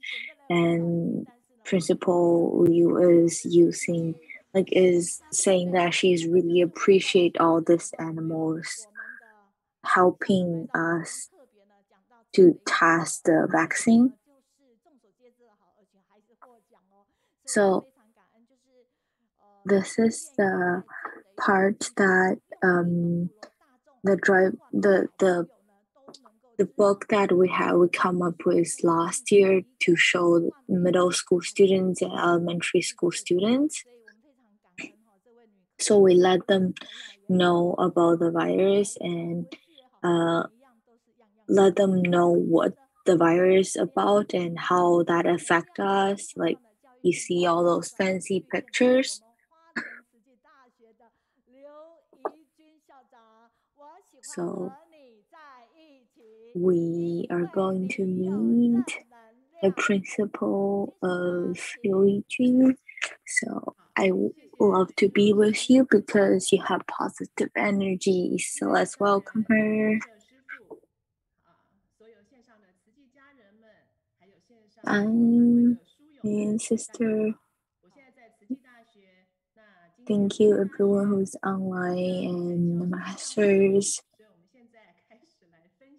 And Principal Liu is saying that she's really appreciate all these animals helping us to test the vaccine. So this is the part that the book that we come up with last year to show middle school students and elementary school students. So we let them know about the virus and let them know what the virus is about and how that affects us. Like you see all those fancy pictures. So we are going to meet the principal of Liu Yijun. So I love to be with you because you have positive energy. So let's welcome her. And sister. Thank you everyone who's online and the masters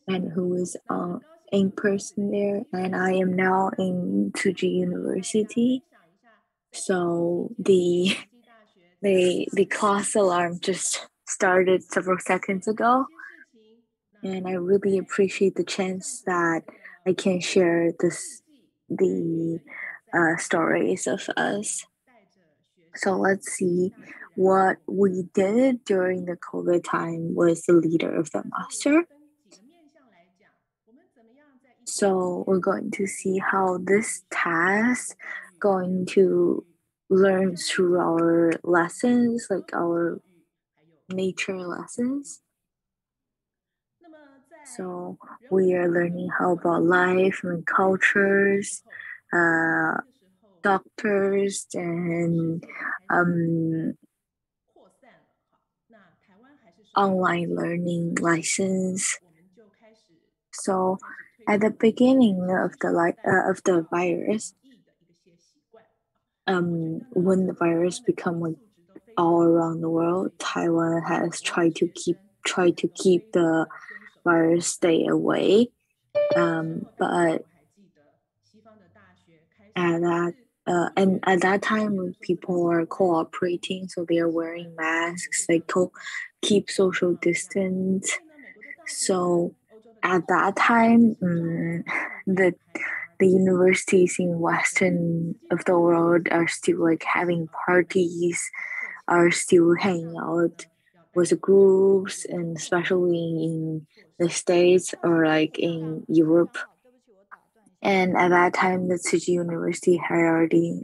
and who is in person there. And I am now in Tsuji University. So the class alarm just started several seconds ago. And I really appreciate the chance that I can share the stories of us. So let's see what we did during the COVID time was the leader of the master. So we're going to see how this task going to learn through our lessons, like our nature lessons. So we are learning how about life and cultures, doctors, and online learning license. So at the beginning of the virus, when the virus become like all around the world, Taiwan has tried to keep the virus stay away. But at that time when people are cooperating, so they are wearing masks, they keep social distance. So at that time, the universities in western of the world are still like having parties, are still hanging out with groups, and especially in the States or like in Europe. And at that time, the Tsuji University had already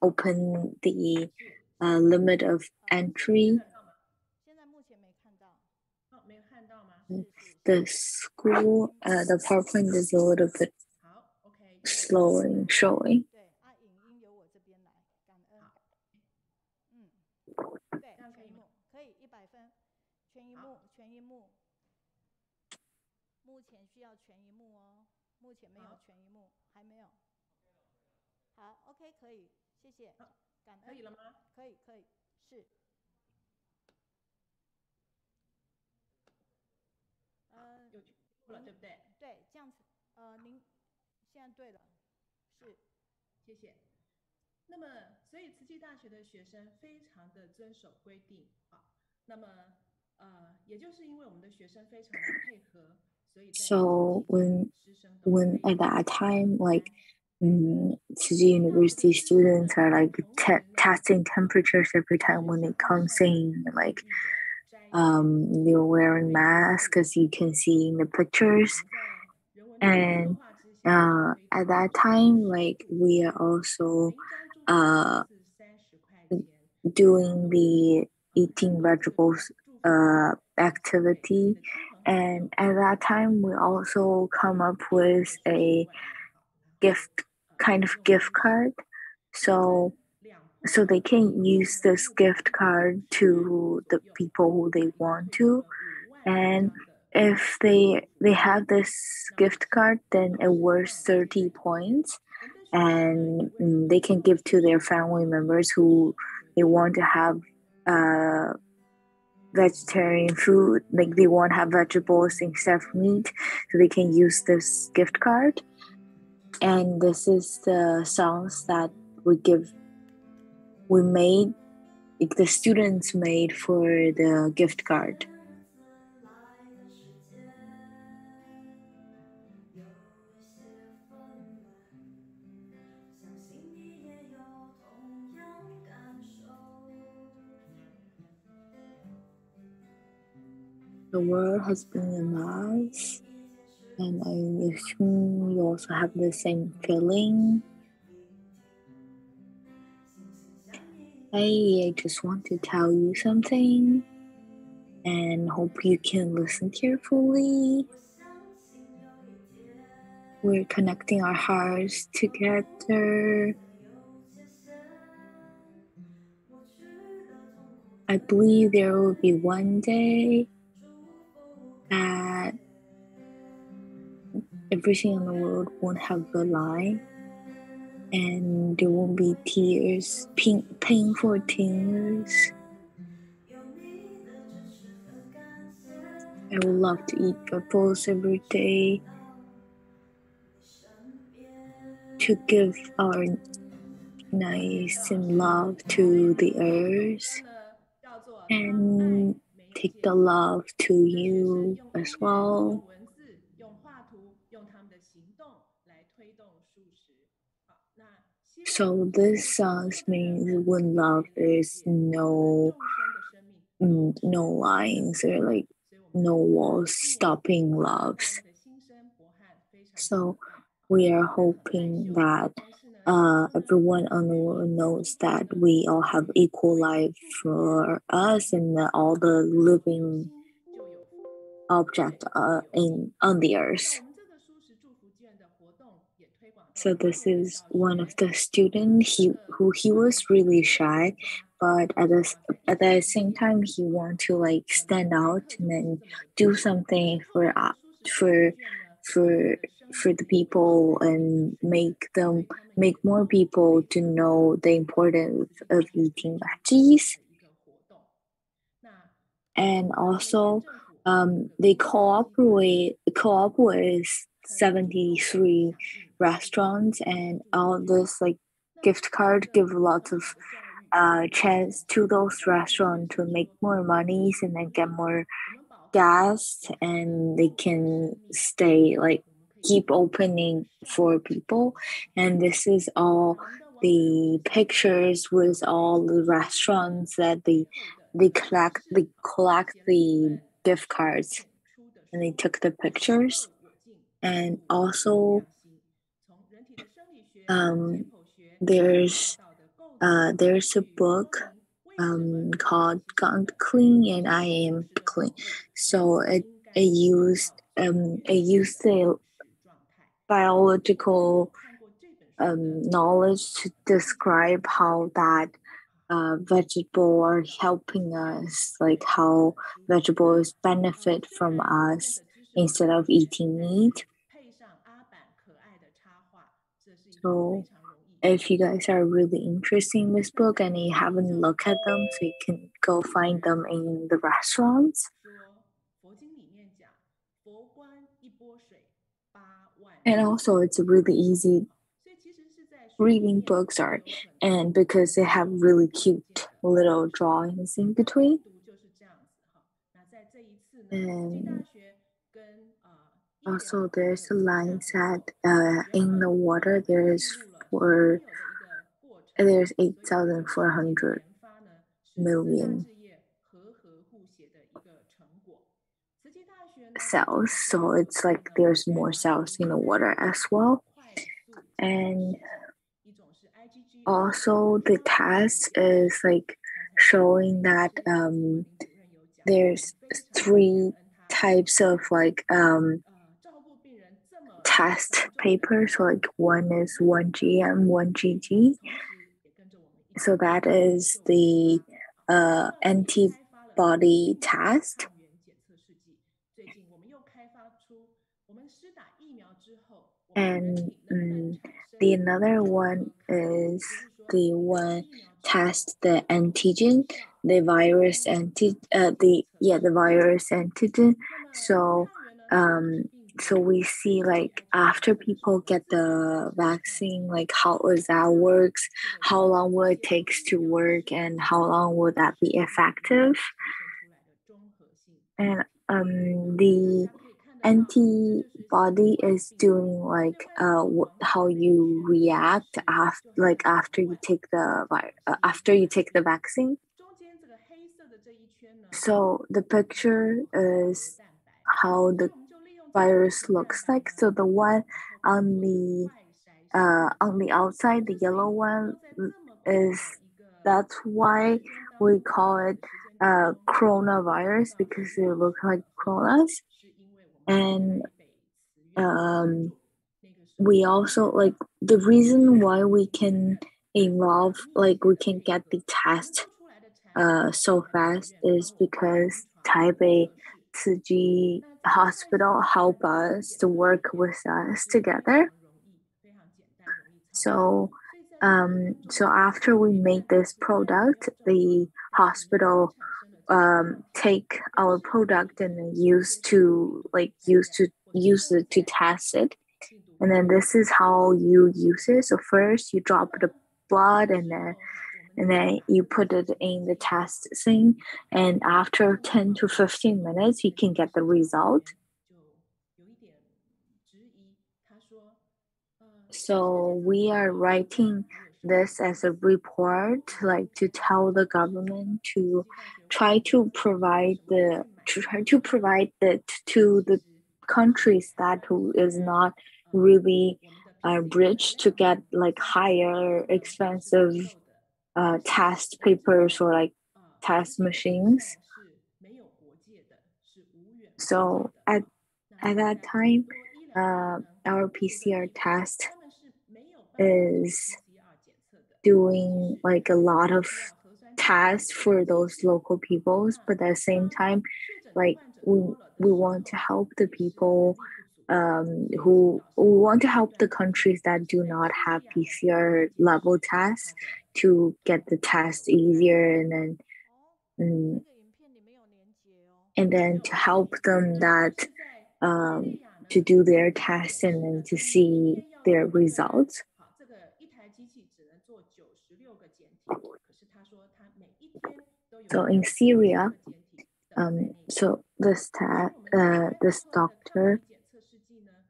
opened the limit of entry. The school, the PowerPoint is a little bit slow in showing. So when at that time, like Tsuji University students are like testing temperatures every time when they comes in, like they're wearing masks, as you can see in the pictures. And at that time, like we are also doing the eating vegetables activity. And at that time, we also come up with a kind of gift card. So they can use this gift card to the people who they want to. And if they have this gift card, then it worth 30 points. And they can give to their family members who they want to have vegetarian food, like they want to have vegetables instead of meat, so they can use this gift card. And this is the songs that the students made for the gift card. The world has been a mess, and I assume you also have the same feeling. I just want to tell you something. and hope you can listen carefully. We're connecting our hearts together. I believe there will be one day that everything in the world won't have a line, and there won't be tears, painful tears. I would love to eat apples every day to give our nice and love to the earth and take the love to you as well. So this means when love is no lines or like no walls stopping loves. So we are hoping that everyone on the world knows that we all have equal life for us and all the living object on the earth. So this is one of the students. He was really shy, but at the same time he want to like stand out and then do something for the people and make more people to know the importance of eating veggies. And also they cooperate with 73 restaurants, and all this like gift card give lots of chance to those restaurants to make more monies and then get more guests, and they can stay like keep opening for people. And this is all the pictures with all the restaurants that they collect the gift cards, and they took the pictures. And also there's a book called "Gone Clean" and "I Am Clean." So it used the biological knowledge to describe how that vegetable are helping us, like how vegetables benefit from us instead of eating meat. So if you guys are really interested in this book and you haven't looked at them, so you can go find them in the restaurants. And also it's really easy reading books and because they have really cute little drawings in between. And also there's a line that in the water there's 8,400 million cells, so it's like there's more cells in the water as well. And also the test is like showing that there's 3 types of like test papers. So like one is 1 GM, 1 GG. So that is the antibody test. And the another one is the one test the antigen, the virus antigen. So we see like after people get the vaccine, like how does that works, how long will it takes to work, and how long will that be effective. And the antibody is doing like how you react after you take the vaccine. So the picture is how the virus looks like. So the one on the outside, the yellow one, that's why we call it coronavirus because they look like coronas. And we also like the reason why we can involve, like we can get the test so fast is because Taipei Tzu Hospital help us to work with us together. So after we make this product, the hospital take our product and use it to test it. And then this is how you use it. So first you drop the blood and then you put it in the test thing, and after 10 to 15 minutes you can get the result. So we are writing this as a report, like to tell the government to try to provide it to the countries that who is not really rich to get like higher expensive test papers or like test machines. So at that time, our PCR test is doing like a lot of tasks for those local peoples, but at the same time, like we want to help the people who we want to help the countries that do not have PCR level tests to get the test easier, and then to help them that to do their tests and then to see their results. So in Syria, so this doctor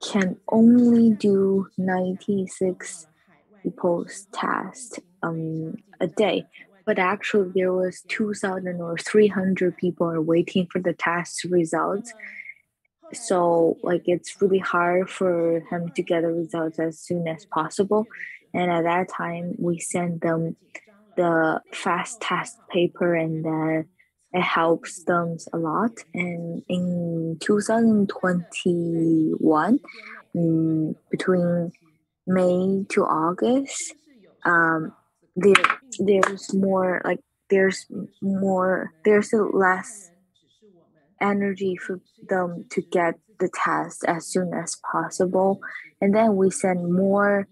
can only do 96 people's test a day, but actually there was 2,000 or 300 people are waiting for the test results. So like it's really hard for him to get the results as soon as possible. And at that time, we sent them the fast test paper, and it helps them a lot. And in 2021, between May to August, there's less energy for them to get the test as soon as possible, and then we send more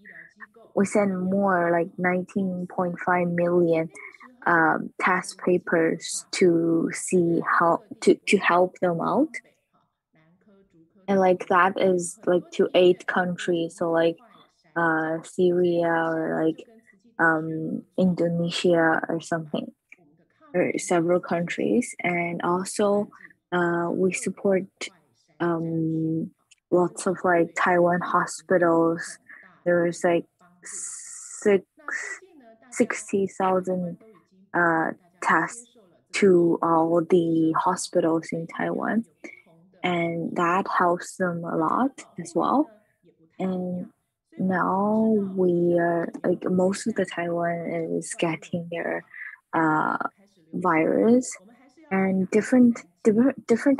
like 19.5 million test papers to see how to help them out. And like that is like to 8 countries, so like Syria or like Indonesia or something, or several countries. And also we support lots of like Taiwan hospitals. There's like 60,000 tests to all the hospitals in Taiwan, and that helps them a lot as well. And now we are like most of the Taiwan is getting their virus, and different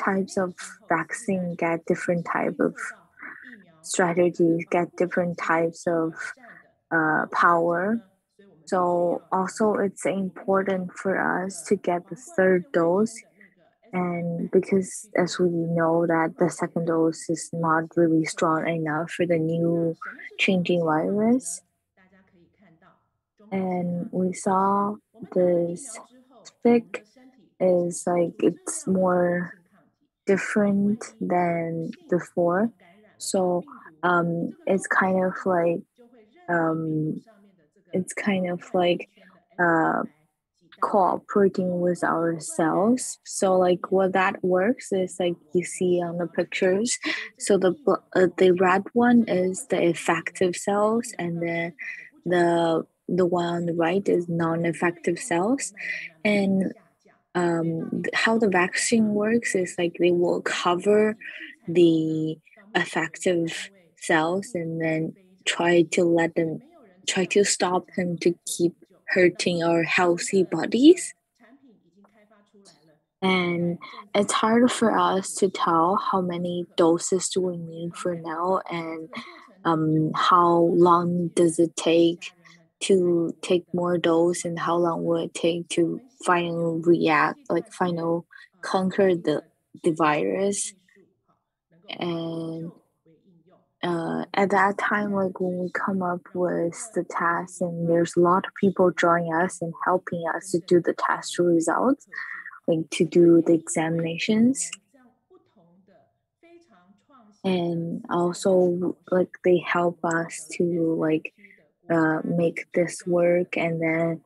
types of vaccine get different type of strategies, get different types of power. So also it's important for us to get the 3rd dose, and because as we know that the 2nd dose is not really strong enough for the new changing virus. And we saw this stick is like it's more different than before. So it's kind of like cooperating with our cells. So like what that works is like you see on the pictures. So the red one is the effective cells, and then the one on the right is non-effective cells. And how the vaccine works is like they will cover the effective cells and then try to stop them to keep hurting our healthy bodies. And it's hard for us to tell how many doses do we need for now, and how long does it take to take more dose, and how long will it take to final conquer the virus. And at that time, like when we come up with the test, and there's a lot of people joining us and helping us to do the test results, like to do the examinations. And also like they help us to like make this work, and then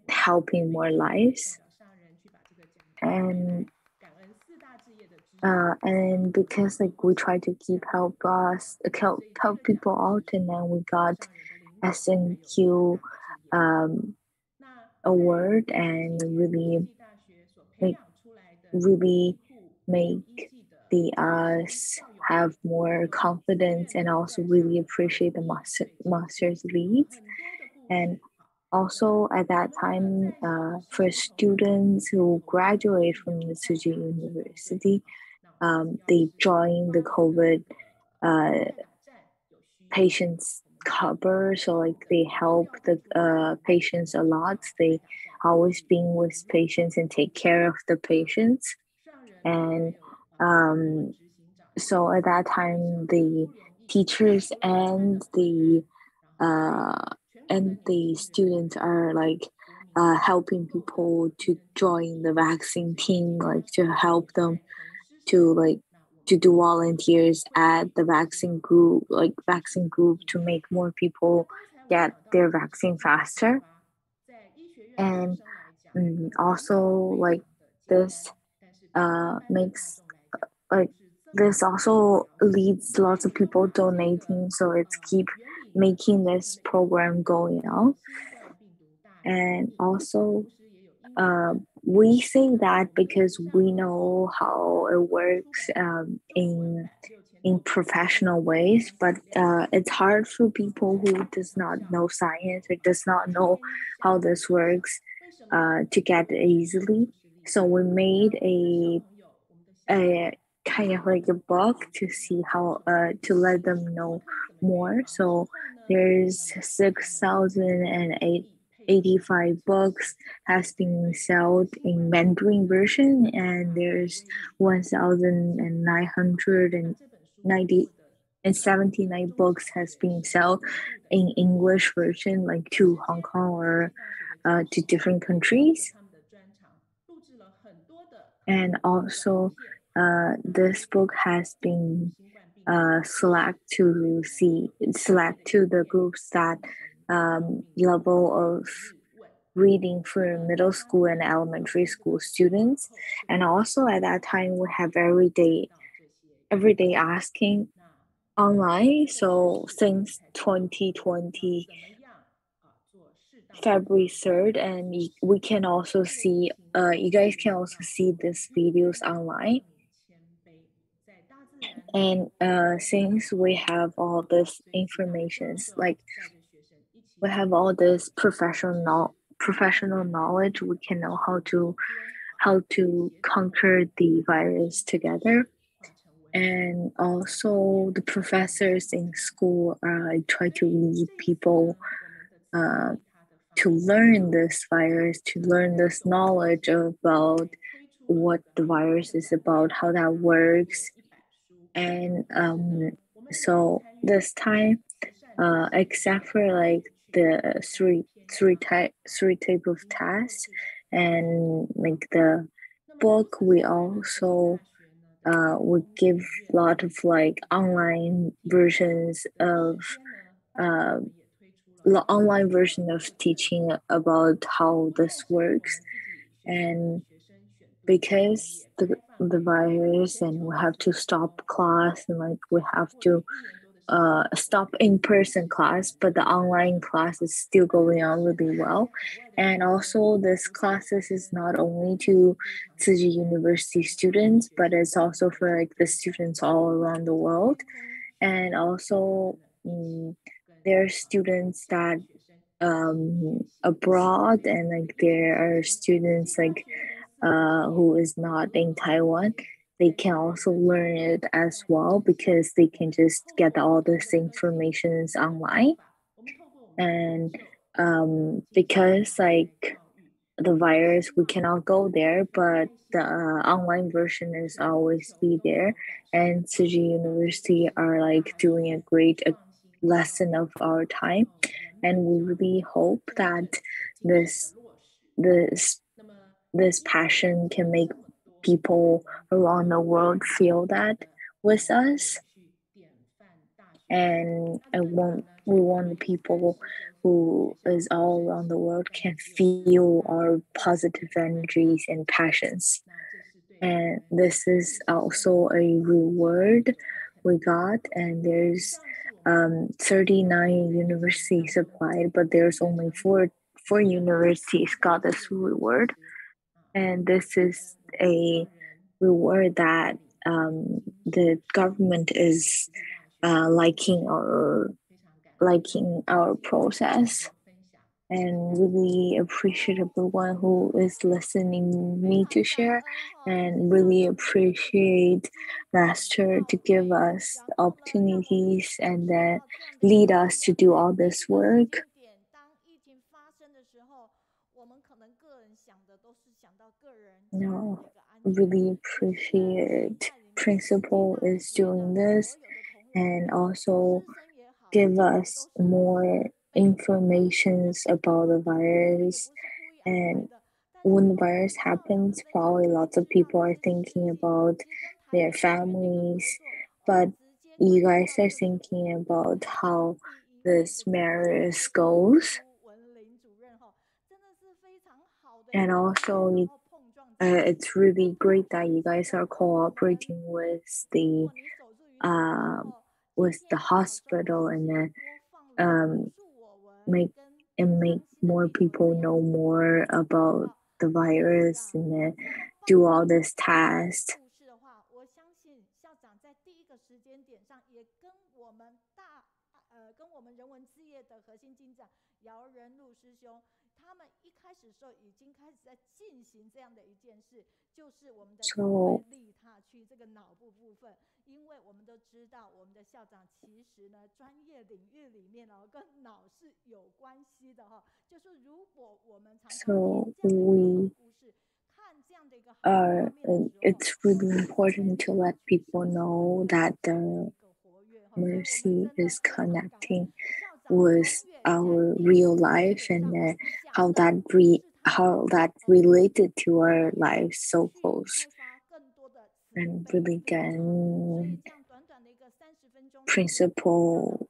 helping more lives. And because like we try to help people out, and then we got SNQ award, and really make us have more confidence, and also really appreciate the master's leads. And also at that time, for students who graduate from the Tzu University, they join the COVID patients cover, so like they help the patients a lot. They always being with patients and take care of the patients. And so at that time, the teachers and the students are like helping people to join the vaccine team, like to help them to do volunteers at the vaccine group to make more people get their vaccine faster. And also like this makes like this also leads lots of people donating, so it's keep making this program going on. And also we say that because we know how it works in professional ways, but it's hard for people who does not know science or does not know how this works to get it easily. So we made a kind of like a book to see how to let them know more. So there's 6,085 books has been sold in Mandarin version, and there's 1,979 books has been sold in English version, like to Hong Kong or to different countries. And also this book has been select to the groups that level of reading for middle school and elementary school students. And also at that time we have everyday asking online. So since 2020 February 3rd, and we can also see you guys can also see these videos online. And since we have all this information, like we have all this professional knowledge, we can know how to conquer the virus together. And also the professors in school try to lead people to learn this virus, to learn this knowledge about what the virus is about, how that works. And so this time, except for like the three type of tests and like the book, we also would give a lot of like online versions of teaching about how this works. And because the virus, and we have to stop class, and like we have to stop in-person class, but the online class is still going on really well. And also this classes is not only to Tzu Chi University students, but it's also for like the students all around the world. And also there are students that abroad, and like there are students like who is not in Taiwan, they can also learn it as well because they can just get all this information online. And because like the virus, we cannot go there, but the online version is always be there. And Tzu University are like doing a great lesson of our time, and we really hope that this this this passion can make people around the world feel that with us. And we want the people who is all around the world can feel our positive energies and passions. And this is also a reward we got. And there's 39 universities applied, but there's only four universities got this reward. And this is a reward that the government is liking our process, and really appreciate everyone who is listening me to share, and really appreciate Master to give us the opportunities and then lead us to do all this work. No, really appreciate Principal is doing this, and also give us more informations about the virus. And when the virus happens, probably lots of people are thinking about their families, but you guys are thinking about how this marriage goes. And also it's really great that you guys are cooperating with the hospital, and then make more people know more about the virus, and then do all this tests. So it's really important to let people know that the Mercy is connecting with our real life, and how that related to our lives so close. And really again, Principal,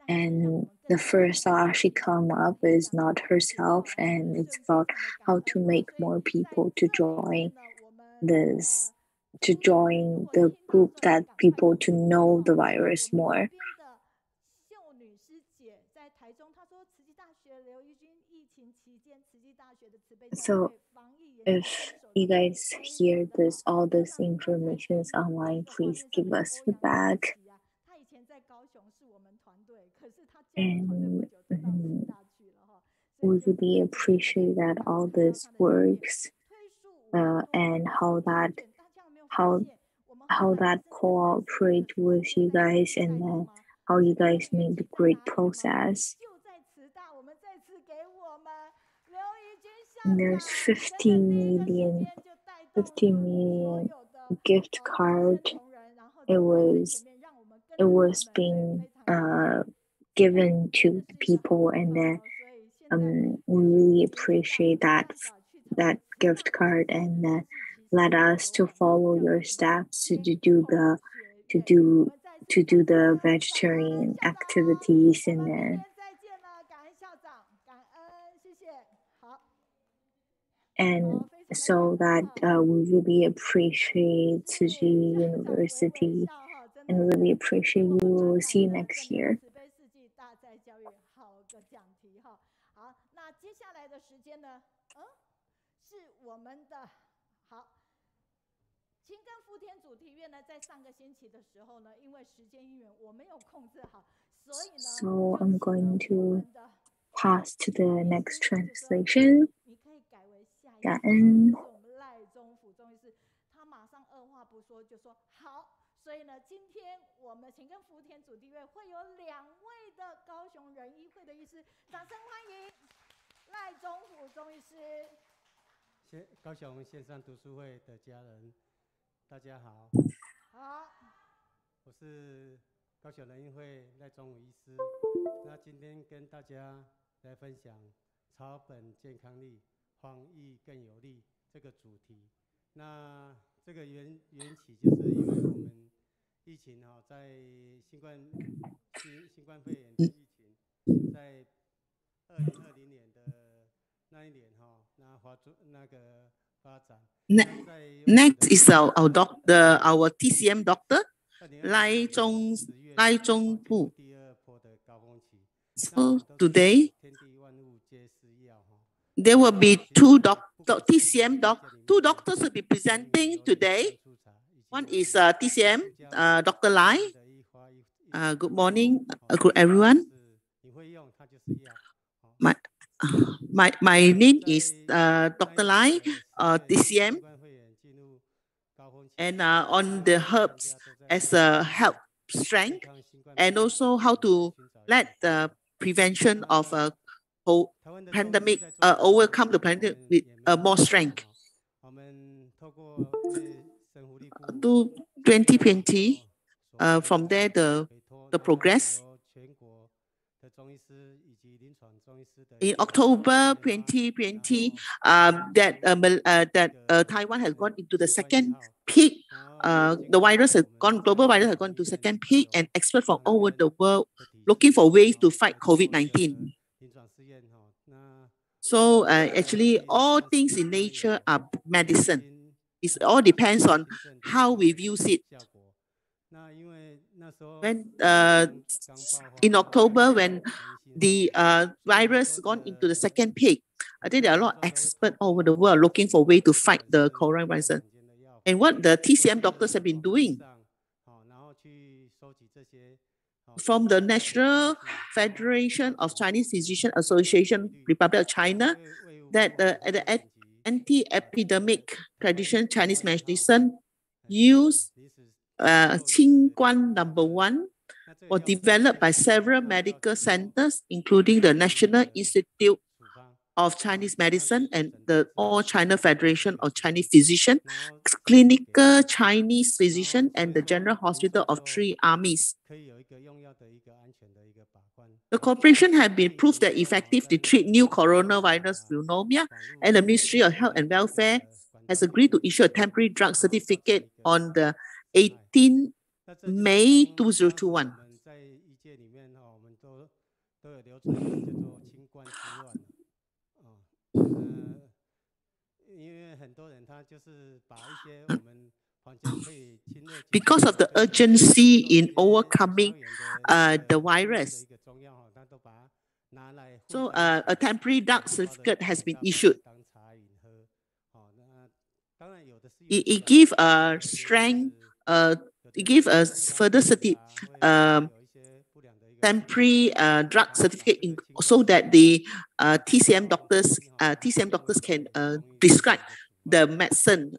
and the first thought she come up is not herself, and it's about how to make more people to join the group, that people to know the virus more. So if you guys hear all this information is online, please give us feedback. And we really appreciate that all this works, and how that cooperate with you guys, and then how you guys made the great process. And there's 50 million gift card. It was being given to the people, and then we really appreciate that gift card, and let us to follow your steps to do the vegetarian activities, and so that we really appreciate Tzu University, and really appreciate you. We'll see you next year. So I'm going to pass to the next translation. 感恩。所以呢，今天我们请跟福田主题会会有2位的高雄仁医会的医师，掌声欢迎赖中辅中医师。高雄线上读书会的家人，大家好。好，我是高雄仁医会赖中辅医师。那今天跟大家来分享草本健康力，防疫更有力这个主题。那这个缘起就是因为我们疫情在新冠肺炎的疫情，在2020年的那一年发展。Next is our TCM doctor, Lai Zhongpu. So today there will be two doctors will be presenting today. One is TCM, Dr. Lai. Good morning, everyone. My name is Dr. Lai, TCM, and on the herbs as a health strength, and also how to let the prevention of a pandemic overcome the pandemic with more strength. To 2020, from there the progress. In October 2020, Taiwan has gone into the second peak. The virus has gone, global virus has gone to second peak, and experts from all over the world looking for ways to fight COVID-19. So actually, all things in nature are medicine. It all depends on how we use it. When in October, when the virus gone into the second peak, I think there are a lot of experts all over the world looking for a way to fight the coronavirus. And what the TCM doctors have been doing, from the National Federation of Chinese Physician Association, Republic of China, that the anti-epidemic traditional Chinese medicine use Qingguan #1 was developed by several medical centers, including the National Institute of Chinese Medicine and the All China Federation of Chinese Physicians, Clinical Chinese Physician, and the General Hospital of Three Armies. The cooperation has been proved that effective to treat new coronavirus pneumonia, and the Ministry of Health and Welfare has agreed to issue a temporary drug certificate on the 18th May 2021. Because of the urgency in overcoming the virus, so a temporary drug certificate has been issued. It gives strength. It gives us further temporary drug certificate so that the TCM doctors can prescribe the medicine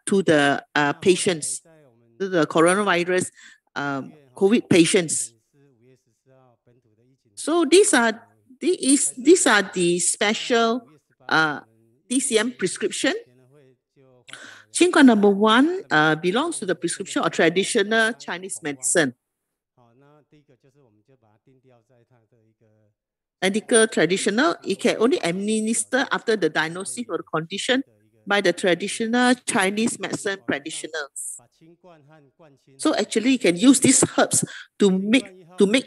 to the patients, to the coronavirus COVID patients. So these are the special TCM prescription. Qingguan #1 belongs to the prescription of traditional Chinese medicine. Medical traditional, it can only administer after the diagnosis of the condition by the traditional Chinese medicine practitioners. So actually, you can use these herbs to make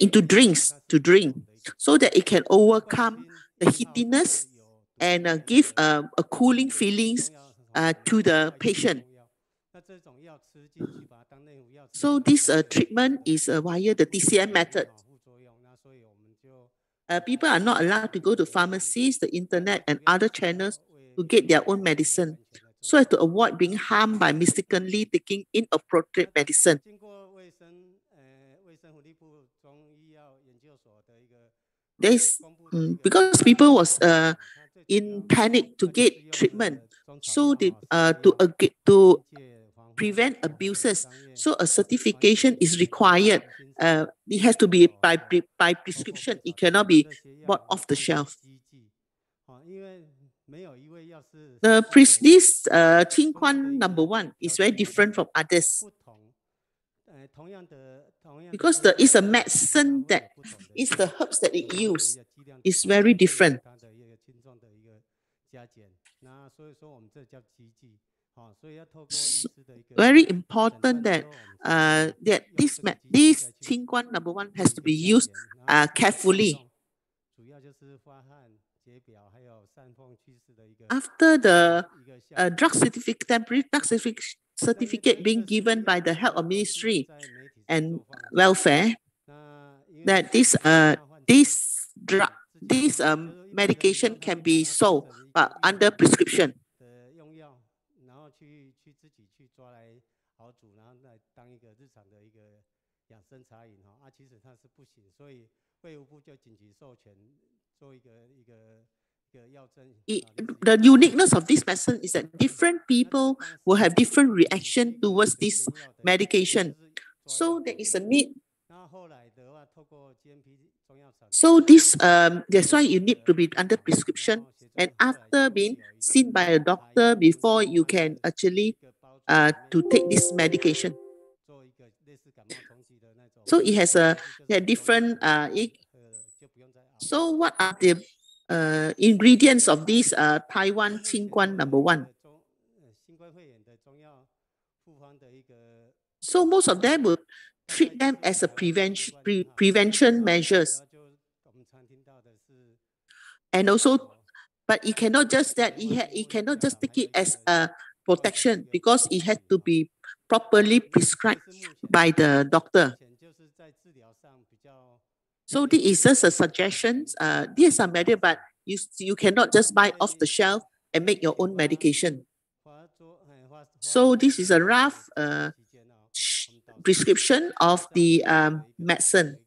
into drinks to drink, so that it can overcome the heatiness and give a cooling feelings to the patient. So this treatment is via the TCM method. People are not allowed to go to pharmacies, the internet, and other channels to get their own medicine, so as to avoid being harmed by mistakenly taking inappropriate medicine. Because people was in panic to get treatment, So to prevent abuses, so a certification is required. It has to be by prescription. It cannot be bought off the shelf. This Qingquan #1 is very different from others because there is a medicine that is the herbs that it uses is very different. Very important that that this Qingquan #1 has to be used carefully. After the temporary drug certificate being given by the Health Ministry and Welfare, that this medication can be sold but under prescription. The uniqueness of this medicine is that different people will have different reaction towards this medication. So there is a need. So this that's why you need to be under prescription and after being seen by a doctor before you can actually to take this medication. So it has a different. So what are the ingredients of this Taiwan Qingquan #1? So most of them would treat them as a prevention measures. And also, but it cannot just that it cannot just take it as a protection because it has to be properly prescribed by the doctor. So this is just a suggestion. These are medical, but you cannot just buy off the shelf and make your own medication. So this is a rough prescription of the medicine,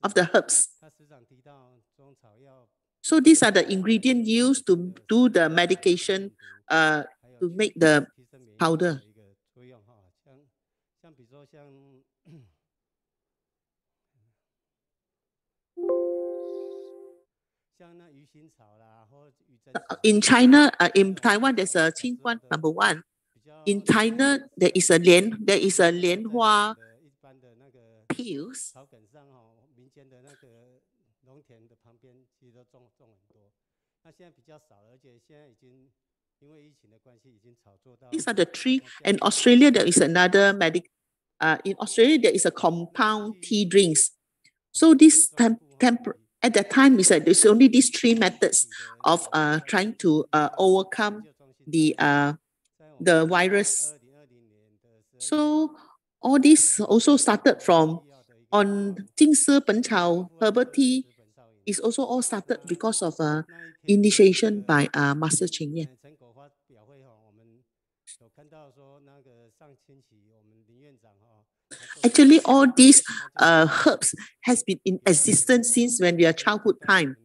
of the herbs. So these are the ingredients used to do the medication to make the powder. In China, in Taiwan, there's a Qingquan #1. In China, there is a Lianhua pills. These are the three. In Australia, there is another in Australia, there is a compound tea drinks. So this at that time, is that there's only these three methods of trying to overcome the virus. So all this also started from on Jingsi Penchao herbal tea is also all started because of initiation by Master Cheng Yan. Actually, all these herbs has been in existence since when we are childhood time.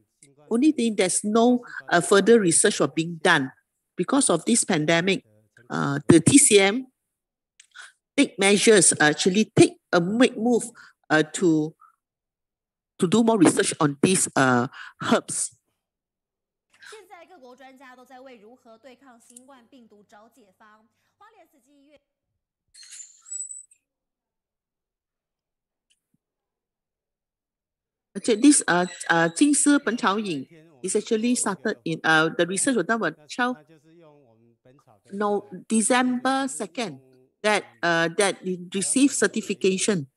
Only thing there's no further research or being done because of this pandemic. The TCM take measures actually make move to do more research on these herbs. 现在各国专家都在为如何对抗新冠病毒找解方。花莲慈济医院。Actually, this 金丝本草饮 is actually started in the research was done on December 2nd that it received certification.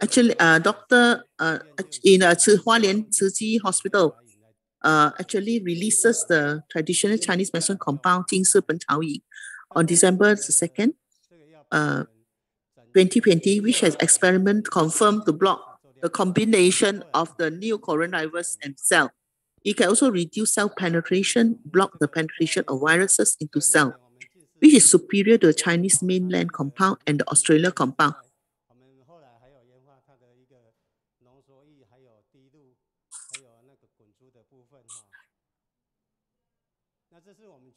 Actually, doctor in Hualien Tzu Chi Hospital actually releases the traditional Chinese medicine compound 金丝本草饮 on December 2nd, 2020, which has experiment confirmed to block the combination of the new coronavirus and cell. It can also reduce cell penetration, block the penetration of viruses into cell, which is superior to the Chinese mainland compound and the Australia compound,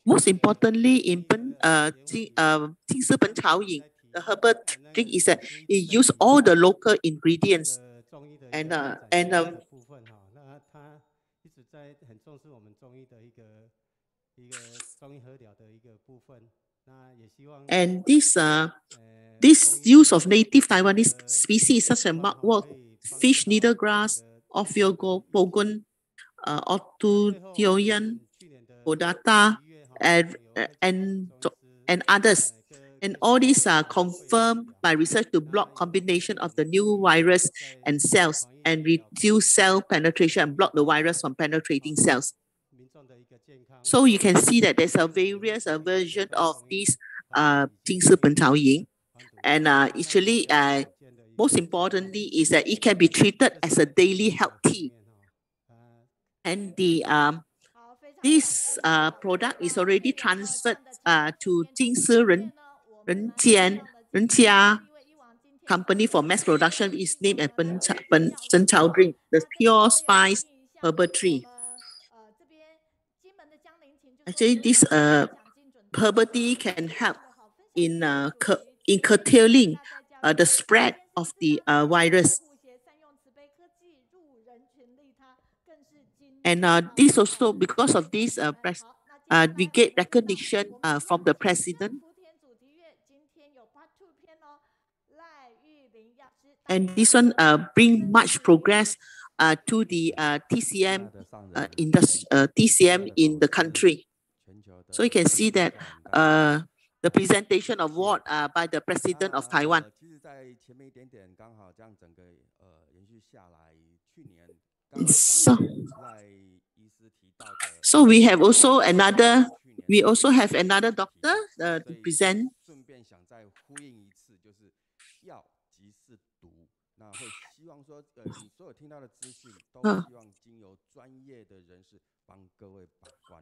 Most importantly, in the herbal drink is that it use all the local ingredients and ，and this use of native Taiwanese species such as mugwort, fish needle grass, Ophiogopogon, Orthothioyan, Odata, and others. And all these are confirmed by research to block combination of the new virus and cells and reduce cell penetration and block the virus from penetrating cells. So you can see that there's a various version of these 金丝本草饮, and actually most importantly is that it can be treated as a daily health tea. And this product is already transferred to 金丝人家 company for mass production. Is named as Peng Chao drink, the pure spice herbal tea. Actually, this herbal tea can help in curtailing the spread of the virus. And this also, because of this, we get recognition from the president. And this one bring much progress to the TCM TCM in the country. So you can see that the presentation of award by the president of Taiwan. So we have also another. We also have another doctor to present.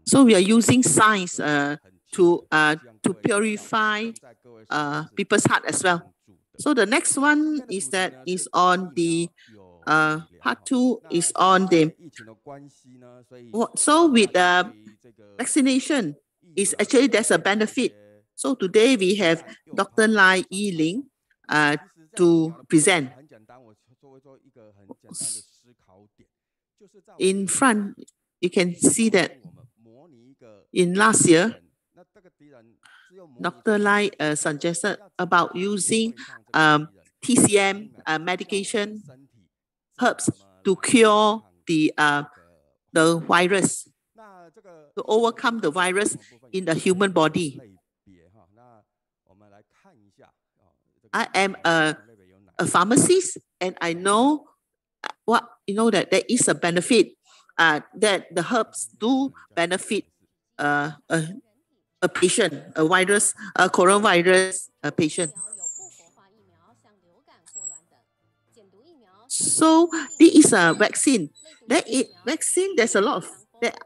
So we are using science to purify people's heart as well. So the next one is on the part 2 is on the. So with vaccination is actually there's a benefit. So today we have Dr. Liu Yijun to present. In front, you can see that in last year, Dr. Lai suggested about using TCM medication herbs to cure the virus, to overcome the virus in the human body. I am a pharmacist, and I know that there is a benefit that the herbs do benefit a patient, a coronavirus patient. So this is a vaccine. Vaccine, there's a lot of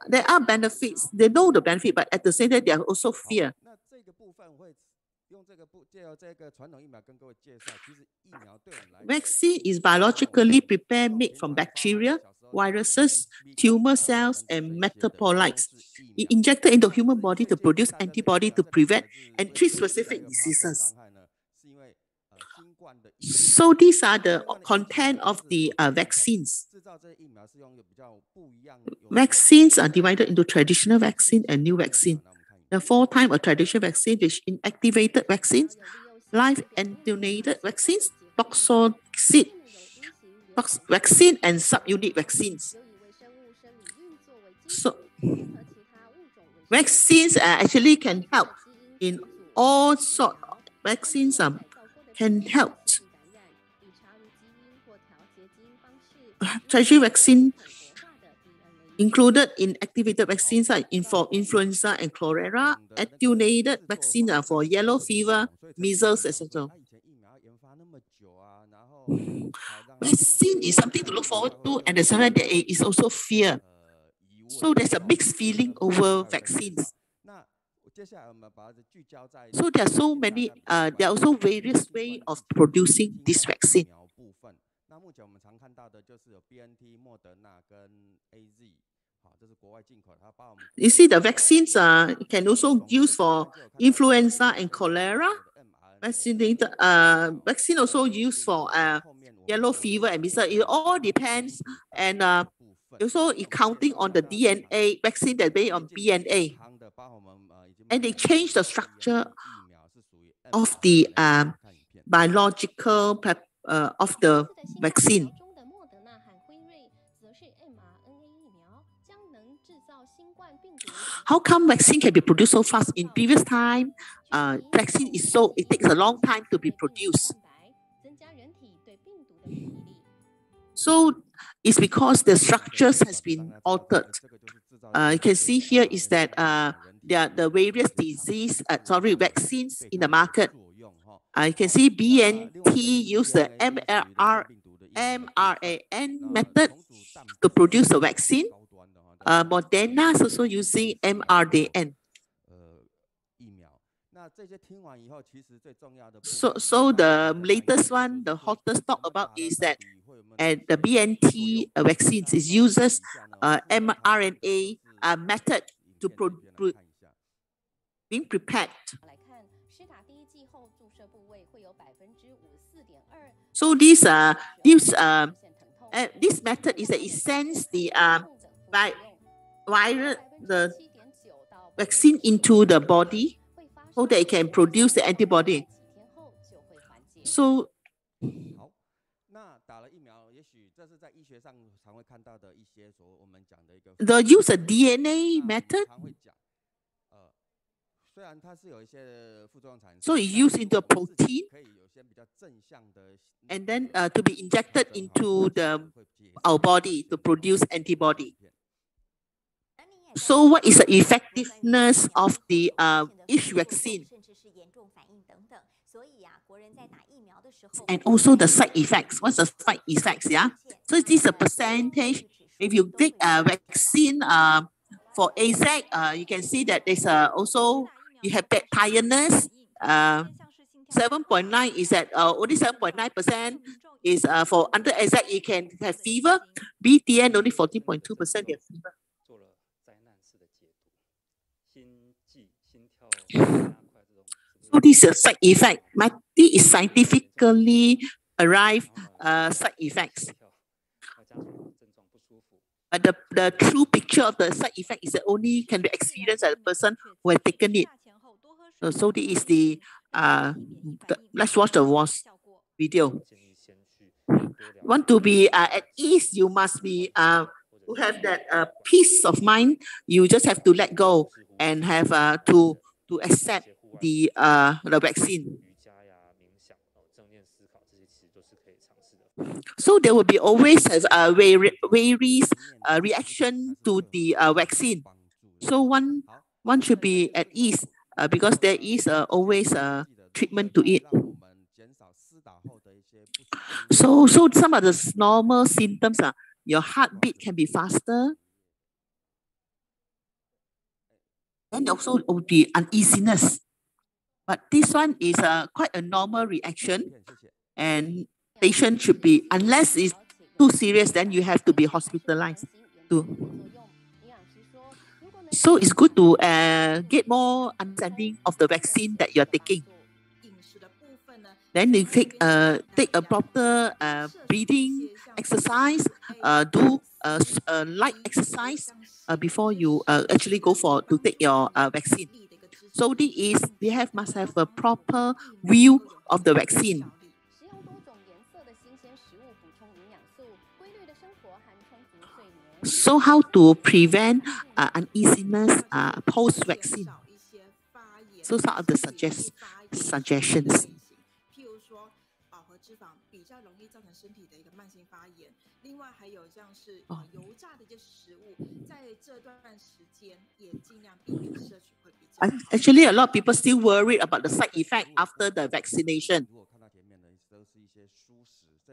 there are benefits. They know the benefit, but at the same time, there are also fear. Vaccine is biologically prepared, made from bacteria, viruses, tumor cells, and metabolites. It injected into human body to produce antibody to prevent and treat specific diseases. So these are the content of the vaccines. Vaccines are divided into traditional vaccine and new vaccine. The 4 types of traditional vaccine, which inactivated vaccines, live attenuated vaccines, toxoid vaccine, and subunit vaccines. So vaccines actually can help in all sorts of vaccines can help. Traditional vaccine included in activated vaccines are for influenza and cholera, attenuated vaccines are for yellow fever, measles, etc. Vaccine is something to look forward to, and there's there is also fear. So there's a mixed feeling over vaccines. So there are so many, there are also various ways of producing this vaccine. You see, the vaccines can also use for influenza and cholera. Vaccine also used for yellow fever and measles. It all depends, and also counting on the DNA vaccine that based on DNA, and they change the structure of the biological of the vaccine. How come vaccine can be produced so fast? In previous time, vaccine it takes a long time to be produced. So it's because the structures has been altered. You can see here is that there are the various vaccines in the market. You can see BNT use the mRNA method to produce the vaccine. Moderna is also using mRNA. So the latest one, the hottest talk about is that the BNT vaccines uses mRNA method to being prepared. So this method is that it sends the virus, the vaccine into the body so that it can produce the antibody. So the use of DNA method, so it used into a protein and then to be injected into our body to produce antibody. So what is the effectiveness of the each vaccine? And also the side effects. What's the side effects? Yeah. So this is a percentage. If you take a vaccine for AZ, you can see that there's also you have that tiredness. 7.9 is that only 7.9% is for under AZ you can have fever. BTN only 14.2% have fever. So this is a side effect. This is scientifically arrived side effects. But the true picture of the side effect is that only can be experienced by the person who has taken it. So this is let's watch the video. Want to be at ease, you must be to have that peace of mind. You just have to let go and have to accept the vaccine. So there will be always various reaction to the vaccine. So one should be at ease because there is always a treatment to it. So some of the normal symptoms are your heartbeat can be faster. And also it will be uneasiness. But this one is quite a normal reaction, and patient should be, unless it's too serious, then you have to be hospitalized too. So it's good to get more understanding of the vaccine that you're taking. Then you take a proper breathing exercise, do light exercise before you actually go to take your vaccine. So this is must have a proper view of the vaccine. So how to prevent uneasiness post-vaccine? So some of the suggestions. Actually, a lot of people still worried about the side effect after the vaccination.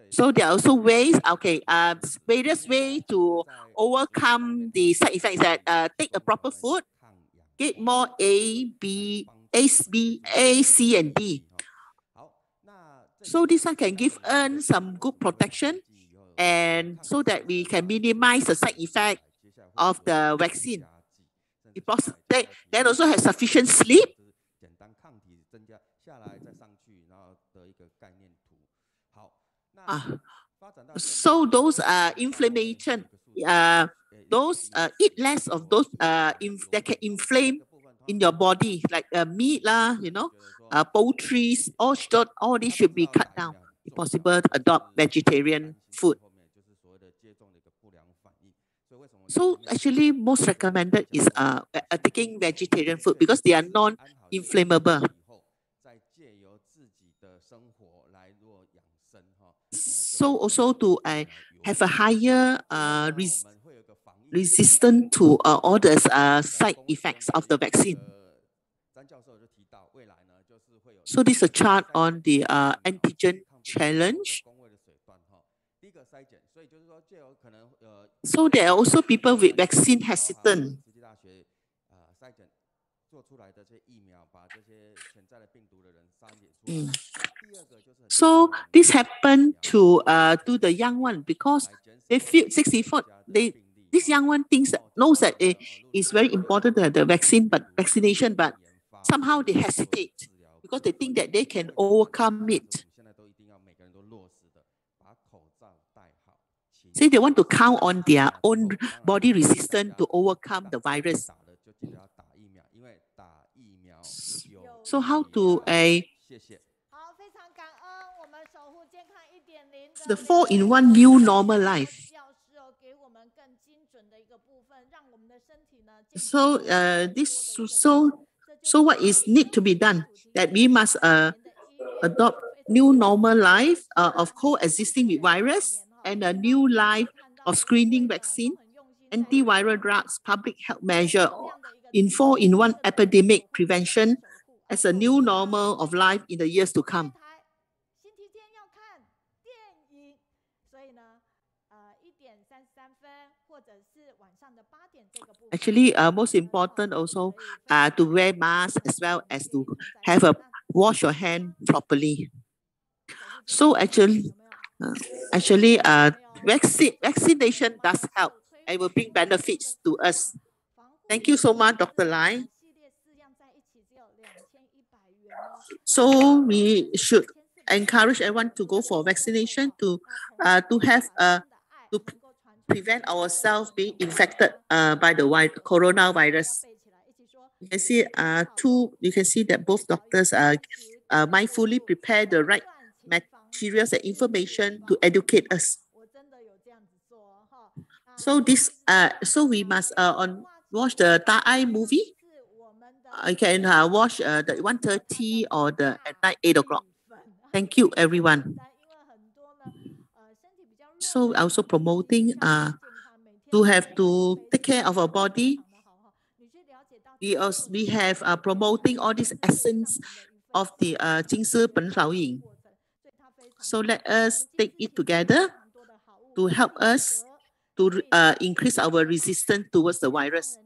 So there are also ways, various ways to overcome the side effects. That take a proper food, get more A, C, and D. So this one can give some good protection. and so that we can minimize the side effect of the vaccine. Then also have sufficient sleep. So those inflammation, those eat less of those that can inflame in your body, like meat lah, poultry, all these should be cut down. If possible, adopt vegetarian food. So actually, most recommended is taking vegetarian food because they are non-inflammable. So also to have a higher resistance to all the side effects of the vaccine. So this is a chart on the antigen challenge. So there are also people with vaccine hesitant. So this happened to the young one because they feel 64. This young one knows that it is very important to have the vaccination, but somehow they hesitate because they think that they can overcome it. Say they want to count on their own body resistance to overcome the virus. So how to the 4-in-1 new normal life. So so what is need to be done? That we must adopt new normal life of coexisting with virus and a new life of screening vaccine, antiviral drugs, public health measure in 4-in-1 epidemic prevention as a new normal of life in the years to come. Actually, most important also to wear masks as well as to wash your hand properly. So vaccination does help and will bring benefits to us. Thank you so much, Dr. Lai. So we should encourage everyone to go for vaccination to prevent ourselves being infected by the coronavirus. You can see you can see that both doctors mindfully prepare the right materials and information to educate us. So so we must watch the Taipei movie. You can watch the 1:30 or at night 8 o'clock. Thank you, everyone. So also promoting to take care of our body. We have promoting all these essence of the 金丝本草饮. So let us take it together to help us to increase our resistance towards the virus.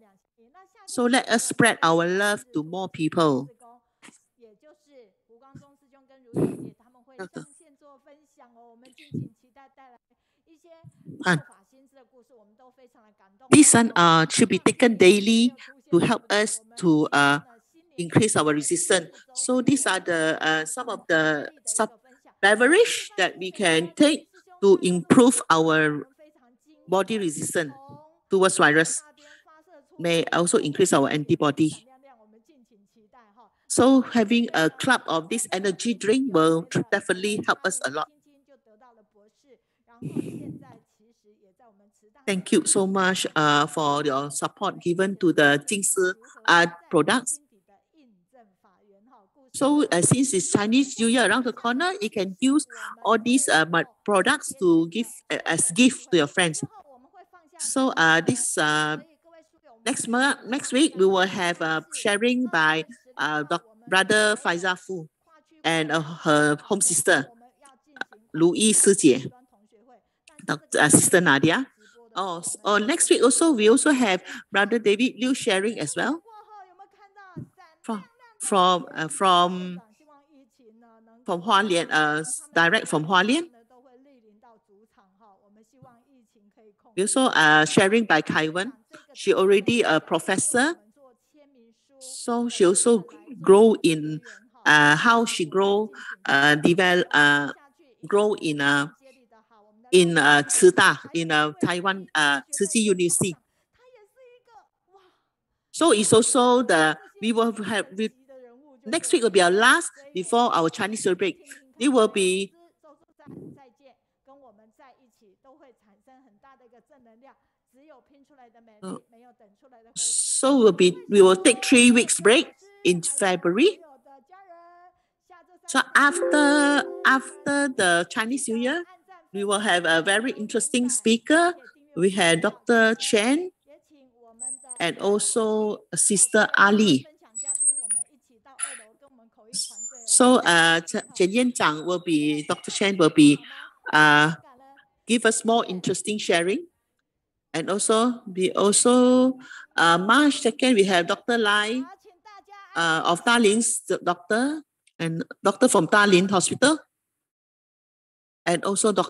So let us spread our love to more people. This one should be taken daily to help us to increase our resistance. So these are the some of the beverage that we can take to improve our body resistance towards virus. May also increase our antibody. So having a club of this energy drink will definitely help us a lot. Thank you so much for your support given to the 金丝 products. So since it's Chinese New Year around the corner, you can use all these products to give as gift to your friends. So this next week we will have sharing by Brother Faizal Fu and her home sister Lu Yijun, Sister Nadia. Next week also we also have Brother David Liu sharing as well from Hualien, direct from Hualien. We also sharing by Kaiwan. She already a professor, so she also grow in how she grow grow in Cida, in Taiwan Tsinghua University. So it's also we will have next week will be our last before our Chinese New Year break. It will be so we will take 3 weeks break in February. So after the Chinese New Year, we will have a very interesting speaker. We have Dr. Chen and also Sister Ali. So Chen Yan Zhang will be, Dr. Chen will be give us more interesting sharing. And also March 2nd, we have Dr. Lai of Dalin's doctor and doctor from Dalin Hospital. And also Dr.